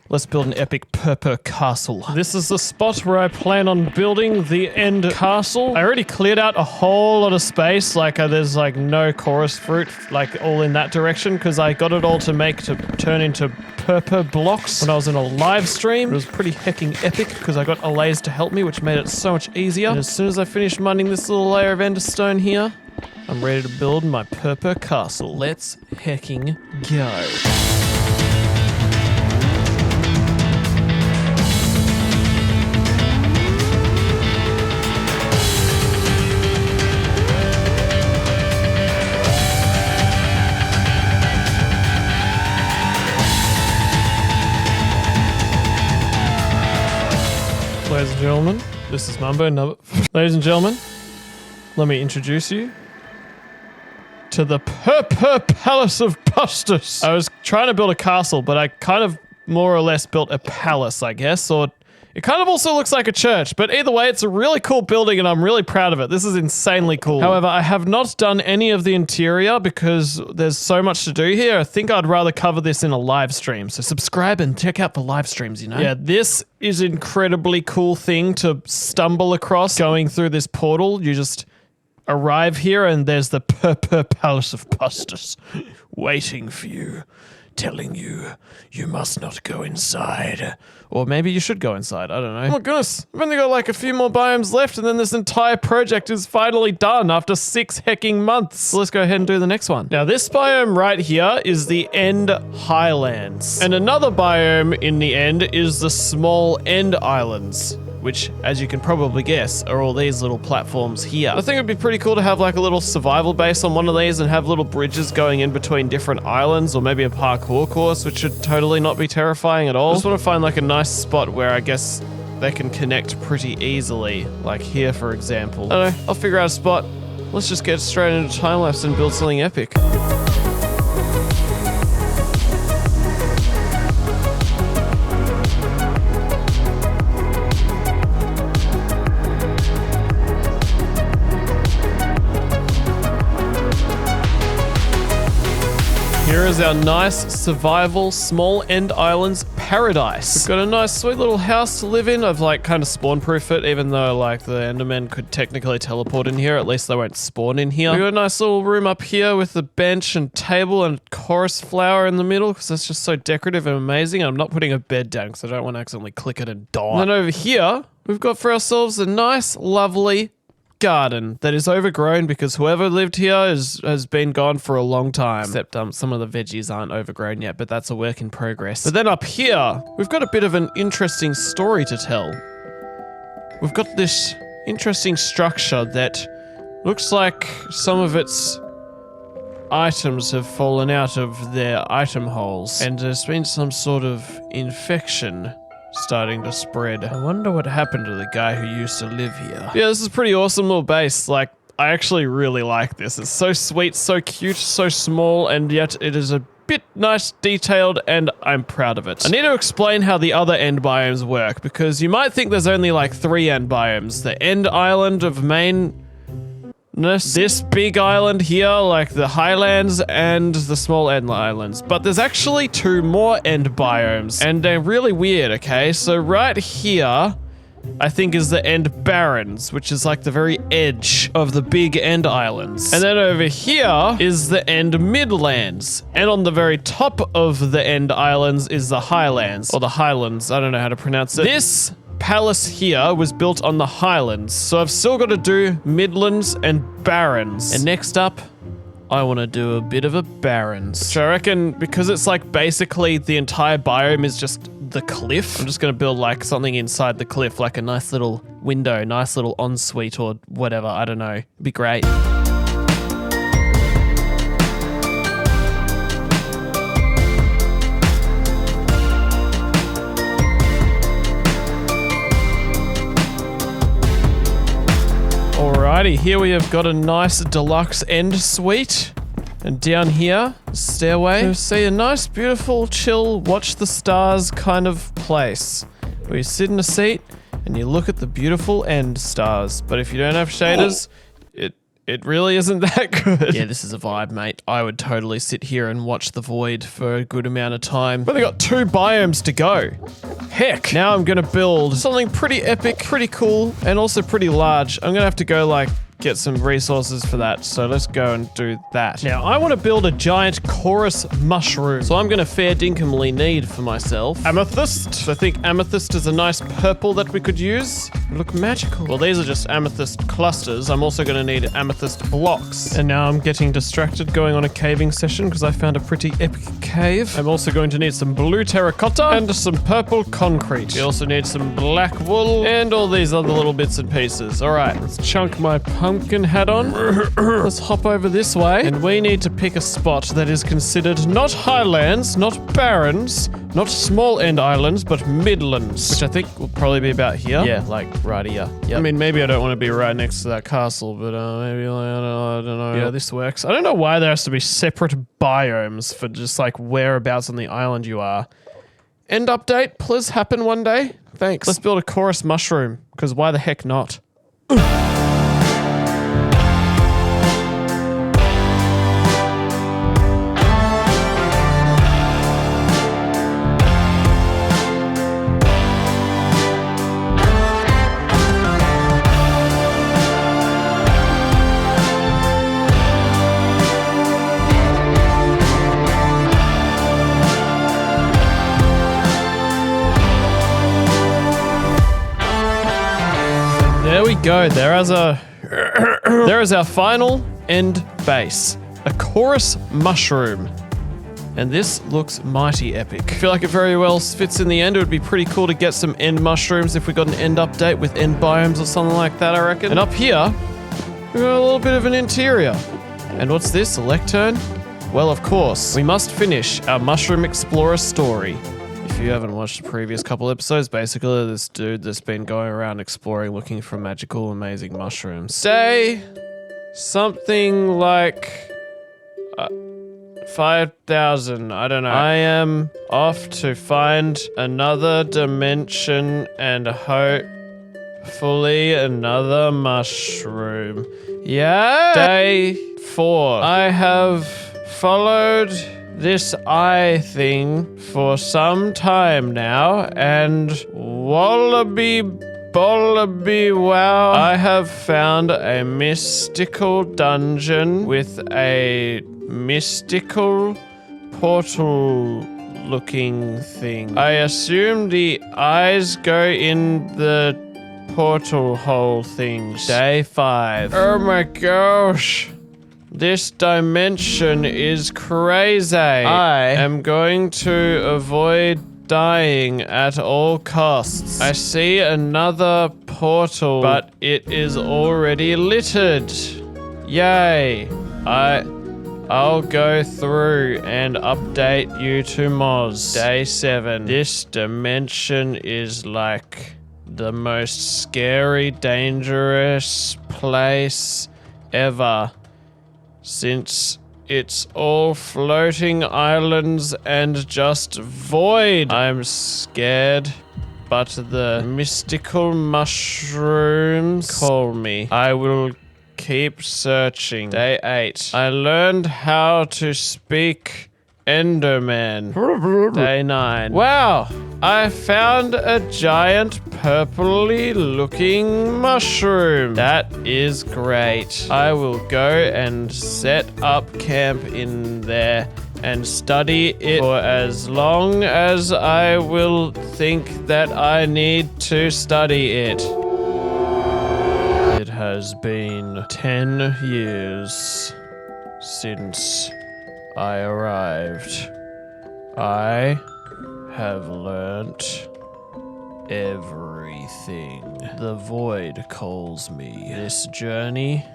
let's build an epic purple castle. This is the spot where I plan on building the end castle. I already cleared out a whole lot of space. Like there's like no chorus fruit, like all in that direction, because I got it all to turn into purple blocks when I was in a live stream. It was pretty hecking epic because I got allays to help me, which made it so much easier. And as soon as I finish mining this little layer of enderstone here, I'm ready to build my purple castle. Let's hecking go. Ladies and gentlemen, this is Mambo number. Ladies and gentlemen, let me introduce you to the Purple Palace of Bustus. I was trying to build a castle, but I kind of more or less built a palace, I guess, or it kind of also looks like a church, but either way, it's a really cool building and I'm really proud of it. This is insanely cool. However, I have not done any of the interior because there's so much to do here. I think I'd rather cover this in a live stream. So subscribe and check out the live streams, you know? Yeah, this is an incredibly cool thing to stumble across going through this portal. You just arrive here and there's the Purple Palace of Bustus waiting for you, telling you you must not go inside. Or maybe you should go inside, I don't know. Oh my goodness, I've only got like a few more biomes left and then this entire project is finally done after 6 hecking months. So let's go ahead and do the next one. Now this biome right here is the End Highlands. And another biome in the end is the Small End Islands, which, as you can probably guess, are all these little platforms here. I think it'd be pretty cool to have like a little survival base on one of these and have little bridges going in between different islands, or maybe a parkour course, which should totally not be terrifying at all. I just want to find like a nice spot where I guess they can connect pretty easily, like here, for example. I don't know, I'll figure out a spot. Let's just get straight into time-lapse and build something epic. Here is our nice survival Small End Islands paradise. We've got a nice sweet little house to live in. I've like kind of spawn-proof it, even though like the Endermen could technically teleport in here. At least they won't spawn in here. We've got a nice little room up here with a bench and table and chorus flower in the middle because that's just so decorative and amazing. I'm not putting a bed down because I don't want to accidentally click it and die. And then over here, we've got for ourselves a nice, lovely garden that is overgrown because whoever lived here has been gone for a long time. Except some of the veggies aren't overgrown yet, but that's a work in progress. But then up here, we've got a bit of an interesting story to tell. We've got this interesting structure that looks like some of its items have fallen out of their item holes, and there's been some sort of infection starting to spread. I wonder what happened to the guy who used to live here. Yeah, this is a pretty awesome little base. Like, I actually really like this. It's so sweet, so cute, so small, and yet it is a bit nice, detailed, and I'm proud of it. I need to explain how the other end biomes work, because you might think there's only like 3 end biomes. The End Island of Main mountainous. This big island here, like the highlands and the small end islands. But there's actually 2 more end biomes, and they're really weird, okay? So right here, I think is the end barrens, which is like the very edge of the big end islands. And then over here is the end midlands. And on the very top of the end islands is the highlands, or the highlands. I don't know how to pronounce it. This palace here was built on the highlands. So I've still got to do midlands and barrens. And next up, I want to do a bit of a barrens. So I reckon because it's like basically the entire biome is just the cliff, I'm just going to build like something inside the cliff, like a nice little window, nice little ensuite or whatever. I don't know. It'd be great. Alrighty, here we have got a nice deluxe end suite. And down here, stairway, you see a nice, beautiful, chill, watch the stars kind of place. Where you sit in a seat and you look at the beautiful end stars. But if you don't have shaders, it really isn't that good. Yeah, this is a vibe, mate. I would totally sit here and watch the void for a good amount of time. But they got 2 biomes to go. Heck, now I'm gonna build something pretty epic, pretty cool, and also pretty large. I'm gonna have to go like get some resources for that, so let's go and do that. Now, I want to build a giant chorus mushroom, so I'm going to fair dinkumly need for myself amethyst. I think amethyst is a nice purple that we could use. It look magical. Well, these are just amethyst clusters. I'm also going to need amethyst blocks. And now I'm getting distracted going on a caving session because I found a pretty epic cave. I'm also going to need some blue terracotta and some purple concrete. We also need some black wool and all these other little bits and pieces. All right, let's chunk my pumpkin hat on. Let's hop over this way. And we need to pick a spot that is considered not highlands, not barrens, not small end islands, but midlands, which I think will probably be about here. Yeah, like right here. Yep. I mean, maybe I don't want to be right next to that castle, but maybe like, I don't know. Yeah, this works. I don't know why there has to be separate biomes for just like whereabouts on the island you are. End update, please happen one day. Thanks. Let's build a chorus mushroom, because why the heck not? There we go. There is our final end base. A chorus mushroom. And this looks mighty epic. I feel like it very well fits in the end. It would be pretty cool to get some end mushrooms if we got an end update with end biomes or something like that, I reckon. And up here, we've got a little bit of an interior. And what's this, a lectern? Well, of course, we must finish our Mushroom Explorer story. If you haven't watched the previous couple episodes, basically this dude that's been going around exploring looking for magical, amazing mushrooms. Say something like 5,000, I don't know. I am off to find another dimension and hopefully another mushroom. Yeah? Day 4. I have followed this eye thing for some time now, and wallaby bollaby wow, I have found a mystical dungeon with a mystical portal looking thing. I assume the eyes go in the portal hole things. Day 5. Oh my gosh. This dimension is crazy. I am going to avoid dying at all costs. I see another portal, but it is already littered. Yay. I'll go through and update you to Moz. Day 7. This dimension is like the most scary, dangerous place ever. Since it's all floating islands and just void. I'm scared, but the mystical mushrooms call me. I will keep searching. Day 8. I learned how to speak Enderman. Day 9. Wow, I found a giant purpley looking mushroom. That is great. I will go and set up camp in there and study it for as long as I will think that I need to study it. It has been 10 years since I arrived. I have learnt everything. The void calls me. This journey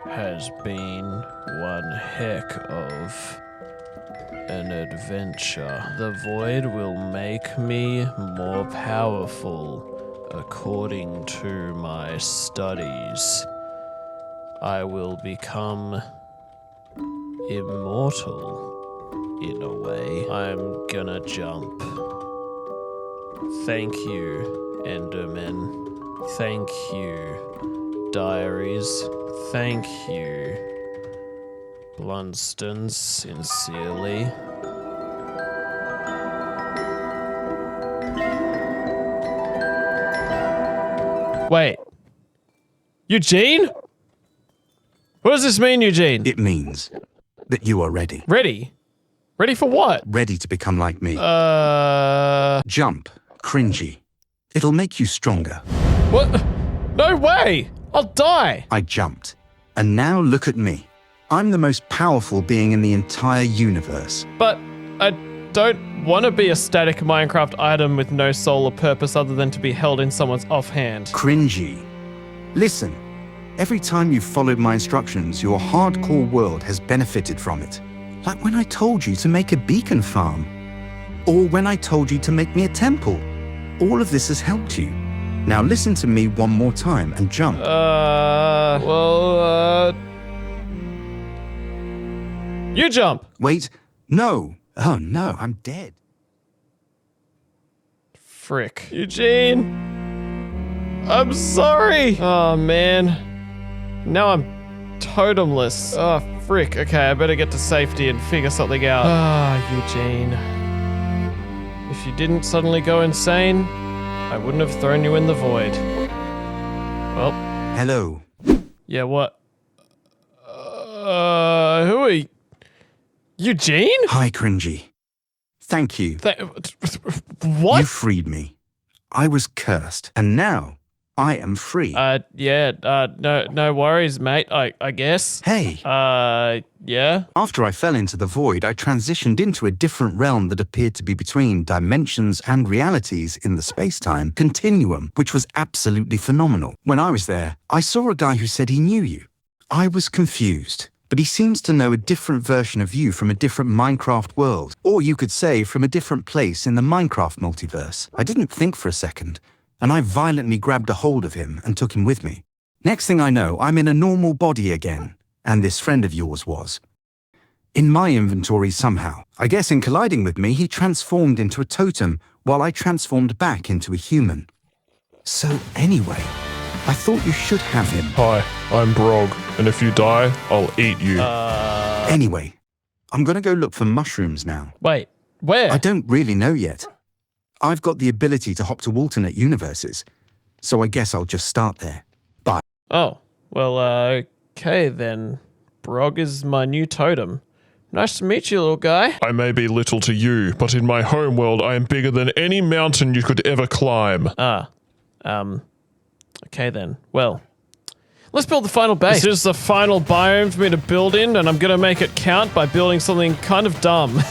has been one heck of an adventure. The void will make me more powerful according to my studies. I will become immortal in a way. I'm gonna jump. Thank you, Enderman. Thank you, Diaries. Thank you, Blunston, sincerely. Wait. Eugene? What does this mean, Eugene? It means that you are ready. Ready? Ready for what? Ready to become like me. Uh... Jump, cringy. It'll make you stronger. What? No way! I'll die! I jumped. And now look at me. I'm the most powerful being in the entire universe. But I don't want to be a static Minecraft item with no soul or purpose other than to be held in someone's offhand. Cringy. Listen, every time you've followed my instructions, your hardcore world has benefited from it. Like when I told you to make a beacon farm. Or when I told you to make me a temple. All of this has helped you. Now listen to me one more time and jump. You jump. Wait, no. Oh no, I'm dead. Frick. Eugene. I'm sorry. Oh, man. Now I'm totemless. Oh, frick. Okay, I better get to safety and figure something out. Ah, Eugene. If you didn't suddenly go insane, I wouldn't have thrown you in the void. Well. Hello. Yeah, what? Who are you? Eugene? Hi, cringy. Thank you. What? You freed me. I was cursed, and now I am free. No worries, mate, I guess. Hey. Yeah? After I fell into the void, I transitioned into a different realm that appeared to be between dimensions and realities in the space-time continuum, which was absolutely phenomenal. When I was there, I saw a guy who said he knew you. I was confused, but he seems to know a different version of you from a different Minecraft world, or you could say from a different place in the Minecraft multiverse. I didn't think for a second, and I violently grabbed a hold of him and took him with me. Next thing I know, I'm in a normal body again, and this friend of yours was. In my inventory somehow. I guess in colliding with me, he transformed into a totem, while I transformed back into a human. So anyway, I thought you should have him. Hi, I'm Brog, and if you die, I'll eat you. Anyway, I'm gonna go look for mushrooms now. Wait, where? I don't really know yet. I've got the ability to hop to alternate universes, so I guess I'll just start there. Bye. Oh, well, okay then. Brog is my new totem. Nice to meet you, little guy. I may be little to you, but in my home world, I am bigger than any mountain you could ever climb. Okay then. Well, let's build the final base. This is the final biome for me to build in, and I'm gonna make it count by building something kind of dumb.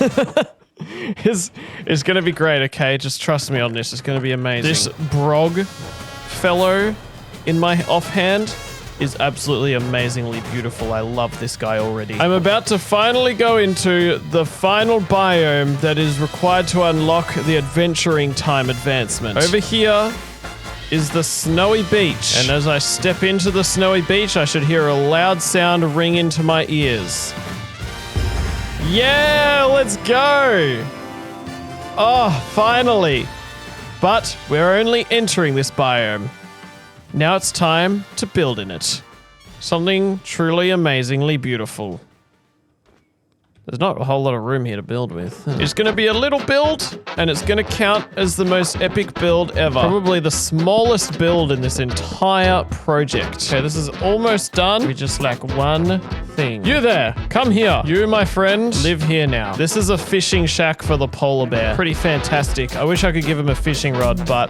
It's gonna be great, okay? Just trust me on this. It's gonna be amazing. This Brog fellow in my offhand is absolutely amazingly beautiful. I love this guy already. I'm about to finally go into the final biome that is required to unlock the adventuring time advancement. Over here is the snowy beach. And as I step into the snowy beach, I should hear a loud sound ring into my ears. Yeah, let's go. Oh, finally. But we're only entering this biome. Now it's time to build in it. Something truly amazingly beautiful. There's not a whole lot of room here to build with. It's gonna be a little build, and it's gonna count as the most epic build ever. Probably the smallest build in this entire project. Okay, this is almost done. We just lack one thing. You there, come here. You, my friend, live here now. This is a fishing shack for the polar bear. Pretty fantastic. I wish I could give him a fishing rod, but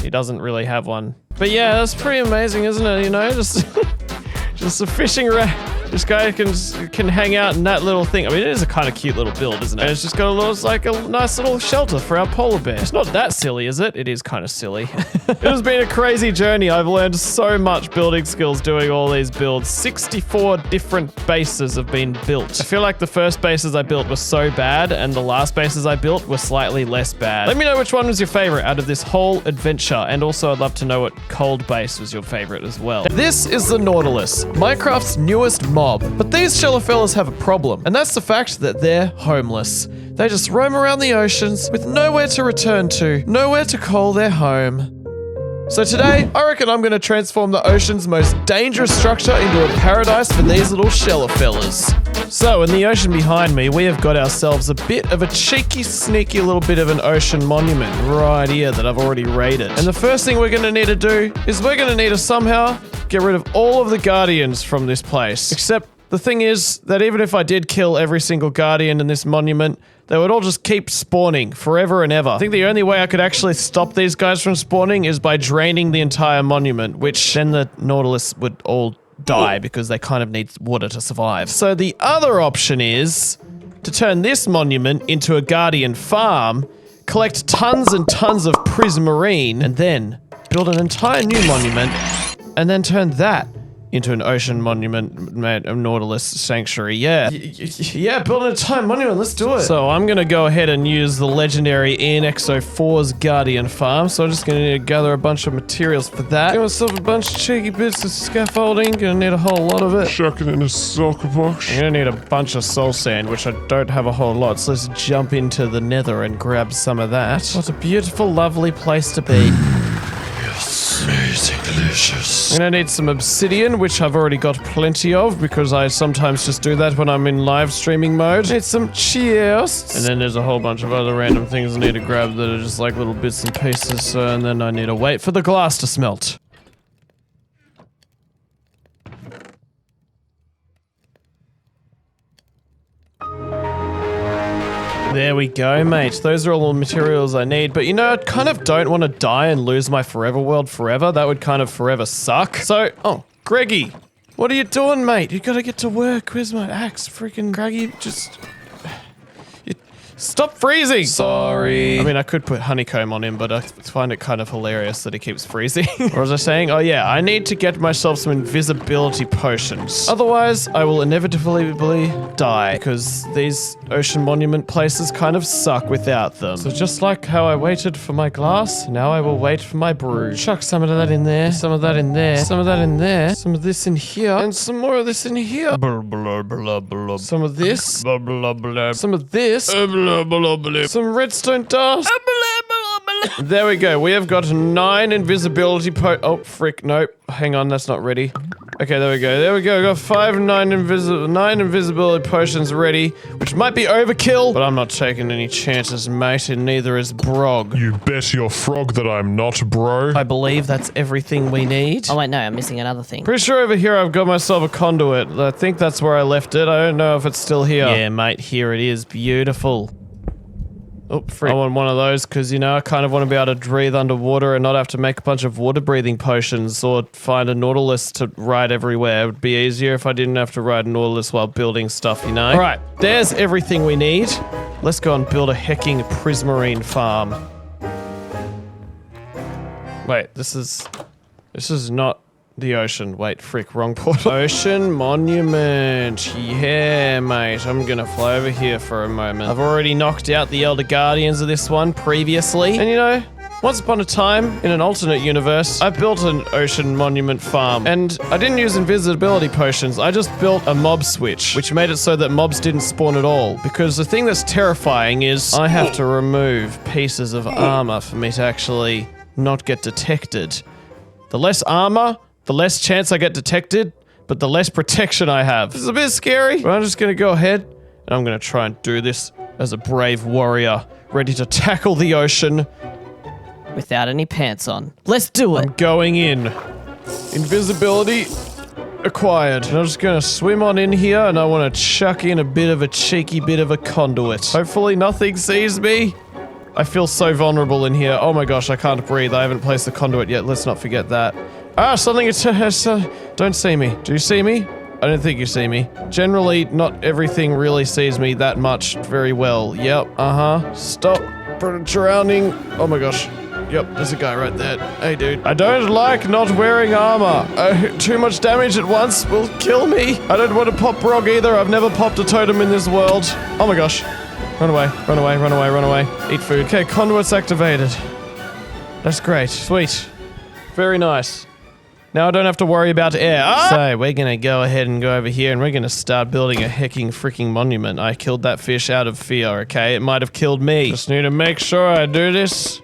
he doesn't really have one. But yeah, that's pretty amazing, isn't it? You know, just a fishing rack. This guy can hang out in that little thing. I mean, it is a kind of cute little build, isn't it? And it's just got a little, it's like a nice little shelter for our polar bear. It's not that silly, is it? It is kind of silly. It has been a crazy journey. I've learned so much building skills doing all these builds. 64 different bases have been built. I feel like the first bases I built were so bad, and the last bases I built were slightly less bad. Let me know which one was your favorite out of this whole adventure, and also I'd love to know what cold base was your favorite as well. This is the Nautilus, Minecraft's newest mod. But these shallow fellas have a problem, and that's the fact that they're homeless. They just roam around the oceans with nowhere to return to, nowhere to call their home. So today, I reckon I'm going to transform the ocean's most dangerous structure into a paradise for these little shallow fellas. So in the ocean behind me, we have got ourselves a bit of a cheeky, sneaky little bit of an ocean monument right here that I've already raided. And the first thing we're going to need to do is we're going to need to somehow get rid of all of the guardians from this place. Except the thing is that even if I did kill every single guardian in this monument, they would all just keep spawning forever and ever. I think the only way I could actually stop these guys from spawning is by draining the entire monument, which then the Nautilus would all die because they kind of need water to survive. So the other option is to turn this monument into a guardian farm, collect tons and tons of prismarine, and then build an entire new monument, and then turn that into an ocean monument, a Nautilus sanctuary. Yeah. Yeah, build an entire monument. Let's do it. So I'm going to go ahead and use the legendary ENXO4's Guardian Farm. So I'm just going to need to gather a bunch of materials for that. Get myself a bunch of cheeky bits of scaffolding. Going to need a whole lot of it. Chuck it in a soccer box. I'm going to need a bunch of soul sand, which I don't have a whole lot. So let's jump into the nether and grab some of that. What a beautiful, lovely place to be. Amazing, delicious. I'm gonna need some obsidian, which I've already got plenty of because I sometimes just do that when I'm in live streaming mode. Need some chests. And then there's a whole bunch of other random things I need to grab that are just like little bits and pieces. And then I need to wait for the glass to smelt. There we go, mate. Those are all the materials I need. But you know, I kind of don't want to die and lose my forever world forever. That would kind of forever suck. So, oh, Greggy, what are you doing, mate? You gotta get to work. Where's my axe? Freaking Greggy, just... Stop freezing! Sorry. I mean, I could put honeycomb on him, but I find it kind of hilarious that he keeps freezing. What was I saying? Oh yeah, I need to get myself some invisibility potions. Otherwise, I will inevitably die, because these ocean monument places kind of suck without them. So just like how I waited for my glass, now I will wait for my brew. Chuck some of that in there, some of that in there, some of that in there, some of this in here, and some more of this in here. Some of this, some of this, some redstone dust. There we go. We have got 9 invisibility oh, frick. Nope. Hang on. That's not ready. Okay, there we go. There we go. We got 9 invisibility potions ready, which might be overkill, but I'm not taking any chances, mate, and neither is Brog. You bet your frog that I'm not, bro. I believe that's everything we need. Oh wait, no, I'm missing another thing. Pretty sure over here I've got myself a conduit. I think that's where I left it. I don't know if it's still here. Yeah, mate, here it is. Beautiful. Oh, frick. I want one of those because, you know, I kind of want to be able to breathe underwater and not have to make a bunch of water breathing potions or find a Nautilus to ride everywhere. It would be easier if I didn't have to ride a Nautilus while building stuff, you know? Alright, there's everything we need. Let's go and build a hecking prismarine farm. Wait, this is not the ocean. Wait, frick, wrong portal. Ocean monument. Yeah, mate. I'm gonna fly over here for a moment. I've already knocked out the Elder Guardians of this one previously. And you know, once upon a time, in an alternate universe, I built an ocean monument farm. And I didn't use invisibility potions. I just built a mob switch, which made it so that mobs didn't spawn at all. Because the thing that's terrifying is I have to remove pieces of armor for me to actually not get detected. The less armor, The less chance I get detected, but the less protection I have. This is a bit scary, but I'm just gonna go ahead and I'm gonna try and do this as a brave warrior, ready to tackle the ocean. Without any pants on. Let's do it. I'm going in. Invisibility acquired. And I'm just gonna swim on in here and I wanna chuck in a bit of a cheeky bit of a conduit. Hopefully nothing sees me. I feel so vulnerable in here. Oh my gosh, I can't breathe. I haven't placed the conduit yet. Let's not forget that. Ah, something don't see me. Do you see me? I don't think you see me. Generally, not everything really sees me that much very well. Yep, Stop drowning. Oh my gosh. Yep, there's a guy right there. Hey, dude. I don't like not wearing armor. Too much damage at once will kill me. I don't want to pop Brog either. I've never popped a totem in this world. Oh my gosh. Run away, run away, run away, run away. Eat food. Okay, conduit's activated. That's great. Sweet. Very nice. Now I don't have to worry about air. Ah! So, we're gonna go ahead and go over here and we're gonna start building a hecking freaking monument. I killed that fish out of fear, okay? It might have killed me. Just need to make sure I do this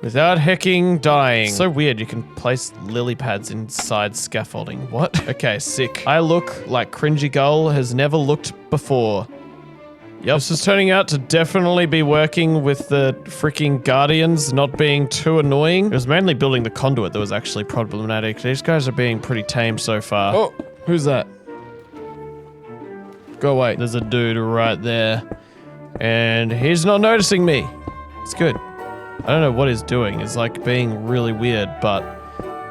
without hecking dying. So weird, you can place lily pads inside scaffolding. What? Okay, sick. I look like CringyGull has never looked before. Yep. This is turning out to definitely be working with the freaking guardians not being too annoying. It was mainly building the conduit that was actually problematic. These guys are being pretty tame so far. Oh, who's that? Go away. There's a dude right there. And he's not noticing me. It's good. I don't know what he's doing. It's like being really weird, but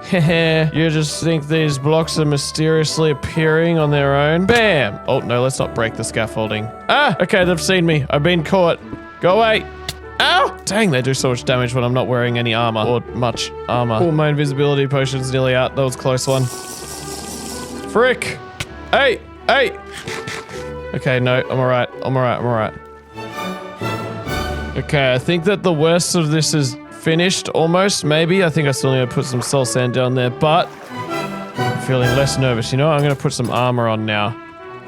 heh, you just think these blocks are mysteriously appearing on their own? Bam! Oh, no, let's not break the scaffolding. Ah! Okay, they've seen me. I've been caught. Go away. Ow! Dang, they do so much damage when I'm not wearing any armor. Or much armor. Oh, my invisibility potion's nearly out. That was a close one. Frick! Hey! Hey! Okay, no, I'm alright. I'm alright, I'm alright. Okay, I think that the worst of this is finished, almost, maybe. I think I still need to put some soul sand down there, but I'm feeling less nervous. You know what? I'm gonna put some armor on now.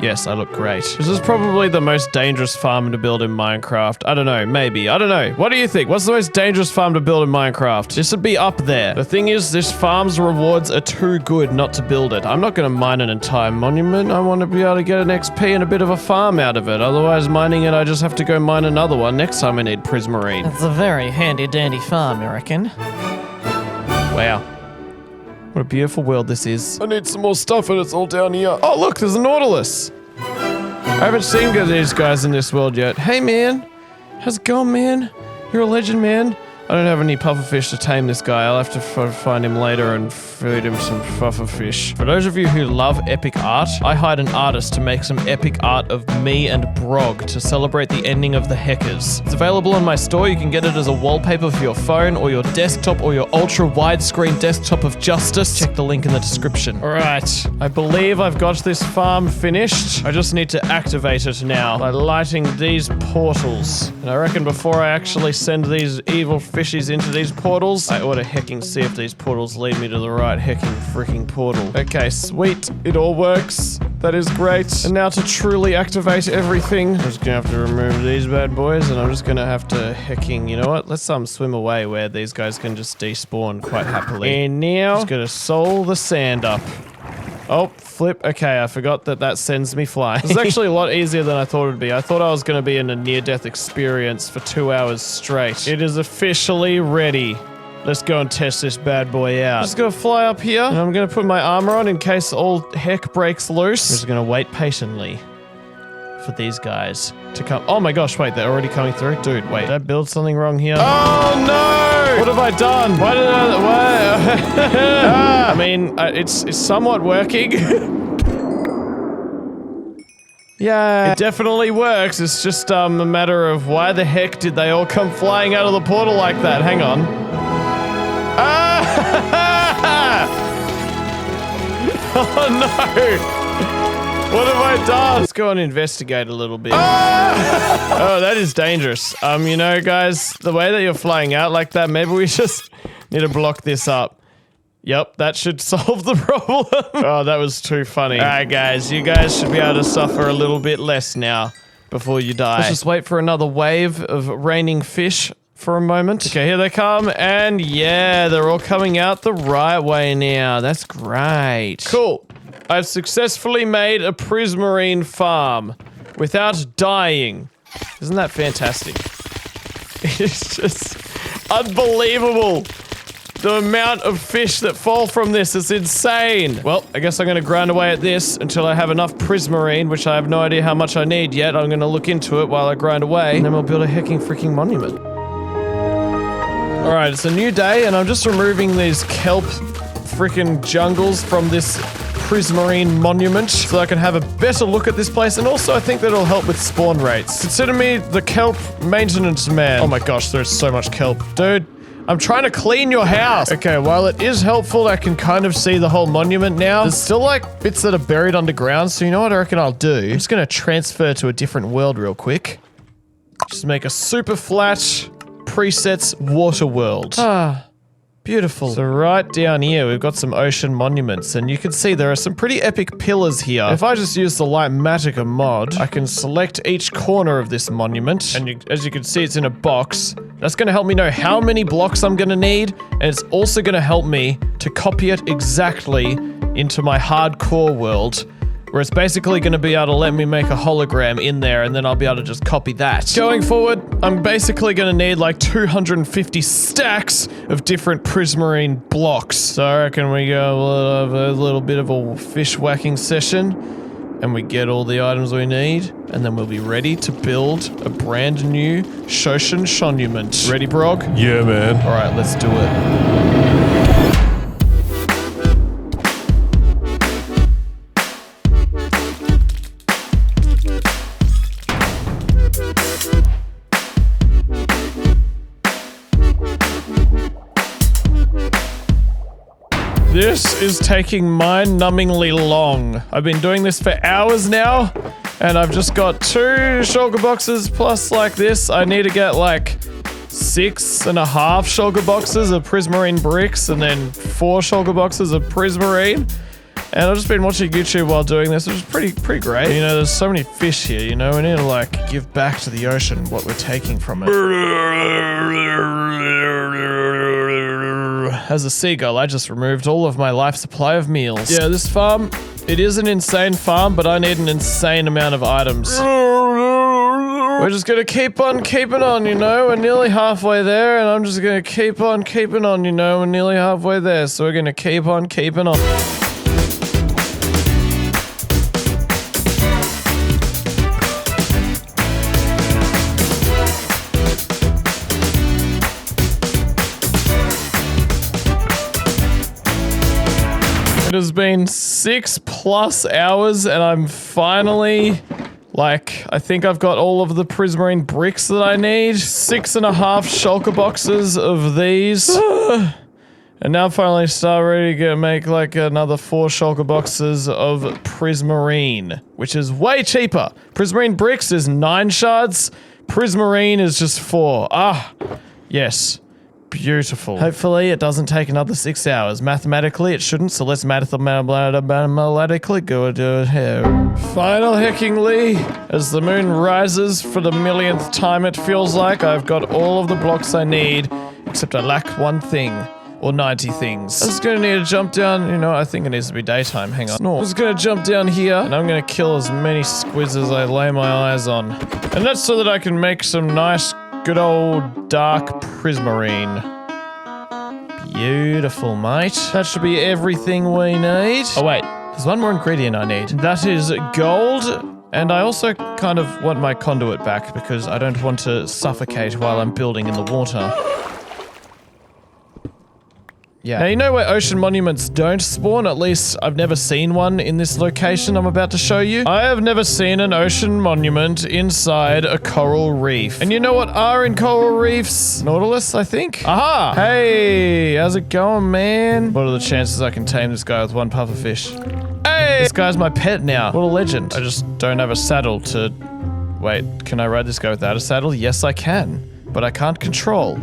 Yes, I look great. This is probably the most dangerous farm to build in Minecraft. I don't know, maybe. I don't know. What do you think? What's the most dangerous farm to build in Minecraft? This would be up there. The thing is, this farm's rewards are too good not to build it. I'm not gonna mine an entire monument. I want to be able to get an XP and a bit of a farm out of it. Otherwise, mining it, I just have to go mine another one. Next time I need prismarine. That's a very handy-dandy farm, I reckon. Wow. What a beautiful world this is. I need some more stuff and it's all down here. Oh, look, there's a Nautilus. I haven't seen these guys in this world yet. Hey, man. How's it going, man? You're a legend, man. I don't have any pufferfish to tame this guy. I'll have to find him later and feed him some pufferfish. For those of you who love epic art, I hired an artist to make some epic art of me and Brog to celebrate the ending of the Hackers. It's available on my store. You can get it as a wallpaper for your phone or your desktop or your ultra widescreen desktop of justice. Check the link in the description. All right, I believe I've got this farm finished. I just need to activate it now by lighting these portals. And I reckon before I actually send these evil fishies into these portals, I ought to hecking see if these portals lead me to the right hecking freaking portal. Okay, sweet. It all works. That is great. And now to truly activate everything, I'm just gonna have to remove these bad boys and I'm just gonna have to hecking, you know what? Let's swim away where these guys can just despawn quite happily. And now, just gonna soul the sand up. Oh, flip. Okay, I forgot that sends me flying. This is actually a lot easier than I thought it would be. I thought I was going to be in a near-death experience for 2 hours straight. It is officially ready. Let's go and test this bad boy out. I'm just going to fly up here, and I'm going to put my armor on in case all heck breaks loose. I'm just going to wait patiently for these guys to come. Oh my gosh, wait, they're already coming through? Dude, wait, did I build something wrong here? Oh no! What have I done? Why did I mean, it's somewhat working. Yeah, it definitely works. It's just a matter of why the heck did they all come flying out of the portal like that? Hang on. Ah! Oh no! What have I done? Let's go and investigate a little bit. Ah! Oh, that is dangerous. You know, guys, the way that you're flying out like that, maybe we just need to block this up. Yep, that should solve the problem. Oh, that was too funny. All right, guys, you guys should be able to suffer a little bit less now before you die. Let's just wait for another wave of raining fish for a moment. Okay, here they come, and yeah, they're all coming out the right way now. That's great. Cool. I've successfully made a prismarine farm without dying. Isn't that fantastic? It's just unbelievable. The amount of fish that fall from this is insane. Well, I guess I'm gonna grind away at this until I have enough prismarine, which I have no idea how much I need yet. I'm gonna look into it while I grind away, and then we'll build a hecking freaking monument. All right, it's a new day, and I'm just removing these kelp freaking jungles from this prismarine monument so I can have a better look at this place, and also I think that it'll help with spawn rates. Consider me the kelp maintenance man. Oh my gosh, there's so much kelp. Dude, I'm trying to clean your house. Okay, while it is helpful, I can kind of see the whole monument now. There's still like bits that are buried underground, so you know what I reckon I'll do? I'm just gonna transfer to a different world real quick. Just make a super flat presets water world. Ah, beautiful. So right down here, we've got some ocean monuments, and you can see there are some pretty epic pillars here. If I just use the Lightmatica mod, I can select each corner of this monument, and as you can see, it's in a box. That's gonna help me know how many blocks I'm gonna need, and it's also gonna help me to copy it exactly into my hardcore world, where it's basically going to be able to let me make a hologram in there, and then I'll be able to just copy that. Going forward, I'm basically going to need like 250 stacks of different prismarine blocks. So I reckon we go a little bit of a fish whacking session, and we get all the items we need, and then we'll be ready to build a brand new Shoshin Shonument. Ready, Brog? Yeah, man. All right, let's do it. This is taking mind-numbingly long. I've been doing this for hours now, and I've just got 2 shulker boxes plus like this. I need to get like 6.5 shulker boxes of prismarine bricks, and then 4 shulker boxes of prismarine. And I've just been watching YouTube while doing this, which is pretty great. You know, there's so many fish here, you know, we need to like give back to the ocean what we're taking from it. As a seagull, I just removed all of my life supply of meals. Yeah, this farm, it is an insane farm, but I need an insane amount of items. We're just gonna keep on keeping on, you know? We're nearly halfway there, and I'm just gonna keep on keeping on, you know? We're nearly halfway there, so we're gonna keep on keeping on. It has been 6+ hours, and I'm finally, like, I think I've got all of the prismarine bricks that I need. 6.5 shulker boxes of these. And now I'm finally ready to make like another 4 shulker boxes of prismarine, which is way cheaper. Prismarine bricks is 9 shards. Prismarine is just 4. Ah, yes. Beautiful. Hopefully it doesn't take another 6 hours. Mathematically it shouldn't, so let's mathematically go do it here. Final heckingly, as the moon rises for the millionth time it feels like, I've got all of the blocks I need, except I lack 1 thing. Or 90 things. I'm just gonna need to jump down, you know, I think it needs to be daytime, hang on. I'm just gonna jump down here, and I'm gonna kill as many squids as I lay my eyes on. And that's so that I can make some nice, good old dark prismarine. Beautiful, mate. That should be everything we need. Oh wait, there's one more ingredient I need. That is gold, and I also kind of want my conduit back because I don't want to suffocate while I'm building in the water. Yeah. Now, you know where ocean monuments don't spawn? At least I've never seen one in this location I'm about to show you. I have never seen an ocean monument inside a coral reef. And you know what are in coral reefs? Nautilus, I think? Aha! Hey, how's it going, man? What are the chances I can tame this guy with 1 pufferfish? Hey! This guy's my pet now. What a legend. I just don't have a saddle to... Wait, can I ride this guy without a saddle? Yes, I can. But I can't control.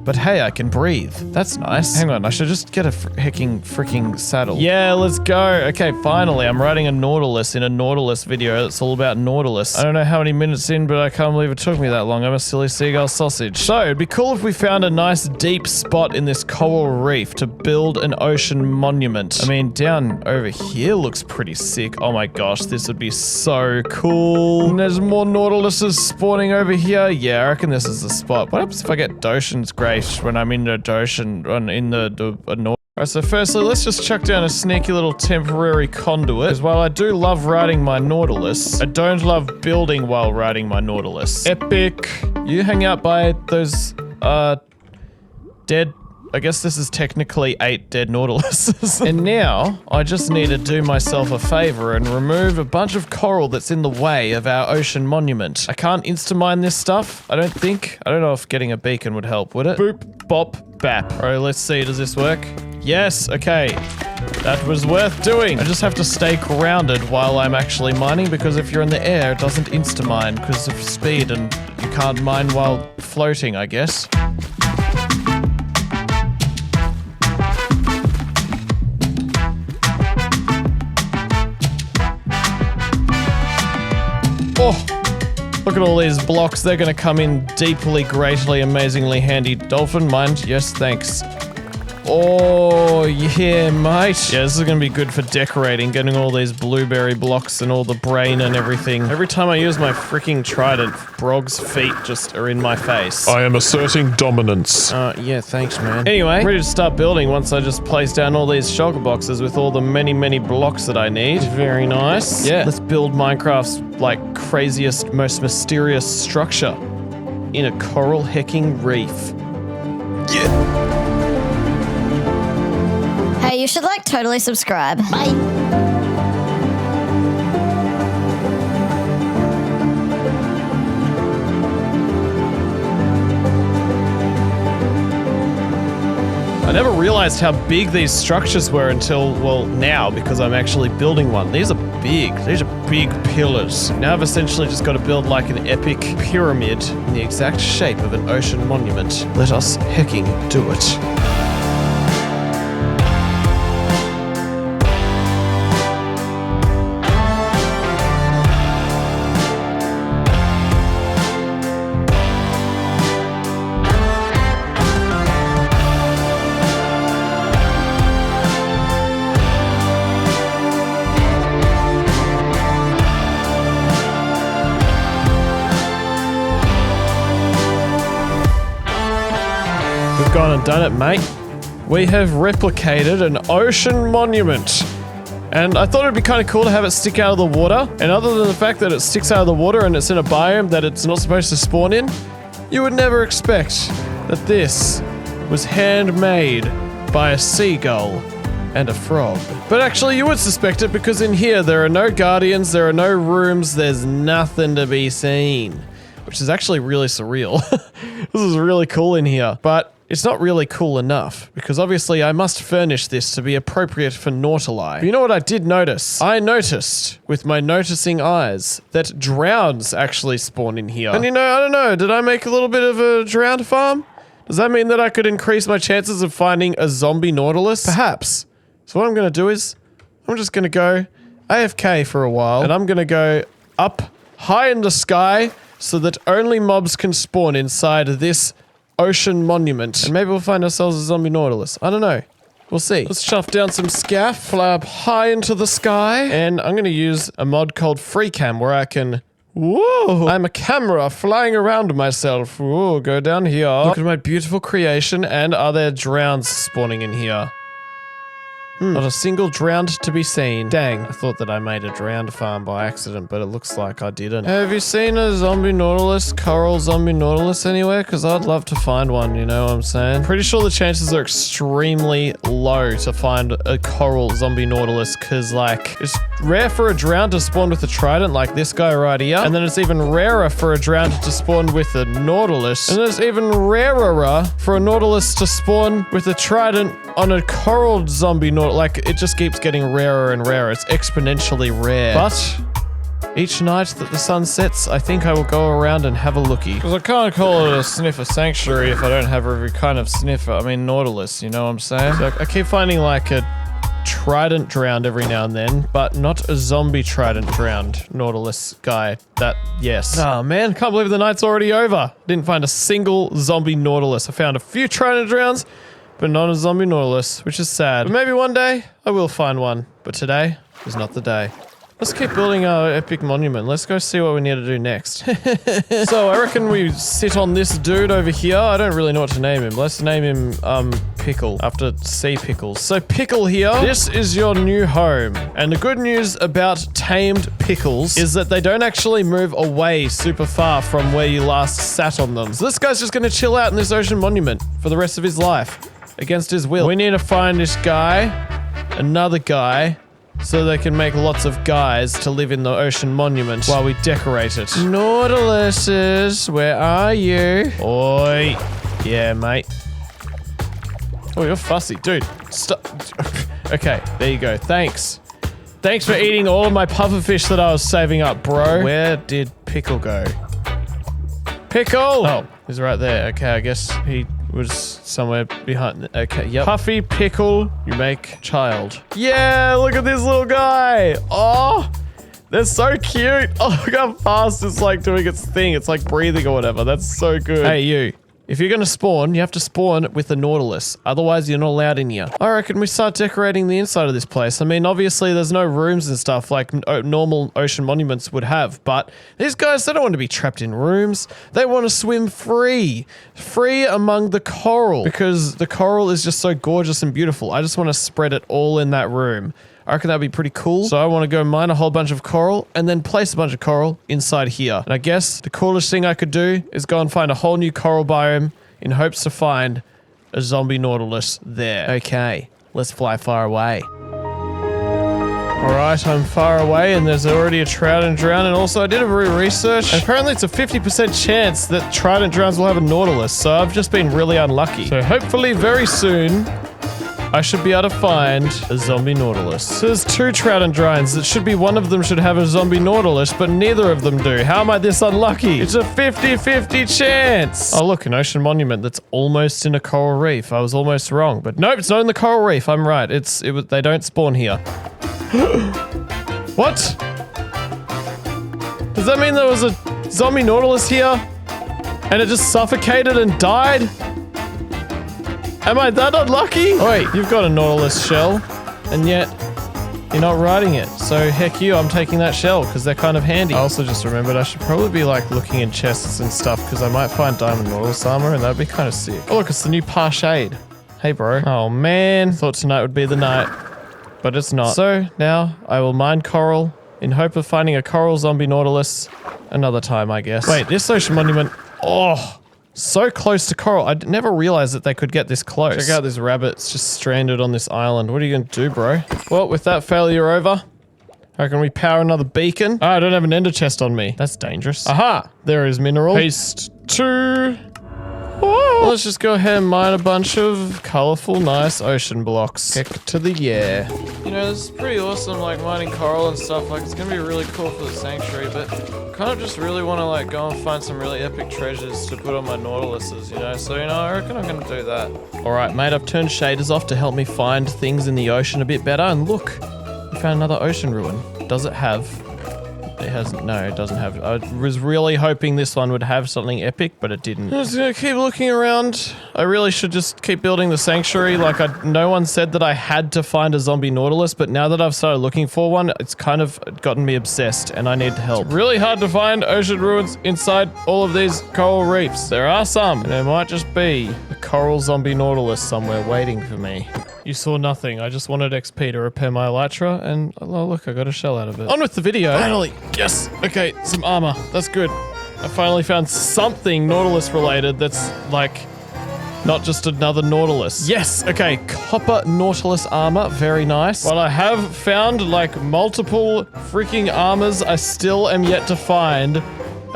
But hey, I can breathe. That's nice. Hang on, I should just get a freaking saddle. Yeah, let's go. Okay, finally, I'm riding a Nautilus in a Nautilus video that's all about Nautilus. I don't know how many minutes in, but I can't believe it took me that long. I'm a silly seagull sausage. So, it'd be cool if we found a nice deep spot in this coral reef to build an ocean monument. I mean, down over here looks pretty sick. Oh my gosh, this would be so cool. And there's more Nautiluses spawning over here. Yeah, I reckon this is the spot. What happens if I get Doshan's Grace when I'm in the Doshan, in the Alright, so firstly, let's just chuck down a sneaky little temporary conduit, because while I do love riding my Nautilus, I don't love building while riding my Nautilus. Epic! You hang out by those, dead... I guess this is technically 8 dead Nautiluses. And now, I just need to do myself a favor and remove a bunch of coral that's in the way of our ocean monument. I can't insta-mine this stuff, I don't think. I don't know if getting a beacon would help, would it? Boop, bop, bap. Alright, let's see, does this work? Yes, okay. That was worth doing. I just have to stay grounded while I'm actually mining, because if you're in the air, it doesn't insta-mine because of speed, and you can't mine while floating, I guess. Oh, look at all these blocks. They're gonna come in deeply, greatly, amazingly handy. Dolphin, mind? Yes, thanks. Oh, yeah, mate. Yeah, this is gonna be good for decorating, getting all these blueberry blocks and all the brain and everything. Every time I use my freaking trident, Brog's feet just are in my face. I am asserting dominance. Yeah, thanks, man. Anyway, I'm ready to start building once I just place down all these shulker boxes with all the many blocks that I need. Very nice. Yeah, let's build Minecraft's, like, craziest, most mysterious structure in a coral hecking reef. Yeah. Hey, you should like totally subscribe. Bye. I never realized how big these structures were until, well, now, because I'm actually building one. These are big. These are big pillars. Now I've essentially just got to build like an epic pyramid in the exact shape of an ocean monument. Let us hecking do it. Gone and done it, mate. We have replicated an ocean monument. And I thought it'd be kind of cool to have it stick out of the water. And other than the fact that it sticks out of the water and it's in a biome that it's not supposed to spawn in, you would never expect that this was handmade by a seagull and a frog. But actually you would suspect it, because in here there are no guardians, there are no rooms, there's nothing to be seen. Which is actually really surreal. This is really cool in here. But it's not really cool enough, because obviously I must furnish this to be appropriate for Nautili. But you know what I did notice? I noticed, with my noticing eyes, that drowns actually spawn in here. And you know, I don't know, did I make a little bit of a drowned farm? Does that mean that I could increase my chances of finding a zombie Nautilus? Perhaps. So what I'm gonna do is, I'm just gonna go AFK for a while, and I'm gonna go up high in the sky so that only mobs can spawn inside this ocean monument. And maybe we'll find ourselves a zombie Nautilus. I don't know. We'll see. Let's chuff down some scaff, fly up high into the sky, and I'm gonna use a mod called FreeCam where I can... Whoa! I'm a camera flying around myself. Whoa, go down here. Look at my beautiful creation, and are there drowns spawning in here? Not a single drowned to be seen. Dang, I thought that I made a drowned farm by accident, but it looks like I didn't. Have you seen a zombie Nautilus, coral zombie Nautilus anywhere? Because I'd love to find one, you know what I'm saying? Pretty sure the chances are extremely low to find a coral zombie Nautilus, because like, it's rare for a drowned to spawn with a trident like this guy right here, and then it's even rarer for a drowned to spawn with a Nautilus, and it's even rarer for a Nautilus to spawn with a trident on a coral zombie Nautilus. Like, it just keeps getting rarer and rarer. It's exponentially rare. But Each night that the sun sets, I think I will go around and have a looky. Because I can't call it a sniffer sanctuary if I don't have every kind of sniffer. I mean, Nautilus, you know what I'm saying? So I keep finding like a trident drowned every now and then, but not a zombie trident drowned Nautilus guy. Yes. Oh man, can't believe the night's already over. Didn't find a single zombie Nautilus. I found a few trident drowns, but not a zombie Nautilus, which is sad. But maybe one day I will find one, but today is not the day. Let's keep building our epic monument. Let's go see what we need to do next. So I reckon we sit on this dude over here. I don't really know what to name him. Let's name him, Pickle, after Sea Pickles. So Pickle here, this is your new home. And the good news about tamed pickles is that they don't actually move away super far from where you last sat on them. So this guy's just gonna chill out in this ocean monument for the rest of his life, against his will. We need to find this guy, another guy, so they can make lots of guys to live in the ocean monument while we decorate it. Nautiluses, where are you? Oi. Yeah, mate. Oh, you're fussy. Dude, stop. Okay, there you go. Thanks. Thanks for eating all of my pufferfish that I was saving up, bro. Where did Pickle go? Pickle! Oh, he's right there. Okay, I guess he was somewhere behind. Okay, yep. Puffy, Pickle, you make child. Yeah, look at this little guy. Oh, they're so cute. Oh, look how fast it's like doing its thing. It's like breathing or whatever. That's so good. Hey, you. If you're gonna spawn, you have to spawn with a Nautilus. Otherwise, you're not allowed in here. I reckon we start decorating the inside of this place. I mean, obviously, there's no rooms and stuff like normal ocean monuments would have, but these guys, they don't want to be trapped in rooms. They want to swim free. Free among the coral, because the coral is just so gorgeous and beautiful. I just want to spread it all in that room. I reckon that'd be pretty cool. So I want to go mine a whole bunch of coral and then place a bunch of coral inside here. And I guess the coolest thing I could do is go and find a whole new coral biome in hopes to find a zombie Nautilus there. Okay, let's fly far away. Alright, I'm far away and there's already a trident drown, and also I did a research. And apparently it's a 50% chance that trident drowns will have a Nautilus, so I've just been really unlucky. So hopefully very soon I should be able to find a zombie Nautilus. So there's two trident drowns. It should be one of them should have a zombie Nautilus, but neither of them do. How am I this unlucky? It's a 50-50 chance. Oh look, an ocean monument that's almost in a coral reef. I was almost wrong, but nope, it's not in the coral reef. I'm right. They don't spawn here. What? Does that mean there was a zombie Nautilus here and it just suffocated and died? Am I that unlucky? Oh wait, you've got a Nautilus shell, and yet you're not riding it. So heck you, I'm taking that shell, because they're kind of handy. I also just remembered I should probably be like looking in chests and stuff, because I might find diamond Nautilus armor, and that'd be kind of sick. Oh look, it's the new Parshade. Hey bro. Oh man, thought tonight would be the night, but it's not. So now I will mine coral in hope of finding a coral zombie Nautilus another time, I guess. Wait, this ocean monument, oh, so close to coral. I never realized that they could get this close. Check out this rabbit. It's just stranded on this island. What are you gonna do, bro? Well, with that failure over, how can we power another beacon? Oh, I don't have an ender chest on me. That's dangerous. Aha! There is mineral. Paste 2. Well, let's just go ahead and mine a bunch of colorful, nice ocean blocks. Heck to the yeah. You know, this is pretty awesome, like mining coral and stuff. Like, it's gonna be really cool for the sanctuary, but kind of just really want to like go and find some really epic treasures to put on my Nautiluses, you know? So, you know, I reckon I'm gonna do that. Alright, mate, I've turned shaders off to help me find things in the ocean a bit better, and look, we found another ocean ruin. Does it have... It hasn't. No, it doesn't have. I was really hoping this one would have something epic, but it didn't. I'm just gonna keep looking around. I really should just keep building the sanctuary. Like, no one said that I had to find a zombie Nautilus, but now that I've started looking for one, it's kind of gotten me obsessed, and I need help. It's really hard to find ocean ruins inside all of these coral reefs. There are some, and there might just be a coral zombie Nautilus somewhere waiting for me. You saw nothing. I just wanted XP to repair my elytra, and oh look, I got a shell out of it. On with the video. Finally, yes. Okay, some armor. That's good. I finally found something Nautilus related that's like not just another Nautilus. Yes. Okay, copper Nautilus armor. Very nice. While I have found like multiple freaking armors, I still am yet to find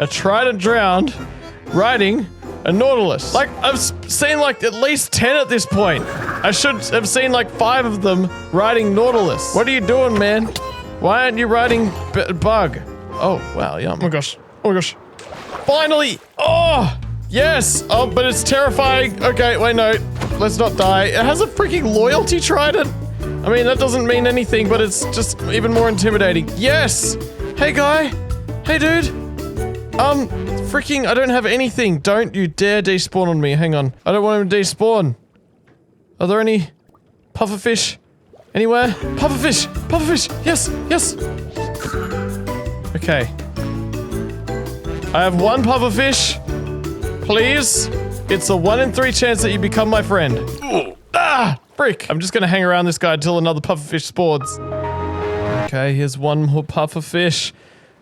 a trident drowned riding a Nautilus. Like, I've seen like at least 10 at this point. I should have seen like 5 of them riding Nautilus. What are you doing, man? Why aren't you riding Bug? Oh, wow, yeah. Oh my gosh. Oh my gosh. Finally! Oh! Yes! Oh, but it's terrifying. Okay, wait, no. Let's not die. It has a freaking loyalty trident. I mean, that doesn't mean anything, but it's just even more intimidating. Yes! Hey, guy. Hey, dude. Freaking, I don't have anything. Don't you dare despawn on me. Hang on. I don't want him to despawn. Are there any pufferfish anywhere? Pufferfish! Pufferfish! Yes! Yes! Okay. I have one pufferfish. Please. It's a 1 in 3 chance that you become my friend. Ooh. Ah! Frick! I'm just gonna hang around this guy until another pufferfish spawns. Okay, here's one more pufferfish.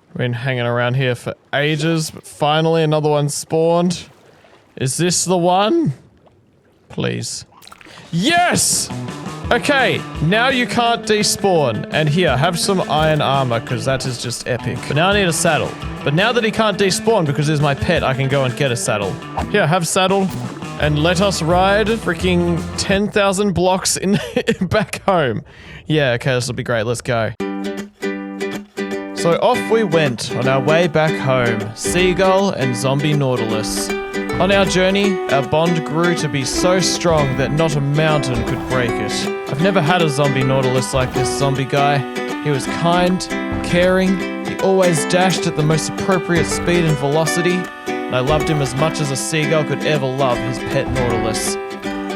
We've been hanging around here for ages, but finally another one spawned. Is this the one? Please. Yes! Okay, now you can't despawn. And here, have some iron armor, because that is just epic. But now I need a saddle. But now that he can't despawn because he's my pet, I can go and get a saddle. Here, have saddle. And let us ride freaking 10,000 blocks in back home. Yeah, okay, this will be great. Let's go. So off we went on our way back home, Seagull and zombie Nautilus. On our journey, our bond grew to be so strong that not a mountain could break it. I've never had a zombie Nautilus like this zombie guy. He was kind, caring, he always dashed at the most appropriate speed and velocity, and I loved him as much as a seagull could ever love his pet Nautilus.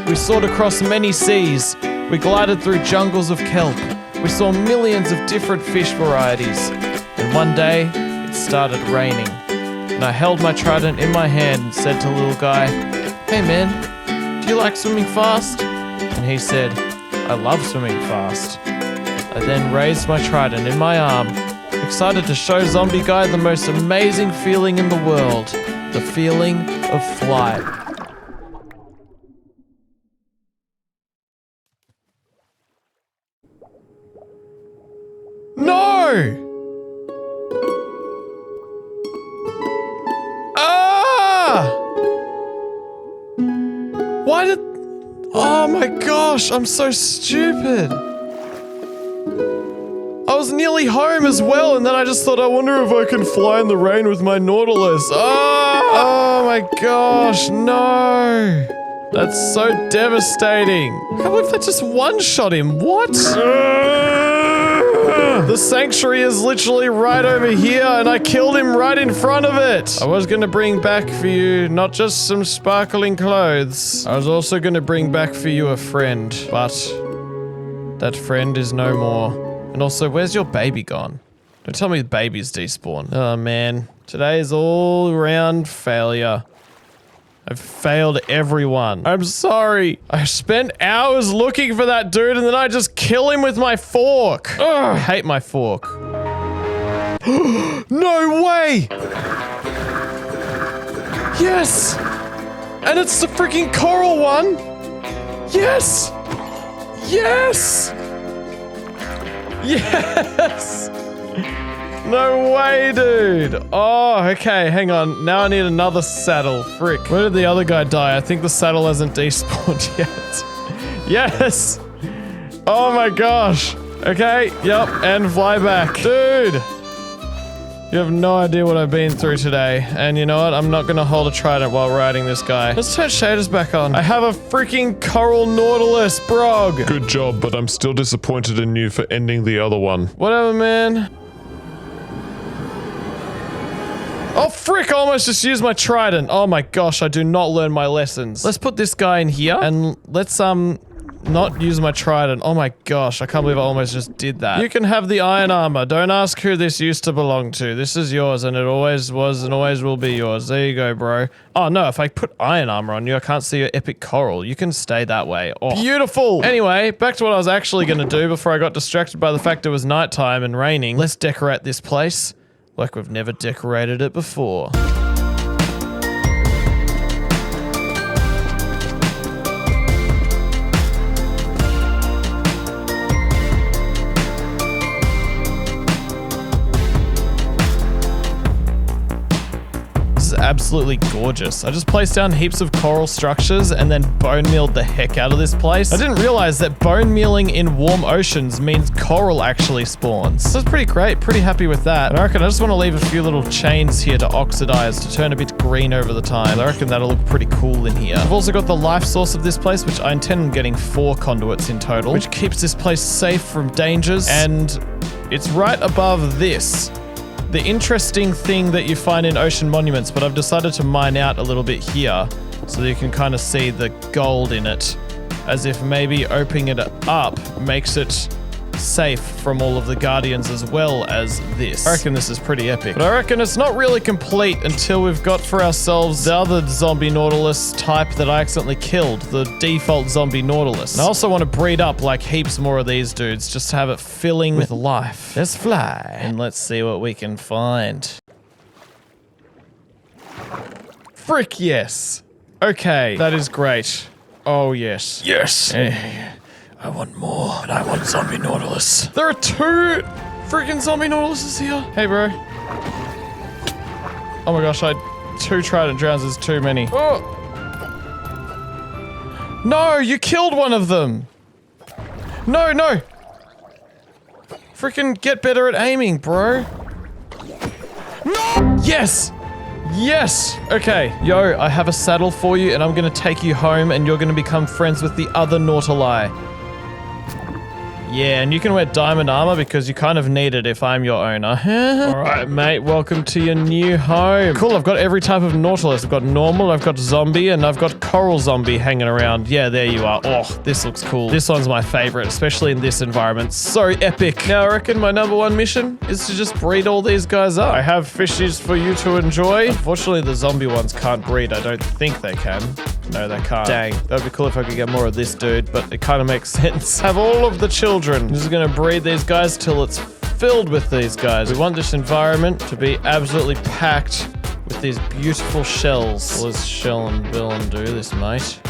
We soared across many seas, we glided through jungles of kelp, we saw millions of different fish varieties, and one day, it started raining. And I held my trident in my hand and said to the little guy, "Hey man, do you like swimming fast?" And he said, "I love swimming fast." I then raised my trident in my arm, excited to show zombie guy the most amazing feeling in the world, the feeling of flight. No! Why did... Oh my gosh, I'm so stupid. I was nearly home as well, and then I just thought, I wonder if I can fly in the rain with my Nautilus. Oh my gosh, no. That's so devastating. I can't believe that just one-shot him. What? The sanctuary is literally right over here, and I killed him right in front of it. I was gonna bring back for you not just some sparkling clothes. I was also gonna bring back for you a friend, but that friend is no more. And also, where's your baby gone? Don't tell me the baby's despawned. Oh man, today is all around failure. I've failed everyone. I'm sorry. I spent hours looking for that dude and then I just kill him with my fork. Ugh, I hate my fork. No way! Yes! And it's the freaking coral one! Yes! Yes! Yes! No way, dude. Oh, okay, hang on. Now I need another saddle. Frick. Where did the other guy die? I think the saddle hasn't despawned yet. Yes! Oh my gosh. Okay, yep, and fly back. Dude! You have no idea what I've been through today. And you know what? I'm not gonna hold a trident while riding this guy. Let's turn shaders back on. I have a freaking coral Nautilus, brog. Good job, but I'm still disappointed in you for ending the other one. Whatever, man. Oh, frick, I almost just used my trident. Oh my gosh, I do not learn my lessons. Let's put this guy in here, and let's, not use my trident. Oh my gosh, I can't believe I almost just did that. You can have the iron armor. Don't ask who this used to belong to. This is yours, and it always was and always will be yours. There you go, bro. Oh no, if I put iron armor on you, I can't see your epic coral. You can stay that way. Oh, beautiful. Anyway, back to what I was actually gonna do before I got distracted by the fact it was nighttime and raining. Let's decorate this place like we've never decorated it before. absolutely gorgeous. I just placed down heaps of coral structures and then bone mealed the heck out of this place. I didn't realize that bone mealing in warm oceans means coral actually spawns. So that's pretty great. Pretty happy with that. And I reckon I just want to leave a few little chains here to oxidize, to turn a bit green over the time. I reckon that'll look pretty cool in here. I've also got the life source of this place, which I intend on getting 4 conduits in total, which keeps this place safe from dangers. And it's right above this. The interesting thing that you find in ocean monuments, but I've decided to mine out a little bit here so that you can kind of see the gold in it, as if maybe opening it up makes it safe from all of the guardians as well as this. I reckon this is pretty epic. But I reckon it's not really complete until we've got for ourselves the other zombie Nautilus type that I accidentally killed, the default zombie Nautilus. And I also want to breed up like heaps more of these dudes just to have it filling with life. Let's fly and let's see what we can find. Frick yes. Okay, that is great. Oh yes. Yes. I want more, and I want zombie Nautilus. There are 2 freaking zombie Nautiluses here. Hey, bro. Oh my gosh, 2 trident drowns is too many. Oh. No, you killed one of them. No, no. Freaking get better at aiming, bro. No! Yes. Yes! Okay, yo, I have a saddle for you, and I'm gonna take you home, and you're gonna become friends with the other Nautili. Yeah, and you can wear diamond armor because you kind of need it if I'm your owner. Alright, mate, welcome to your new home. Cool, I've got every type of Nautilus. I've got normal, I've got zombie, and I've got coral zombie hanging around. Yeah, there you are. Oh, this looks cool. This one's my favorite, especially in this environment. So epic. Now, I reckon my #1 mission is to just breed all these guys up. I have fishies for you to enjoy. Unfortunately, the zombie ones can't breed. I don't think they can. No, they can't. Dang, that'd be cool if I could get more of this dude, but it kind of makes sense. Have all of the children. I'm just gonna breed these guys till it's filled with these guys. We want this environment to be absolutely packed with these beautiful shells. Let's shell and bill and do this, mate.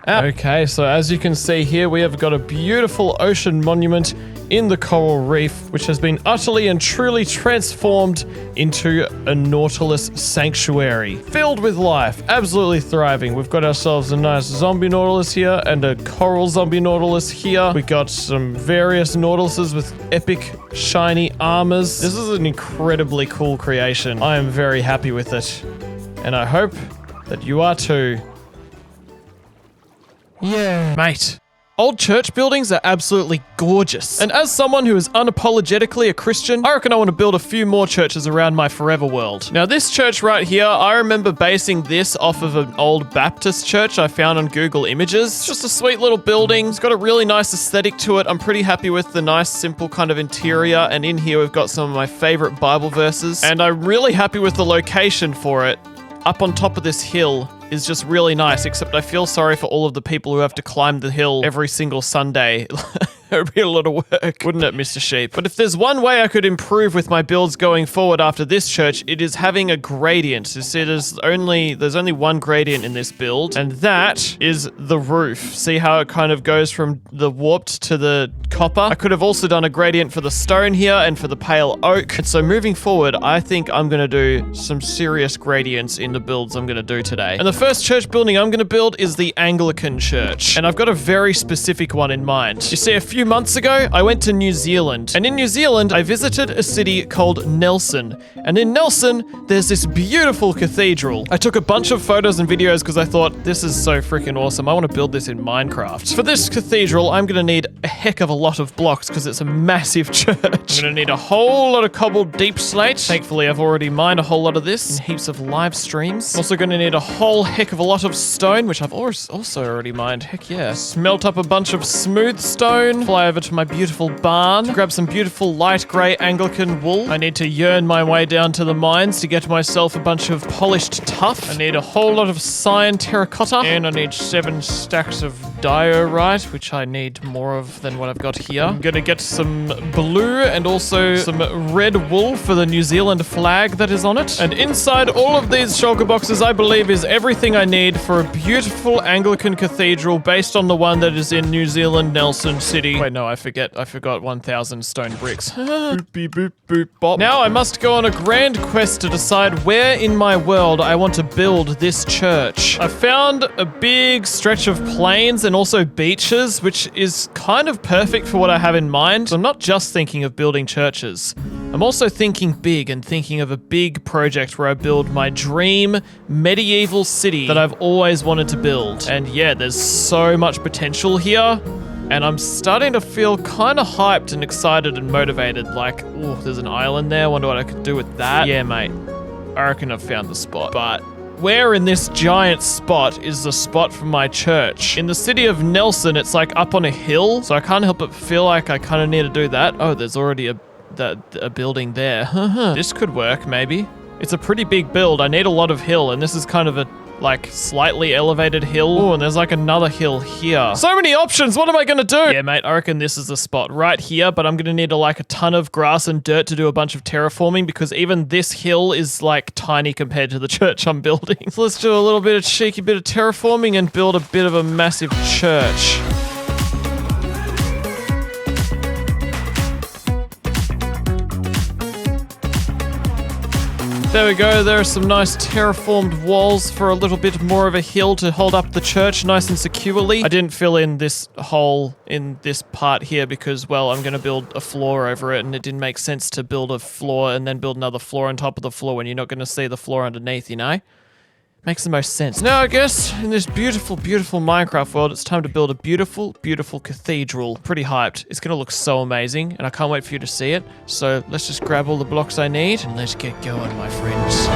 Okay, so as you can see here, we have got a beautiful ocean monument in the coral reef, which has been utterly and truly transformed into a Nautilus sanctuary. Filled with life, absolutely thriving. We've got ourselves a nice zombie Nautilus here and a coral zombie Nautilus here. We got some various Nautiluses with epic shiny armors. This is an incredibly cool creation. I am very happy with it, and I hope that you are too. Yeah, mate. Old church buildings are absolutely gorgeous. And as someone who is unapologetically a Christian, I reckon I want to build a few more churches around my forever world. Now this church right here, I remember basing this off of an old Baptist church I found on Google Images. It's just a sweet little building. It's got a really nice aesthetic to it. I'm pretty happy with the nice, simple kind of interior. And in here we've got some of my favorite Bible verses. And I'm really happy with the location for it. Up on top of this hill is just really nice, except I feel sorry for all of the people who have to climb the hill every single Sunday. It would be a lot of work, wouldn't it, Mr. Sheep? But if there's one way I could improve with my builds going forward after this church, it is having a gradient. You see, there's only one gradient in this build, and that is the roof. See how it kind of goes from the warped to the copper? I could have also done a gradient for the stone here and for the pale oak. And so moving forward, I think I'm going to do some serious gradients in the builds I'm going to do today. And the first church building I'm going to build is the Anglican church. And I've got a very specific one in mind. You see, a few months ago, I went to New Zealand. And in New Zealand, I visited a city called Nelson. And in Nelson, there's this beautiful cathedral. I took a bunch of photos and videos because I thought, this is so freaking awesome. I want to build this in Minecraft. For this cathedral, I'm going to need a heck of a lot of blocks because it's a massive church. I'm going to need a whole lot of cobbled deep slate. Thankfully, I've already mined a whole lot of this and heaps of live streams. I'm also going to need a whole heck of a lot of stone, which I've also already mined. Heck yeah. Smelt up a bunch of smooth stone. Fly over to my beautiful barn. Grab some beautiful light grey Anglican wool. I need to yearn my way down to the mines to get myself a bunch of polished tuff. I need a whole lot of cyan terracotta. And I need 7 stacks of diorite, which I need more of than what I've got here. I'm gonna get some blue and also some red wool for the New Zealand flag that is on it. And inside all of these shulker boxes, I believe, is everything I need for a beautiful Anglican cathedral based on the one that is in New Zealand, Nelson City. Wait, no, I forgot 1,000 stone bricks. Boop, beep, boop, boop, bop. Now I must go on a grand quest to decide where in my world I want to build this church. I found a big stretch of plains and also beaches, which is kind of perfect for what I have in mind. I'm not just thinking of building churches. I'm also thinking big and thinking of a big project where I build my dream medieval city that I've always wanted to build. And yeah, there's so much potential here. And I'm starting to feel kind of hyped and excited and motivated. Like, oh, there's an island there. I wonder what I could do with that. Yeah, mate. I reckon I've found the spot. But where in this giant spot is the spot for my church? In the city of Nelson, it's like up on a hill. So I can't help but feel like I kind of need to do that. Oh, there's already a building there. This could work, maybe. It's a pretty big build. I need a lot of hill, and this is kind of a like slightly elevated hill. Oh, and there's like another hill here. So many options. What am I gonna do? Yeah, mate, I reckon this is the spot right here, but I'm gonna need like a ton of grass and dirt to do a bunch of terraforming because even this hill is like tiny compared to the church I'm building. So let's do a little bit of cheeky bit of terraforming and build a bit of a massive church. There we go, there are some nice terraformed walls for a little bit more of a hill to hold up the church nice and securely. I didn't fill in this hole in this part here because, well, I'm going to build a floor over it and it didn't make sense to build a floor and then build another floor on top of the floor when you're not going to see the floor underneath, you know? Makes the most sense. Now, I guess, in this beautiful, beautiful Minecraft world, it's time to build a beautiful, beautiful cathedral. Pretty hyped. It's gonna look so amazing, and I can't wait for you to see it. So, let's just grab all the blocks I need, and let's get going, my friends.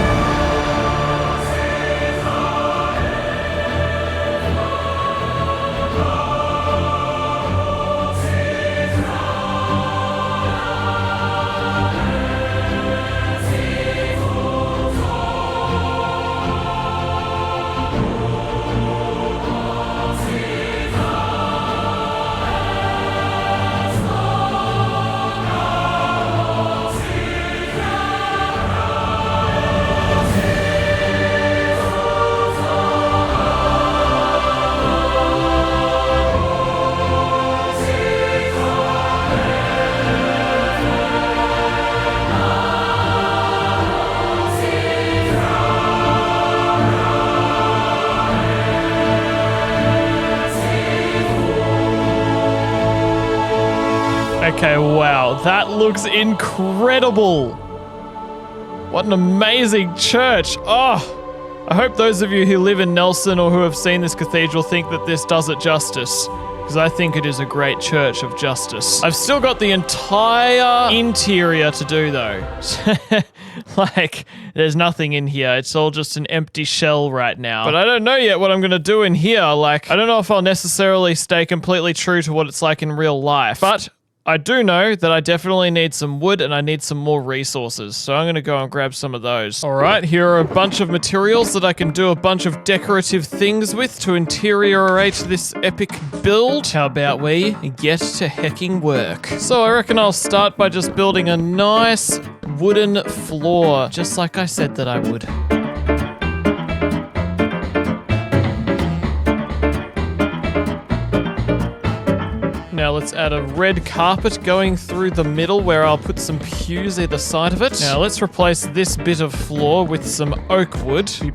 Okay, wow, that looks incredible. What an amazing church. Oh, I hope those of you who live in Nelson or who have seen this cathedral think that this does it justice, because I think it is a great church of justice. I've still got the entire interior to do though. Like, there's nothing in here. It's all just an empty shell right now. But I don't know yet what I'm gonna do in here. Like, I don't know if I'll necessarily stay completely true to what it's like in real life, but I do know that I definitely need some wood and I need some more resources, so I'm going to go and grab some of those. Alright, here are a bunch of materials that I can do a bunch of decorative things with to interiorate this epic build. How about we get to hecking work? So I reckon I'll start by just building a nice wooden floor, just like I said that I would. Now let's add a red carpet going through the middle where I'll put some pews either side of it. Now let's replace this bit of floor with some oak wood. And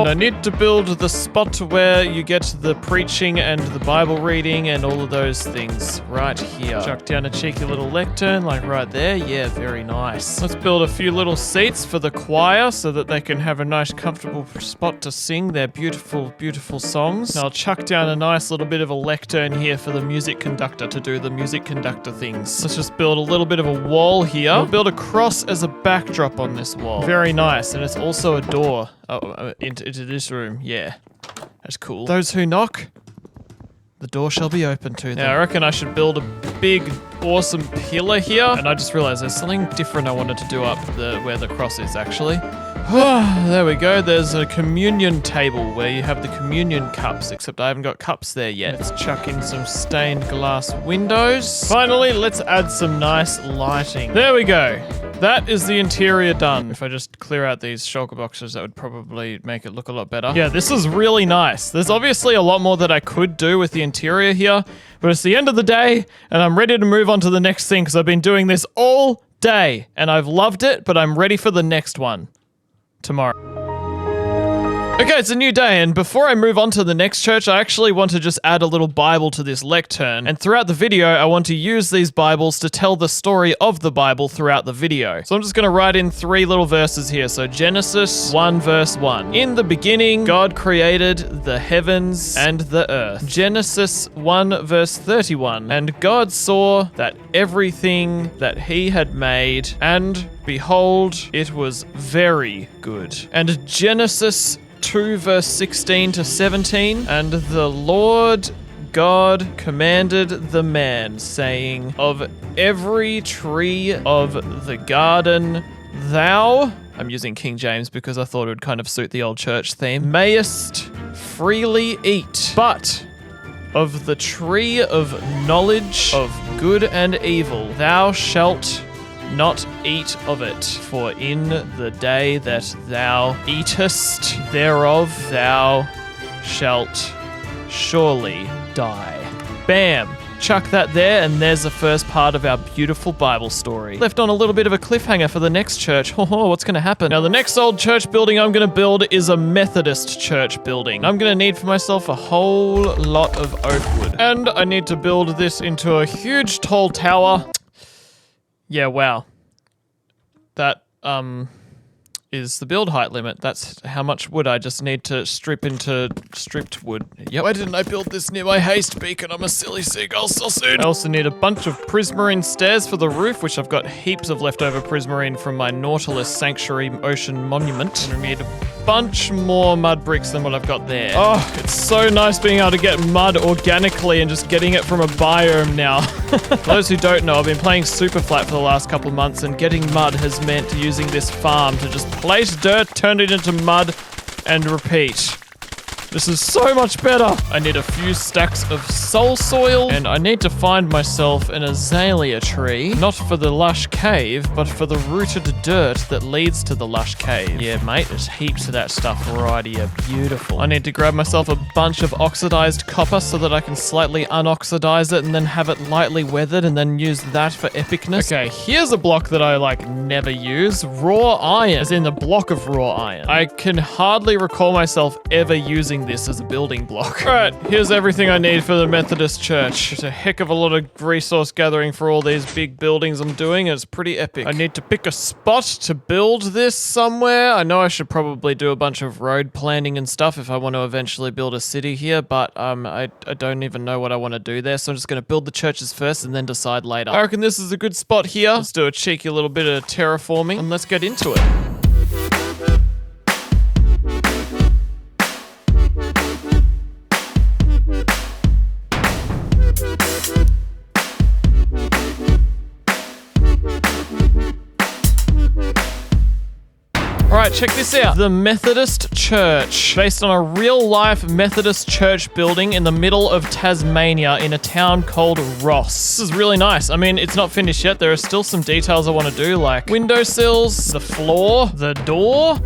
I need to build the spot where you get the preaching and the Bible reading and all of those things right here. Chuck down a cheeky little lectern like right there. Yeah, very nice. Let's build a few little seats for the choir so that they can have a nice comfortable spot to sing their beautiful, beautiful songs. Now I'll chuck down a nice little bit of a lectern here for the music conductor to do the music conductor things. Let's just build a little bit of a wall here. We'll build a cross as a backdrop on this wall. Very nice, and it's also a door into this room. Yeah, that's cool. Those who knock, the door shall be open to them. Yeah, I reckon I should build a big, awesome pillar here. And I just realized there's something different I wanted to do up where the cross is, actually. There we go. There's a communion table where you have the communion cups, except I haven't got cups there yet. Let's chuck in some stained glass windows. Finally, let's add some nice lighting. There we go. That is the interior done. If I just clear out these shulker boxes, that would probably make it look a lot better. Yeah, this is really nice. There's obviously a lot more that I could do with the interior here, but it's the end of the day, and I'm ready to move on to the next thing because I've been doing this all day, and I've loved it, but I'm ready for the next one tomorrow. Okay, it's a new day, and before I move on to the next church, I actually want to just add a little Bible to this lectern, and throughout the video, I want to use these Bibles to tell the story of the Bible throughout the video. So I'm just going to write in 3 little verses here. So Genesis 1 verse 1. In the beginning, God created the heavens and the earth. Genesis 1 verse 31. And God saw that everything that he had made, and behold, it was very good. And Genesis 2 verse 16 to 17. And the Lord God commanded the man, saying, of every tree of the garden thou, I'm using King James because I thought it would kind of suit the old church theme, mayest freely eat, but of the tree of knowledge of good and evil thou shalt not eat of it, for in the day that thou eatest thereof thou shalt surely die. Bam! Chuck that there, and there's the first part of our beautiful Bible story. Left on a little bit of a cliffhanger for the next church. Oh, what's going to happen? Now, the next old church building I'm going to build is a Methodist church building. I'm going to need for myself a whole lot of oak wood. And I need to build this into a huge tall tower. Yeah, wow. That, is the build height limit. That's how much wood I just need to strip into stripped wood. Yep. Why didn't I build this near my haste beacon? I'm a silly seagull soon. I also need a bunch of prismarine stairs for the roof, which I've got heaps of leftover prismarine from my Nautilus Sanctuary Ocean Monument. And I need a bunch more mud bricks than what I've got there. Oh, it's so nice being able to get mud organically and just getting it from a biome now. For those who don't know, I've been playing super flat for the last couple of months, and getting mud has meant using this farm to just place dirt, turn it into mud, and repeat. This is so much better. I need a few stacks of soul soil, and I need to find myself an azalea tree, not for the lush cave, but for the rooted dirt that leads to the lush cave. Yeah, mate, there's heaps of that stuff right here. Beautiful. I need to grab myself a bunch of oxidized copper so that I can slightly unoxidize it and then have it lightly weathered and then use that for epicness. Okay, here's a block that I never use. Raw iron, as in the block of raw iron. I can hardly recall myself ever using this as a building block. Alright, here's everything I need for the Methodist church. It's a heck of a lot of resource gathering for all these big buildings I'm doing, and it's pretty epic. I need to pick a spot to build this somewhere. I know I should probably do a bunch of road planning and stuff if I want to eventually build a city here, but I don't even know what I want to do there, so I'm just going to build the churches first and then decide later. I reckon this is a good spot here. Let's do a cheeky little bit of terraforming, and let's get into it. Alright, check this out. The Methodist Church. Based on a real-life Methodist church building in the middle of Tasmania in a town called Ross. This is really nice. I mean, it's not finished yet. There are still some details I want to do, like windowsills, the floor, the door.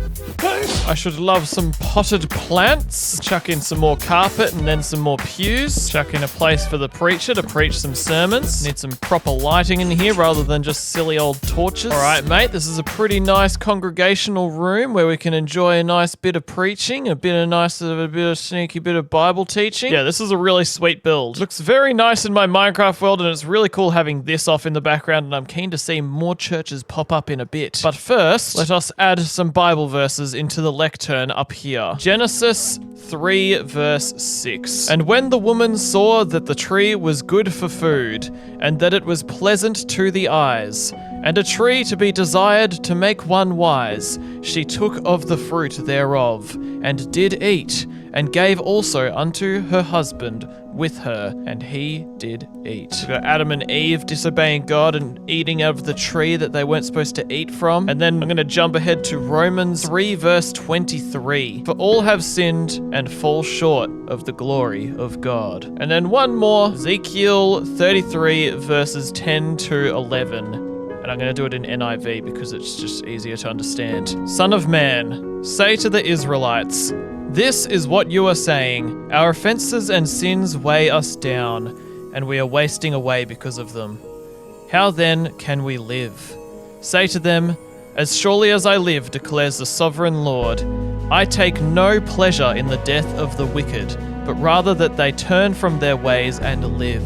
I should love some potted plants. Chuck in some more carpet and then some more pews. Chuck in a place for the preacher to preach some sermons. Need some proper lighting in here rather than just silly old torches. Alright, mate, this is a pretty nice congregational room where we can enjoy a nice bit of preaching, a bit of sneaky bit of Bible teaching. Yeah, this is a really sweet build. Looks very nice in my Minecraft world, and it's really cool having this off in the background, and I'm keen to see more churches pop up in a bit. But first, let us add some Bible verses into the lectern up here. Genesis 3 verse 6. And when the woman saw that the tree was good for food, and that it was pleasant to the eyes, and a tree to be desired to make one wise, she took of the fruit thereof, and did eat, and gave also unto her husband with her, and he did eat. We've got Adam and Eve disobeying God and eating of the tree that they weren't supposed to eat from. And then I'm going to jump ahead to Romans 3 verse 23. For all have sinned and fall short of the glory of God. And then one more, Ezekiel 33 verses 10 to 11. And I'm going to do it in NIV because it's just easier to understand. Son of man, say to the Israelites, this is what you are saying. Our offenses and sins weigh us down, and we are wasting away because of them. How then can we live? Say to them, as surely as I live, declares the sovereign Lord, I take no pleasure in the death of the wicked, but rather that they turn from their ways and live.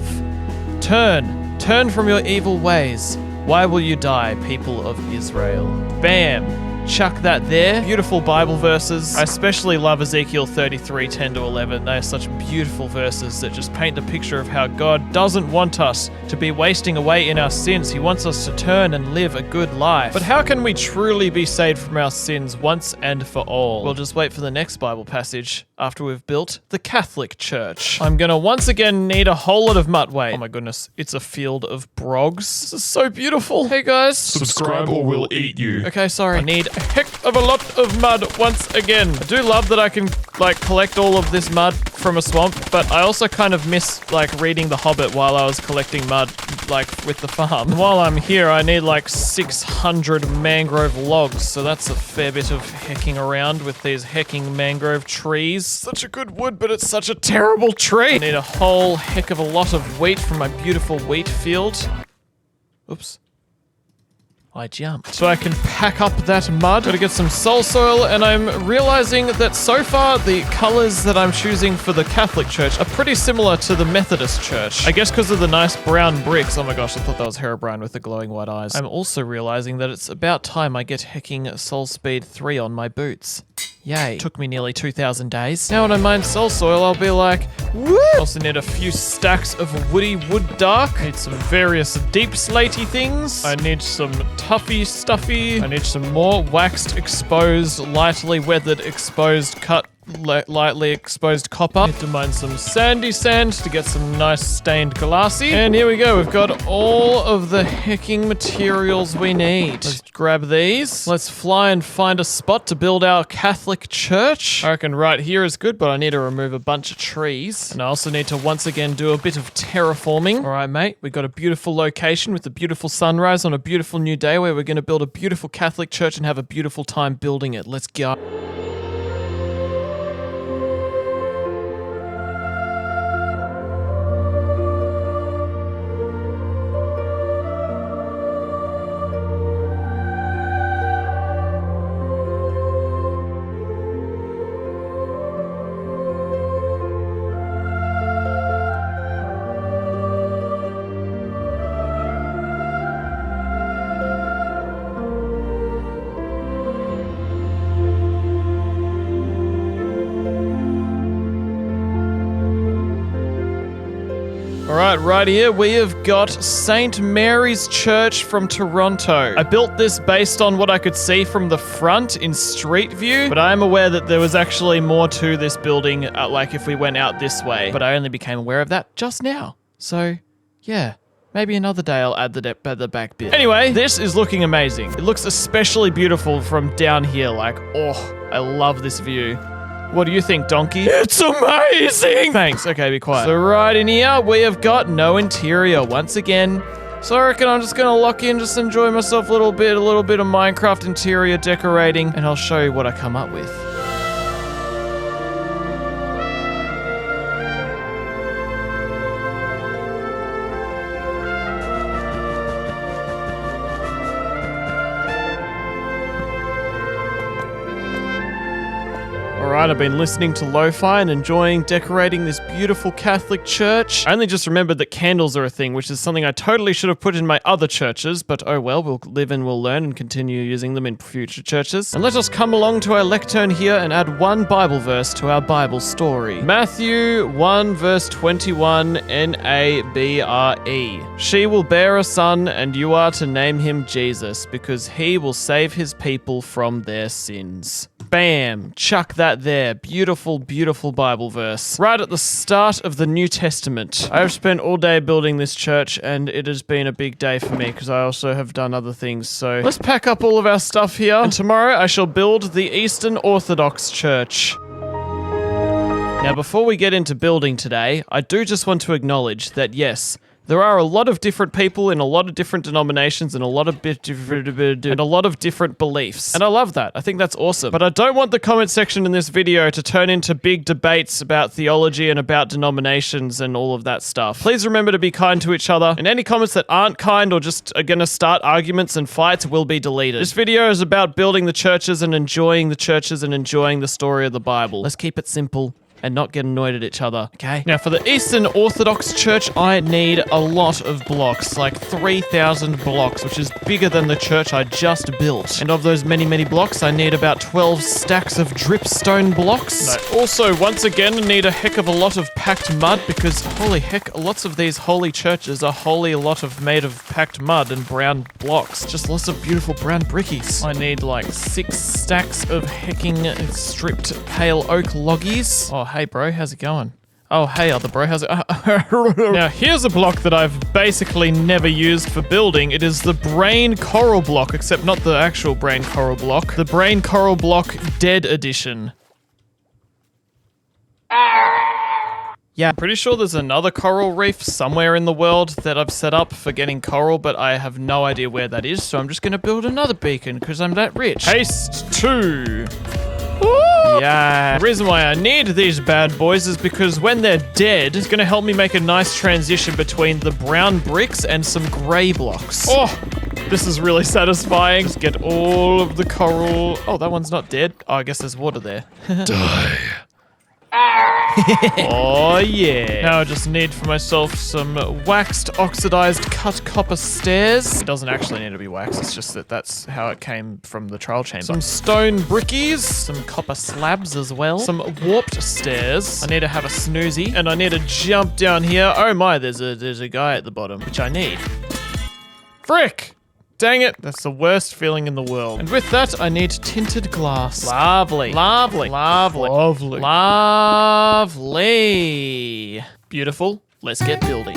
Turn from your evil ways. Why will you die, people of Israel? Bam! Chuck that there. Beautiful Bible verses. I especially love Ezekiel 33, 10 to 11. They are such beautiful verses that just paint the picture of how God doesn't want us to be wasting away in our sins. He wants us to turn and live a good life. But how can we truly be saved from our sins once and for all? We'll just wait for the next Bible passage after we've built the Catholic Church. I'm gonna once again need a whole lot of mud. Wait, oh my goodness, it's a field of brogs. This is so beautiful. Hey guys. Subscribe or we'll eat you. Okay, sorry. I need a heck of a lot of mud once again. I do love that I can like collect all of this mud from a swamp, but I also kind of miss like reading The Hobbit while I was collecting mud like with the farm. And while I'm here, I need like 600 mangrove logs, so that's a fair bit of hecking around with these hecking mangrove trees. Such a good wood, but it's such a terrible tree. I need a whole heck of a lot of wheat from my beautiful wheat field. Oops. I jumped. So I can pack up that mud. Gotta get some soul soil, and I'm realizing that so far the colors that I'm choosing for the Catholic Church are pretty similar to the Methodist Church. I guess because of the nice brown bricks. Oh my gosh, I thought that was Herobrine with the glowing white eyes. I'm also realizing that it's about time I get hecking Soul Speed 3 on my boots. Yay. Took me nearly 2,000 days. Now when I mine soul soil, I'll be like, woo! Also need a few stacks of woody wood dark. Need some various deep slatey things. I need some toughy stuffy. I need some more waxed, exposed, lightly weathered, exposed, cut, lightly exposed copper. Need to mine some sandy sand to get some nice stained glassy. And here we go. We've got all of the hecking materials we need. Let's grab these. Let's fly and find a spot to build our Catholic Church. I reckon right here is good, but I need to remove a bunch of trees. And I also need to once again do a bit of terraforming. All right, mate. We've got a beautiful location with a beautiful sunrise on a beautiful new day where we're going to build a beautiful Catholic Church and have a beautiful time building it. Let's go. Alright, right here we have got St. Mary's Church from Toronto. I built this based on what I could see from the front in street view, but I am aware that there was actually more to this building, like if we went out this way. But I only became aware of that just now. So, yeah. Maybe another day I'll add the back bit. Anyway, this is looking amazing. It looks especially beautiful from down here. Like, oh, I love this view. What do you think, donkey? It's amazing! Thanks. Okay, be quiet. So right in here, we have got no interior once again. So I reckon I'm just gonna lock in, just enjoy myself a little bit of Minecraft interior decorating, and I'll show you what I come up with. Alright, I've been listening to lo-fi and enjoying decorating this beautiful Catholic church. I only just remembered that candles are a thing, which is something I totally should have put in my other churches, but oh well, we'll live and we'll learn and continue using them in future churches. And let us come along to our lectern here and add one Bible verse to our Bible story. Matthew 1 verse 21 NABRE. She will bear a son, and you are to name him Jesus, because he will save his people from their sins. Bam. Chuck that there. Beautiful, beautiful Bible verse. Right at the start of the New Testament. I have spent all day building this church, and it has been a big day for me because I also have done other things. So let's pack up all of our stuff here, and tomorrow I shall build the Eastern Orthodox Church. Now, before we get into building today, I do just want to acknowledge that, yes, there are a lot of different people in a lot of different denominations and a lot of different beliefs. And I love that. I think that's awesome. But I don't want the comment section in this video to turn into big debates about theology and about denominations and all of that stuff. Please remember to be kind to each other. And any comments that aren't kind or just are gonna start arguments and fights will be deleted. This video is about building the churches and enjoying the story of the Bible. Let's keep it simple and not get annoyed at each other, okay? Now, for the Eastern Orthodox Church, I need a lot of blocks, like 3,000 blocks, which is bigger than the church I just built. And of those many, many blocks, I need about 12 stacks of dripstone blocks. And I also, once again, need a heck of a lot of packed mud, because, holy heck, lots of these holy churches are wholly a lot of made of packed mud and brown blocks. Just lots of beautiful brown brickies. I need, like, 6 stacks of hecking stripped pale oak loggies. Oh, hey bro, how's it going? Oh, hey other bro, how's it? Now, here's a block that I've basically never used for building. It is the brain coral block, except not the actual brain coral block. The brain coral block dead edition. Yeah, I'm pretty sure there's another coral reef somewhere in the world that I've set up for getting coral, but I have no idea where that is, so I'm just gonna build another beacon because I'm that rich. Haste 2. Yeah. The reason why I need these bad boys is because when they're dead, it's going to help me make a nice transition between the brown bricks and some grey blocks. Oh, this is really satisfying. Just get all of the coral. Oh, that one's not dead. Oh, I guess there's water there. Die. Oh yeah. Now I just need for myself some waxed oxidized cut copper stairs. It doesn't actually need to be waxed, it's just that that's how it came from the trial chamber. Some stone brickies, some copper slabs as well, some warped stairs. I need to have a snoozy, and I need to jump down here. Oh my, there's a guy at the bottom, which I need. Frick! Dang it, that's the worst feeling in the world. And with that, I need tinted glass. Lovely. Lovely. Lovely. Lovely. Lovely. Beautiful. Let's get building.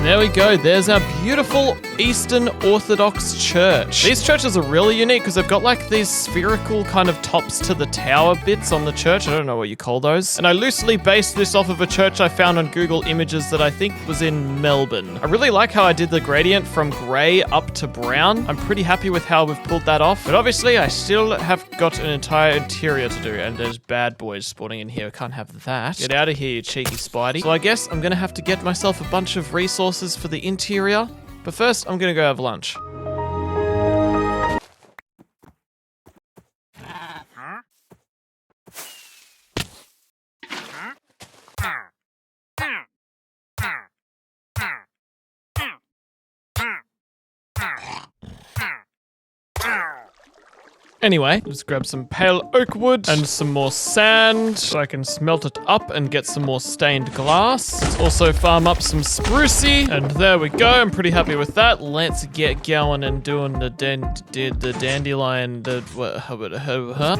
There we go, there's our beautiful Eastern Orthodox Church. These churches are really unique because they've got like these spherical kind of tops to the tower bits on the church. I don't know what you call those. And I loosely based this off of a church I found on Google Images that I think was in Melbourne. I really like how I did the gradient from grey up to brown. I'm pretty happy with how we've pulled that off. But obviously I still have got an entire interior to do, and there's bad boys spawning in here. I can't have that. Get out of here, you cheeky Spidey. So I guess I'm gonna have to get myself a bunch of resources for the interior, but first I'm gonna go have lunch. Anyway, let's grab some pale oak wood and some more sand so I can smelt it up and get some more stained glass. Let's also farm up some sprucey, and there we go. I'm pretty happy with that. Let's get going and doing the dandelion.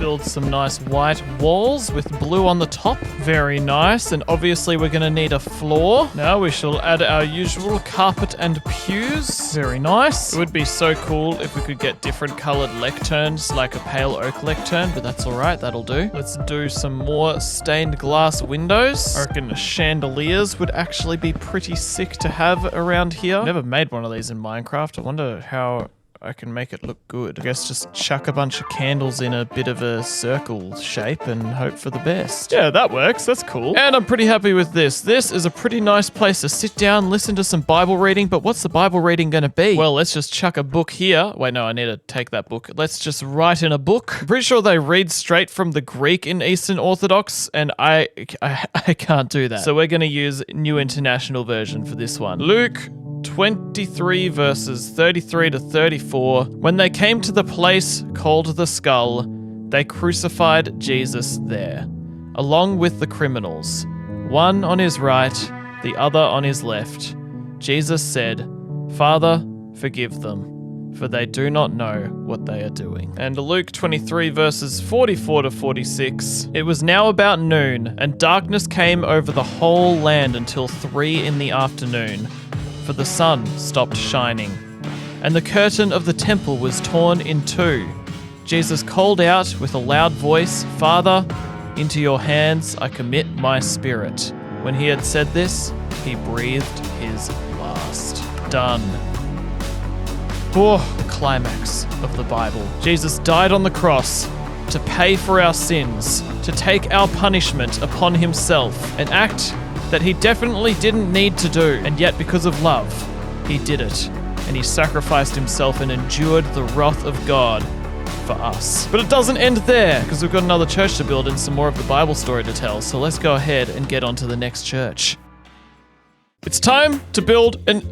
Build some nice white walls with blue on the top. Very nice. And obviously we're gonna need a floor. Now we shall add our usual carpet and pews. Very nice. It would be so cool if we could get different colored lecterns, like a pale oak lectern, but that's alright, that'll do. Let's do some more stained glass windows. I reckon chandeliers would actually be pretty sick to have around here. Never made one of these in Minecraft. I wonder how I can make it look good. I guess just chuck a bunch of candles in a bit of a circle shape and hope for the best. Yeah, that works. That's cool. And I'm pretty happy with this. This is a pretty nice place to sit down, listen to some Bible reading, but what's the Bible reading gonna be? Well, let's just chuck a book here. Wait, no, I need to take that book. Let's just write in a book. I'm pretty sure they read straight from the Greek in Eastern Orthodox, and I can't do that. So we're gonna use New International Version for this one. Luke 23 verses 33 to 34. When they came to the place called the Skull, they crucified Jesus there, along with the criminals, one on his right, the other on his left. Jesus said, "Father, forgive them, for they do not know what they are doing." And Luke 23 verses 44 to 46. It was now about noon, and darkness came over the whole land until 3 in the afternoon, for the sun stopped shining, and the curtain of the temple was torn in two. Jesus called out with a loud voice, "Father, into your hands I commit my spirit." When he had said this, he breathed his last. Done. Oh, the climax of the Bible. Jesus died on the cross to pay for our sins, to take our punishment upon himself, an act that he definitely didn't need to do, and yet because of love, he did it, and he sacrificed himself and endured the wrath of God for us. But it doesn't end there, because we've got another church to build and some more of the Bible story to tell, so let's go ahead and get on to the next church. It's time to build a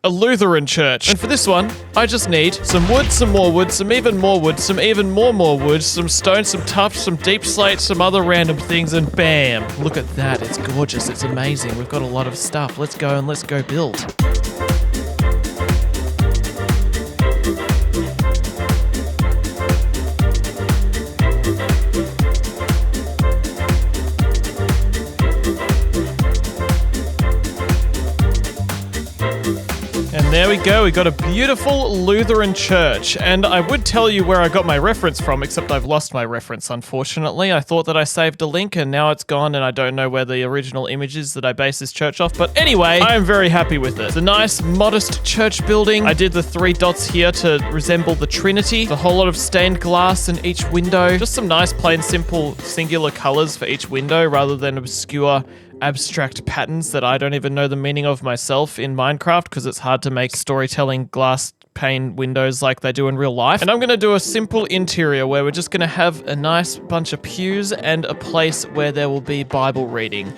Lutheran church. And for this one, I just need some wood, some more wood, some even more wood, some even more wood, some stone, some tufts, some deep slate, some other random things, and bam. Look at that. It's gorgeous. It's amazing. We've got a lot of stuff. Let's go build. And there we go, we got a beautiful Lutheran church, and I would tell you where I got my reference from, except I've lost my reference, unfortunately. I thought that I saved a link, and now it's gone, and I don't know where the original image is that I based this church off, but anyway, I am very happy with it. It's a nice, modest church building. I did the 3 dots here to resemble the Trinity. There's a whole lot of stained glass in each window. Just some nice, plain, simple, singular colors for each window, rather than obscure abstract patterns that I don't even know the meaning of myself in Minecraft, because it's hard to make storytelling glass pane windows like they do in real life. And I'm going to do a simple interior where we're just going to have a nice bunch of pews and a place where there will be Bible reading.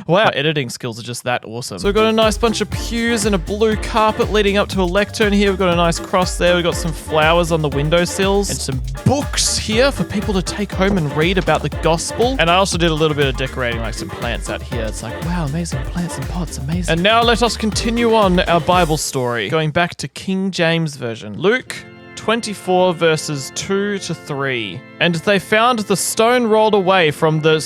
Wow, editing skills are just that awesome. So we've got a nice bunch of pews and a blue carpet leading up to a lectern here. We've got a nice cross there. We've got some flowers on the windowsills and some books here for people to take home and read about the gospel. And I also did a little bit of decorating, like some plants out here. It's like, wow, amazing plants and pots, amazing. And now let us continue on our Bible story, going back to King James Version. Luke 24 verses 2 to 3. And they found the stone rolled away from the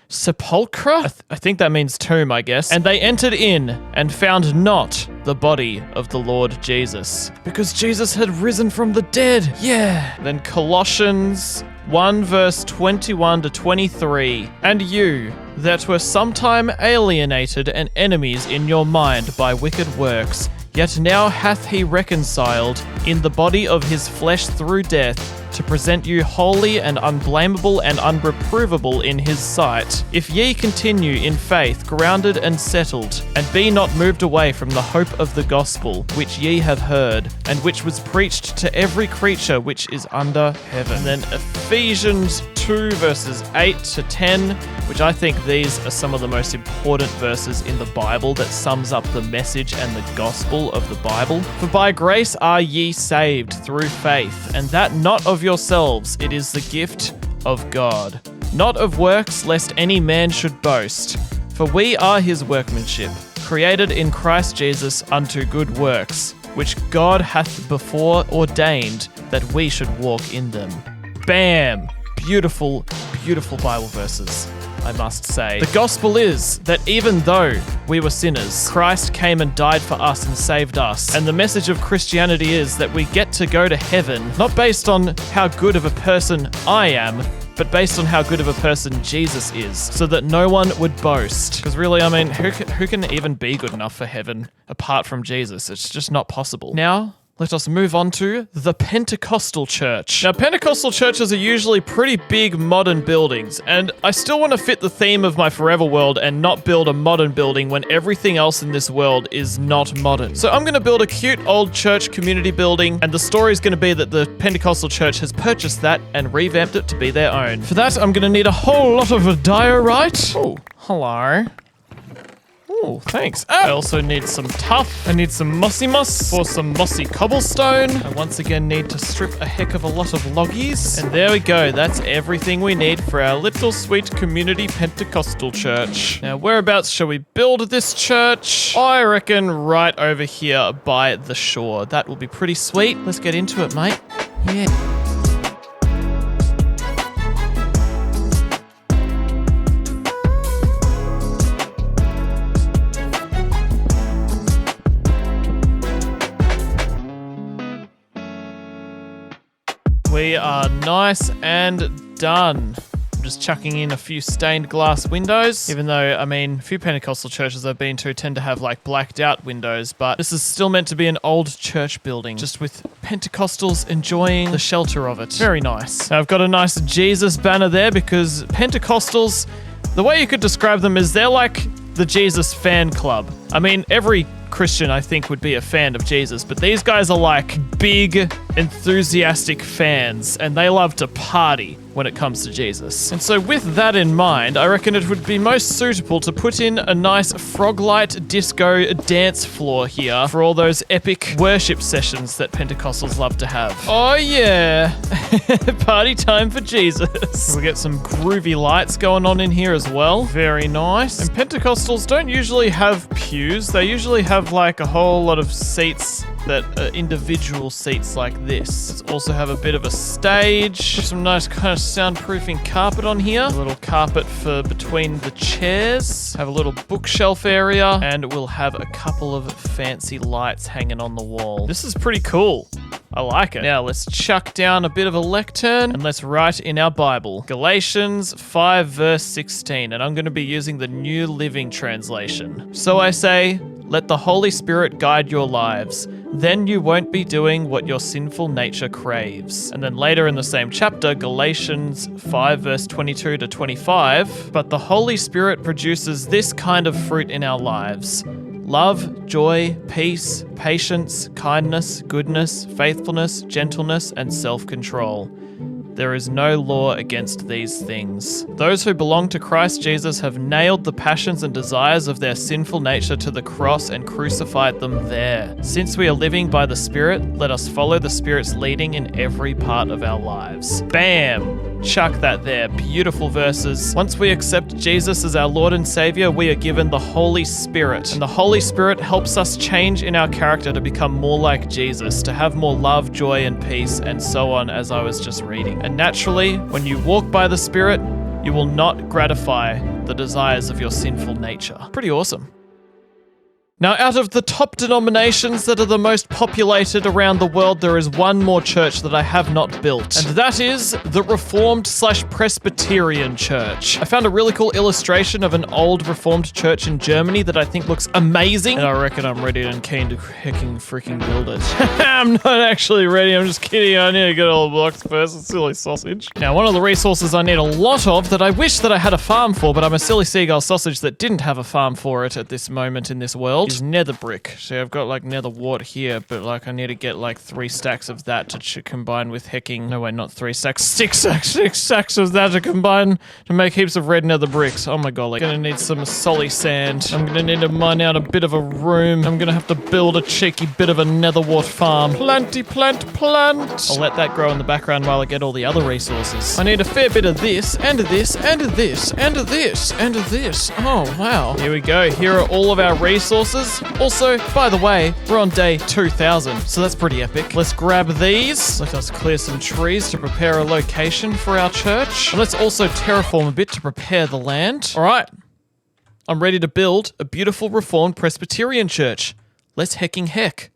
sepulchre? I think that means tomb, I guess. And they entered in and found not the body of the Lord Jesus, because Jesus had risen from the dead. Yeah. Then Colossians 1 verse 21 to 23. And you that were sometime alienated and enemies in your mind by wicked works, yet now hath he reconciled in the body of his flesh through death, to present you holy and unblameable and unreprovable in his sight. If ye continue in faith, grounded and settled, and be not moved away from the hope of the gospel, which ye have heard, and which was preached to every creature which is under heaven. And then Ephesians 2 verses 8 to 10, which I think these are some of the most important verses in the Bible that sums up the message and the gospel of the Bible. For by grace are ye saved through faith, and that not of yourselves, it is the gift of God, not of works, lest any man should boast. For we are his workmanship, created in Christ Jesus unto good works, which God hath before ordained that we should walk in them. Bam! Beautiful, beautiful Bible verses, I must say. The gospel is that even though we were sinners, Christ came and died for us and saved us. And the message of Christianity is that we get to go to heaven, not based on how good of a person I am, but based on how good of a person Jesus is, so that no one would boast. Because really, who can even be good enough for heaven apart from Jesus? It's just not possible. Now, let us move on to the Pentecostal church. Now, Pentecostal churches are usually pretty big modern buildings, and I still want to fit the theme of my forever world and not build a modern building when everything else in this world is not modern. So I'm going to build a cute old church community building, and the story is going to be that the Pentecostal church has purchased that and revamped it to be their own. For that, I'm going to need a whole lot of diorite. Oh, hello. Oh, thanks. I also need some tuff. I need some mossy moss for some mossy cobblestone. I once again need to strip a heck of a lot of loggies. And there we go. That's everything we need for our little sweet community Pentecostal church. Now, whereabouts shall we build this church? I reckon right over here by the shore. That will be pretty sweet. Let's get into it, mate. Yeah. We are nice and done. I'm just chucking in a few stained glass windows, even though, I mean, a few Pentecostal churches I've been to tend to have like blacked out windows, but this is still meant to be an old church building, just with Pentecostals enjoying the shelter of it. Very nice. Now, I've got a nice Jesus banner there because Pentecostals, the way you could describe them is they're like the Jesus fan club. I mean, every Christian, I think, would be a fan of Jesus, but these guys are like big, enthusiastic fans, and they love to party when it comes to Jesus. And so with that in mind, I reckon it would be most suitable to put in a nice froglight disco dance floor here for all those epic worship sessions that Pentecostals love to have. Oh yeah, party time for Jesus. We get some groovy lights going on in here as well. Very nice. And Pentecostals don't usually have pews. They usually have like a whole lot of seats that are individual seats like this. Let's also have a bit of a stage. Some nice kind of soundproofing carpet on here. A little carpet for between the chairs. Have a little bookshelf area. And we'll have a couple of fancy lights hanging on the wall. This is pretty cool. I like it. Now let's chuck down a bit of a lectern and let's write in our Bible. Galatians 5 verse 16. And I'm going to be using the New Living Translation. So I say, let the Holy Spirit guide your lives. Then you won't be doing what your sinful nature craves. And then later in the same chapter, Galatians 5 verse 22 to 25. But the Holy Spirit produces this kind of fruit in our lives: love, joy, peace, patience, kindness, goodness, faithfulness, gentleness, and self-control. There is no law against these things. Those who belong to Christ Jesus have nailed the passions and desires of their sinful nature to the cross and crucified them there. Since we are living by the Spirit, let us follow the Spirit's leading in every part of our lives. Bam! Chuck that there. Beautiful verses. Once we accept Jesus as our Lord and Savior, we are given the Holy Spirit. And the Holy Spirit helps us change in our character to become more like Jesus, to have more love, joy, and peace, and so on, as I was just reading. And naturally, when you walk by the Spirit, you will not gratify the desires of your sinful nature. Pretty awesome. Now, out of the top denominations that are the most populated around the world, there is one more church that I have not built, and that is the Reformed/Presbyterian Church. I found a really cool illustration of an old Reformed church in Germany that I think looks amazing, and I reckon I'm ready and keen to freaking build it. I'm not actually ready, I'm just kidding. I need to get all the blocks first, a silly sausage. Now, one of the resources I need a lot of that I wish that I had a farm for, but I'm a silly seagull sausage that didn't have a farm for it at this moment in this world, is nether brick. So I've got like nether wart here, but like I need to get like 3 stacks of that to combine with hecking. No way, not 3 stacks. 6 stacks of that to combine to make heaps of red nether bricks. Oh my golly. Gonna need some solly sand. I'm gonna need to mine out a bit of a room. I'm gonna have to build a cheeky bit of a nether wart farm. Planty plant. I'll let that grow in the background while I get all the other resources. I need a fair bit of this, and this, and this, and this, and this. Oh wow. Here we go. Here are all of our resources. Also, by the way, we're on day 2000, so that's pretty epic. Let's grab these. Let us clear some trees to prepare a location for our church. And let's also terraform a bit to prepare the land. All right. I'm ready to build a beautiful Reformed Presbyterian church. Let's hecking heck.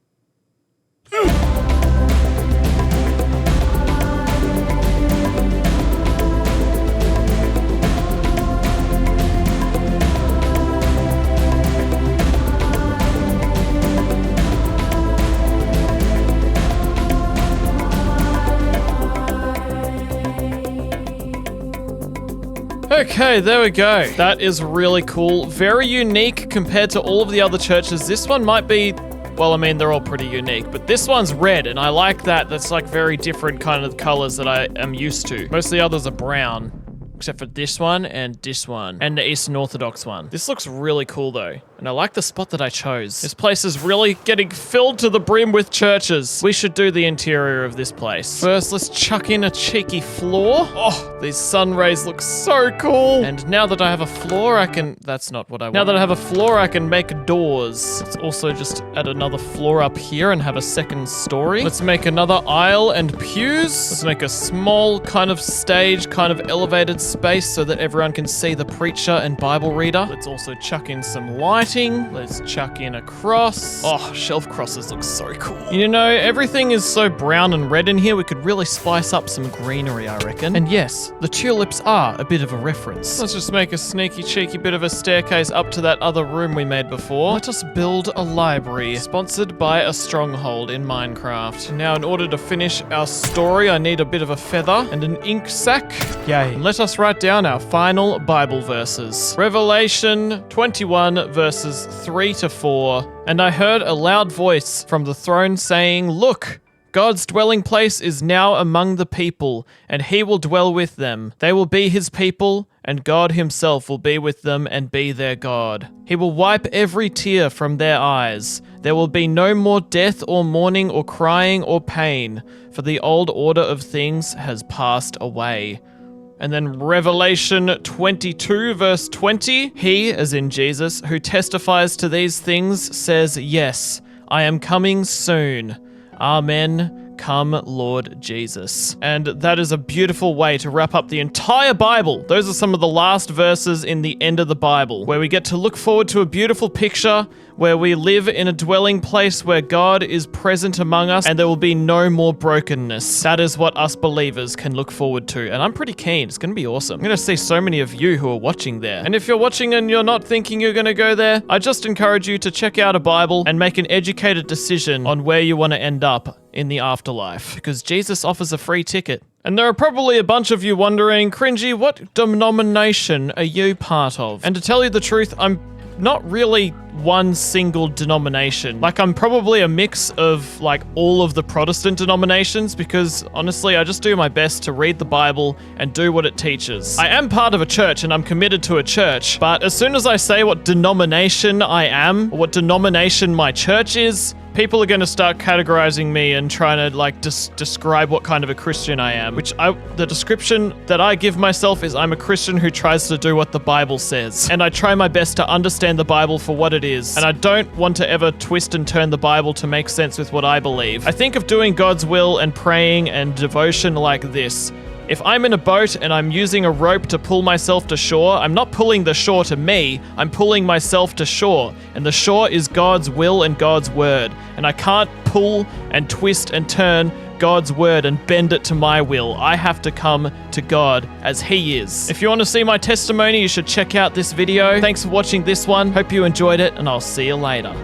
Okay, there we go. That is really cool. Very unique compared to all of the other churches. This one might be, well, I mean, they're all pretty unique, but this one's red, and I like that. That's like very different kind of colors that I am used to. Most of the others are brown, except for this one, and the Eastern Orthodox one. This looks really cool though, and I like the spot that I chose. This place is really getting filled to the brim with churches. We should do the interior of this place. First, let's chuck in a cheeky floor. Oh, these sun rays look so cool. And now that I have a floor, I can, that's not what I want. Now that I have a floor, I can make doors. Let's also just add another floor up here and have a second story. Let's make another aisle and pews. Let's make a small kind of stage, kind of elevated space so that everyone can see the preacher and Bible reader. Let's also chuck in some lighting. Let's chuck in a cross. Oh, shelf crosses look so cool. You know, everything is so brown and red in here, we could really spice up some greenery, I reckon. And yes, the tulips are a bit of a reference. Let's just make a sneaky, cheeky bit of a staircase up to that other room we made before. Let us build a library, sponsored by a stronghold in Minecraft. Now, in order to finish our story, I need a bit of a feather and an ink sac. Yay. And let us write down our final Bible verses. Revelation 21 verses 3 to 4. And I heard a loud voice from the throne saying, "Look, God's dwelling place is now among the people, and he will dwell with them. They will be his people, and God himself will be with them and be their God. He will wipe every tear from their eyes. There will be no more death or mourning or crying or pain, for the old order of things has passed away." And then Revelation 22 verse 20, he, as in Jesus, who testifies to these things, says, "Yes, I am coming soon. Amen. Come, Lord Jesus." And that is a beautiful way to wrap up the entire Bible. Those are some of the last verses in the end of the Bible, where we get to look forward to a beautiful picture, where we live in a dwelling place where God is present among us, and there will be no more brokenness. That is what us believers can look forward to, and I'm pretty keen. It's going to be awesome. I'm going to see so many of you who are watching there. And if you're watching and you're not thinking you're going to go there, I just encourage you to check out a Bible and make an educated decision on where you want to end up in the afterlife, because Jesus offers a free ticket. And there are probably a bunch of you wondering, Cringy, what denomination are you part of? And to tell you the truth, I'm not really one single denomination. Like, I'm probably a mix of like all of the Protestant denominations, because honestly, I just do my best to read the Bible and do what it teaches. I am part of a church and I'm committed to a church, but as soon as I say what denomination I am, or what denomination my church is, people are going to start categorizing me and trying to like describe what kind of a Christian I am, the description that I give myself is I'm a Christian who tries to do what the Bible says. And I try my best to understand the Bible for what it is. And I don't want to ever twist and turn the Bible to make sense with what I believe. I think of doing God's will and praying and devotion like this. If I'm in a boat and I'm using a rope to pull myself to shore, I'm not pulling the shore to me, I'm pulling myself to shore. And the shore is God's will and God's word. And I can't pull and twist and turn God's word and bend it to my will. I have to come to God as he is. If you want to see my testimony, you should check out this video. Thanks for watching this one. Hope you enjoyed it, and I'll see you later.